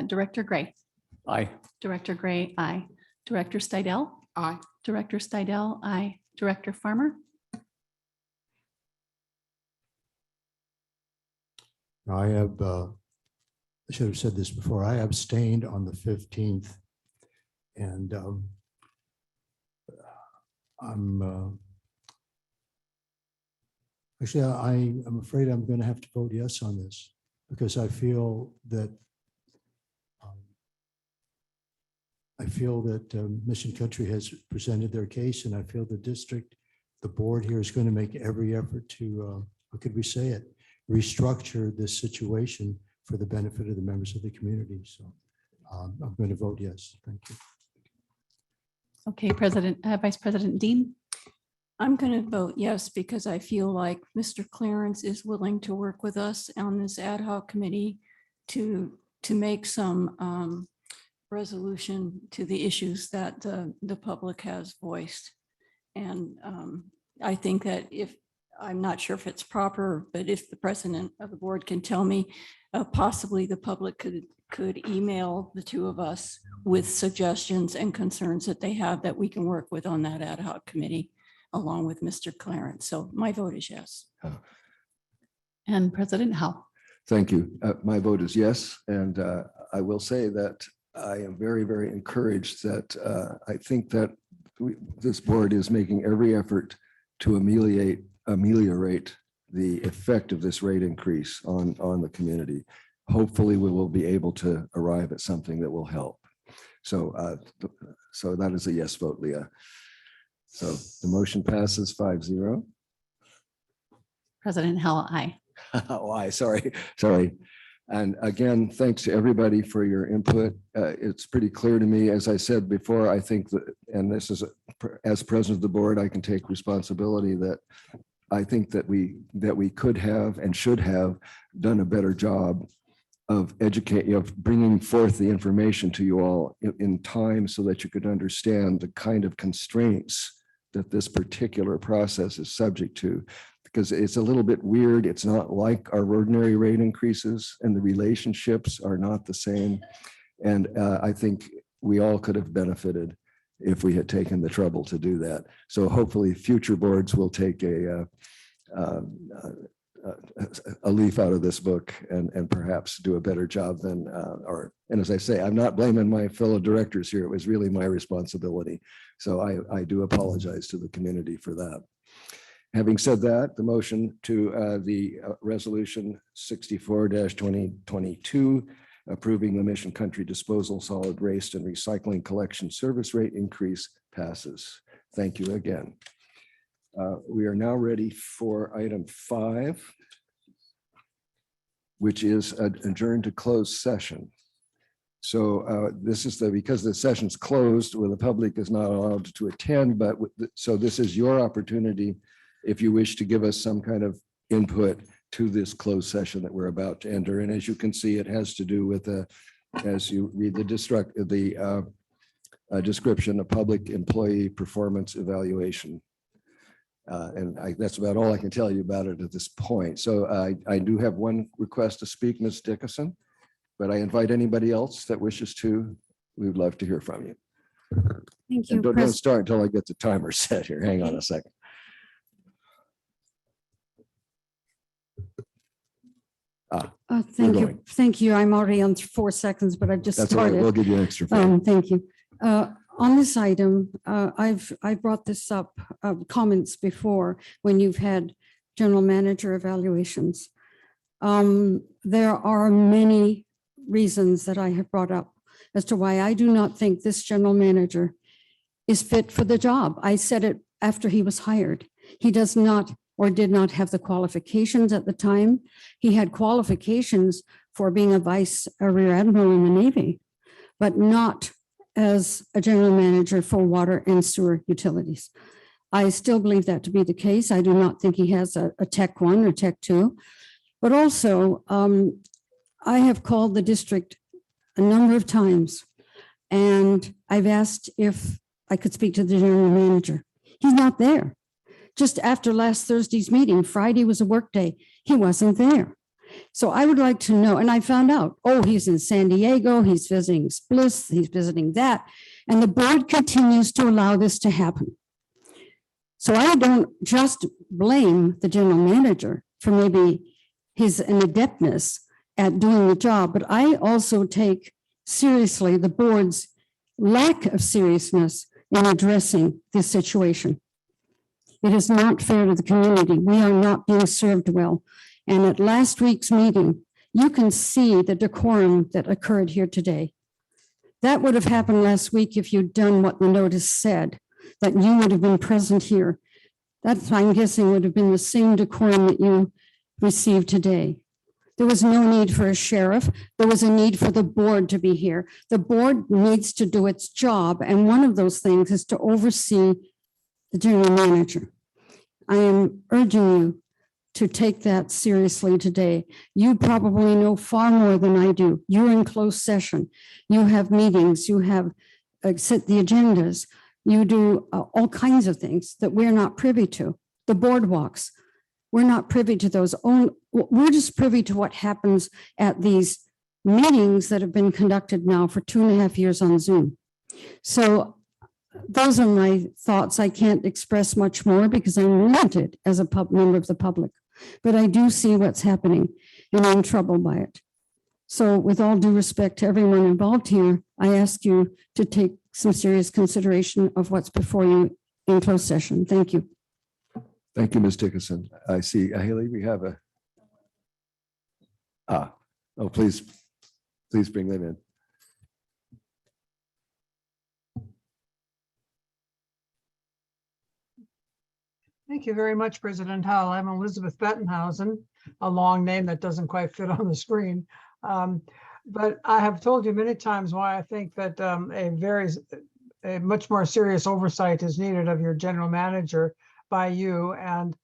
Director Gray. Aye. Director Gray, aye. Director Stidel. Aye. Director Stidel, aye. Director Farmer. I should have said this before. I abstained on the 15th. And actually, I'm afraid I'm going to have to vote yes on this because I feel that Mission Country has presented their case, and I feel the district, the board here is going to make every effort to, how could we say it, restructure this situation for the benefit of the members of the community. So I'm going to vote yes. Thank you. Okay, Vice President Dean. I'm going to vote yes, because I feel like Mr. Clarence is willing to work with us on this ad hoc committee to make some resolution to the issues that the public has voiced. And I think that I'm not sure if it's proper, but if the president of the board can tell me, possibly the public could email the two of us with suggestions and concerns that they have that we can work with on that ad hoc committee, along with Mr. Clarence. So my vote is yes. And President Howe. Thank you. My vote is yes. And I will say that I am very, very encouraged that I think that this board is making every effort to ameliorate the effect of this rate increase on the community. Hopefully, we will be able to arrive at something that will help. So, so that is a yes vote, Leah. So the motion passes 5-0. President Howe, aye. Oh, aye, sorry. And again, thanks to everybody for your input. It's pretty clear to me, as I said before, I think that, and this is, as president of the board, I can take responsibility that I think that we could have and should have done a better job of educating, of bringing forth the information to you all in time so that you could understand the kind of constraints that this particular process is subject to, because it's a little bit weird. It's not like our ordinary rate increases, and the relationships are not the same. And I think we all could have benefited if we had taken the trouble to do that. So hopefully future boards will take a leaf out of this book and perhaps do a better job than, and as I say, I'm not blaming my fellow directors here. It was really my responsibility. So I do apologize to the community for that. Having said that, the motion to the resolution 64-2022, approving the Mission Country Disposal Solid Waste and Recycling Collection Service Rate increase passes. Thank you again. We are now ready for item 5, which is adjourned to closed session. So this is because the session's closed, where the public is not allowed to attend, but so this is your opportunity if you wish to give us some kind of input to this closed session that we're about to enter. And as you can see, it has to do with, as you read the description of public employee performance evaluation. And that's about all I can tell you about it at this point. So I do have one request to speak, Ms. Dickinson, but I invite anybody else that wishes to. We would love to hear from you. Thank you. And don't start until I get the timer set here. Hang on a second. Thank you. I'm already on 4 seconds, but I've just That's all right. started. We'll give you an extra 5. Thank you. On this item, I brought this up, comments before when you've had general manager evaluations. There are many reasons that I have brought up as to why I do not think this general manager is fit for the job. I said it after he was hired. He does not or did not have the qualifications at the time. He had qualifications for being a rear admiral in the Navy, but not as a general manager for water and sewer utilities. I still believe that to be the case. I do not think he has a tech 1 or tech 2. But also, I have called the district a number of times, and I've asked if I could speak to the general manager. He's not there. Just after last Thursday's meeting, Friday was a work day. He wasn't there. So I would like to know, and I found out, oh, he's in San Diego, he's visiting Bliss, he's visiting that, and the board continues to allow this to happen. So I don't just blame the general manager for maybe his inadeptness at doing the job, but I also take seriously the board's lack of seriousness in addressing this situation. It is not fair to the community. We are not being served well. And at last week's meeting, you can see the decorum that occurred here today. That would have happened last week if you'd done what the notice said, that you would have been present here. That, I'm guessing, would have been the same decorum that you received today. There was no need for a sheriff. There was a need for the board to be here. The board needs to do its job, and one of those things is to oversee the general manager. I am urging you to take that seriously today. You probably know far more than I do. You're in closed session. You have meetings. You have set the agendas. You do all kinds of things that we're not privy to. The boardwalks, we're not privy to those. We're just privy to what happens at these meetings that have been conducted now for 2.5 years on Zoom. So those are my thoughts. I can't express much more because I'm limited as a member of the public, but I do see what's happening and I'm troubled by it. So with all due respect to everyone involved here, I ask you to take some serious consideration of what's before you in closed session. Thank you. Thank you, Ms. Dickinson. I see, Haley, we have please bring them in. Thank you very much, President Howell. I'm Elizabeth Bettenhausen, a long name that doesn't quite fit on the screen. But I have told you many times why I think that a much more serious oversight is needed of your general manager by you, and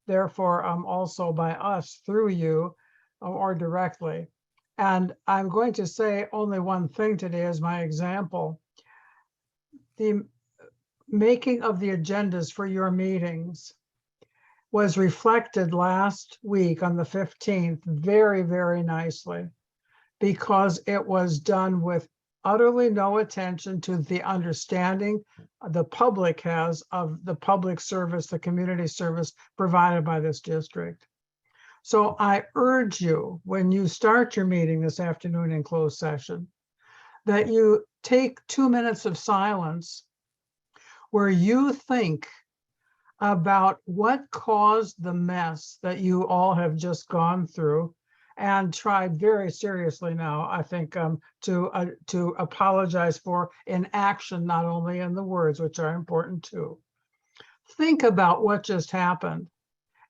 therefore also by us through you or directly. And I'm going to say only one thing today as my example. The making of the agendas for your meetings was reflected last week on the 15th very, very nicely, because it was done with utterly no attention to the understanding the public has of the public service, the community service provided by this district. So I urge you, when you start your meeting this afternoon in closed session, that you take 2 minutes of silence where you think about what caused the mess that you all have just gone through, and tried very seriously now, I think, to apologize for in action, not only in the words, which are important too. Think about what just happened,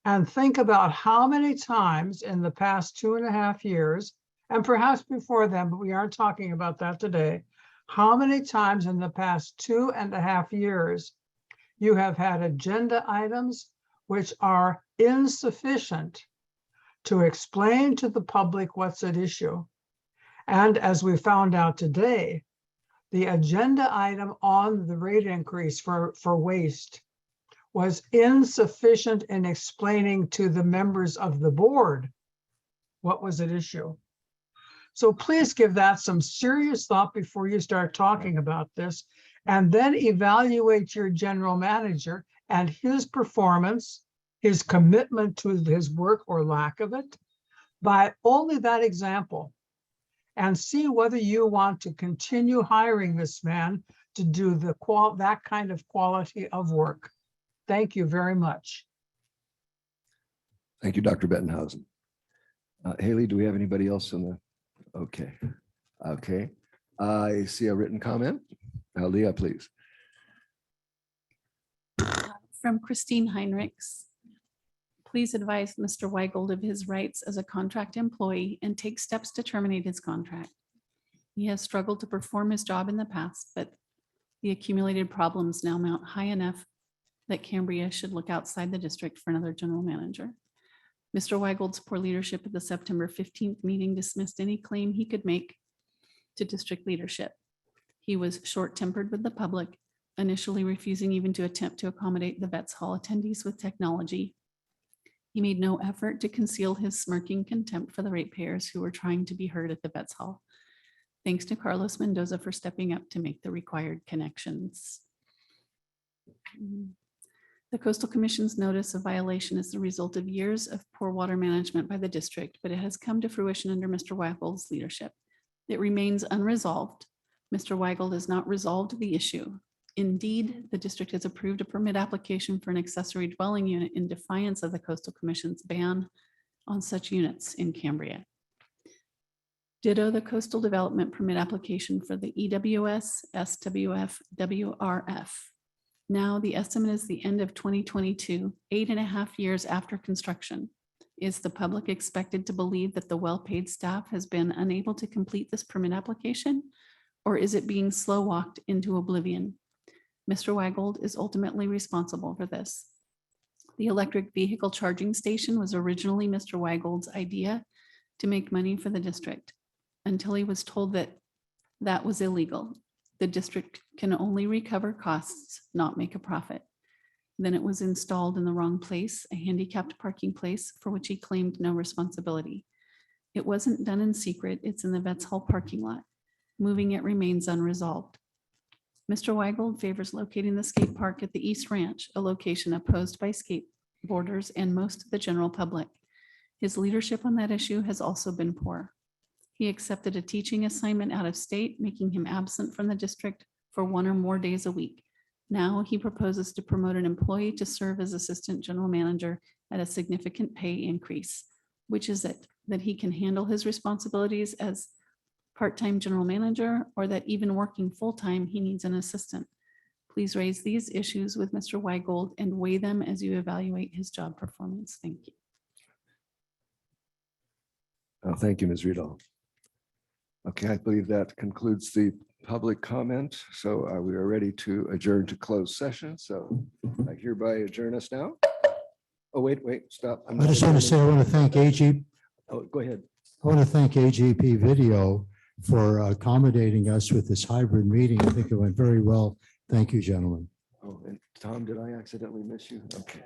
and think about how many times in the past 2.5 years, and perhaps before then, but we aren't talking about that today, how many times in the past 2.5 years you have had agenda items which are insufficient to explain to the public what's at issue. And as we found out today, the agenda item on the rate increase for waste was insufficient in explaining to the members of the board what was at issue. So please give that some serious thought before you start talking about this, and then evaluate your general manager and his performance, his commitment to his work or lack of it, by only that example, and see whether you want to continue hiring this man to do that kind of quality of work. Thank you very much. Thank you, Dr. Bettenhausen. Haley, do we have anybody else in the? Okay. I see a written comment. Leah, please. From Christine Heinrichs. Please advise Mr. Weigel of his rights as a contract employee and take steps to terminate his contract. He has struggled to perform his job in the past, but the accumulated problems now mount high enough that Cambria should look outside the district for another general manager. Mr. Weigold's poor leadership at the September 15th meeting dismissed any claim he could make to district leadership. He was short-tempered with the public, initially refusing even to attempt to accommodate the Vets Hall attendees with technology. He made no effort to conceal his smirking contempt for the ratepayers who were trying to be heard at the Vets Hall. Thanks to Carlos Mendoza for stepping up to make the required connections. The Coastal Commission's notice of violation is the result of years of poor water management by the district, but it has come to fruition under Mr. Weigold's leadership. It remains unresolved. Mr. Weigold has not resolved the issue. Indeed, the district has approved a permit application for an accessory dwelling unit in defiance of the Coastal Commission's ban on such units in Cambria. Ditto the coastal development permit application for the EWS, SWF, WRF. Now the estimate is the end of 2022, 8.5 years after construction. Is the public expected to believe that the well-paid staff has been unable to complete this permit application? Or is it being slow walked into oblivion? Mr. Weigold is ultimately responsible for this. The electric vehicle charging station was originally Mr. Weigold's idea to make money for the district until he was told that that was illegal. The district can only recover costs, not make a profit. Then it was installed in the wrong place, a handicapped parking place for which he claimed no responsibility. It wasn't done in secret. It's in the Vets Hall parking lot. Moving it remains unresolved. Mr. Weigold favors locating the skate park at the East Ranch, a location opposed by skateboarders and most of the general public. His leadership on that issue has also been poor. He accepted a teaching assignment out of state, making him absent from the district for 1 or more days a week. Now he proposes to promote an employee to serve as assistant general manager at a significant pay increase, which is it that he can handle his responsibilities as part-time general manager, or that even working full-time, he needs an assistant. Please raise these issues with Mr. Weigold and weigh them as you evaluate his job performance. Thank you. Thank you, Ms. Riedel. Okay, I believe that concludes the public comment. So we are ready to adjourn to closed session. So I hereby adjourn us now. Oh, wait, stop. I just want to say, I want to thank AG. Oh, go ahead. I want to thank AGP Video for accommodating us with this hybrid meeting. I think it went very well. Thank you, gentlemen. Oh, and Tom, did I accidentally miss you? Okay.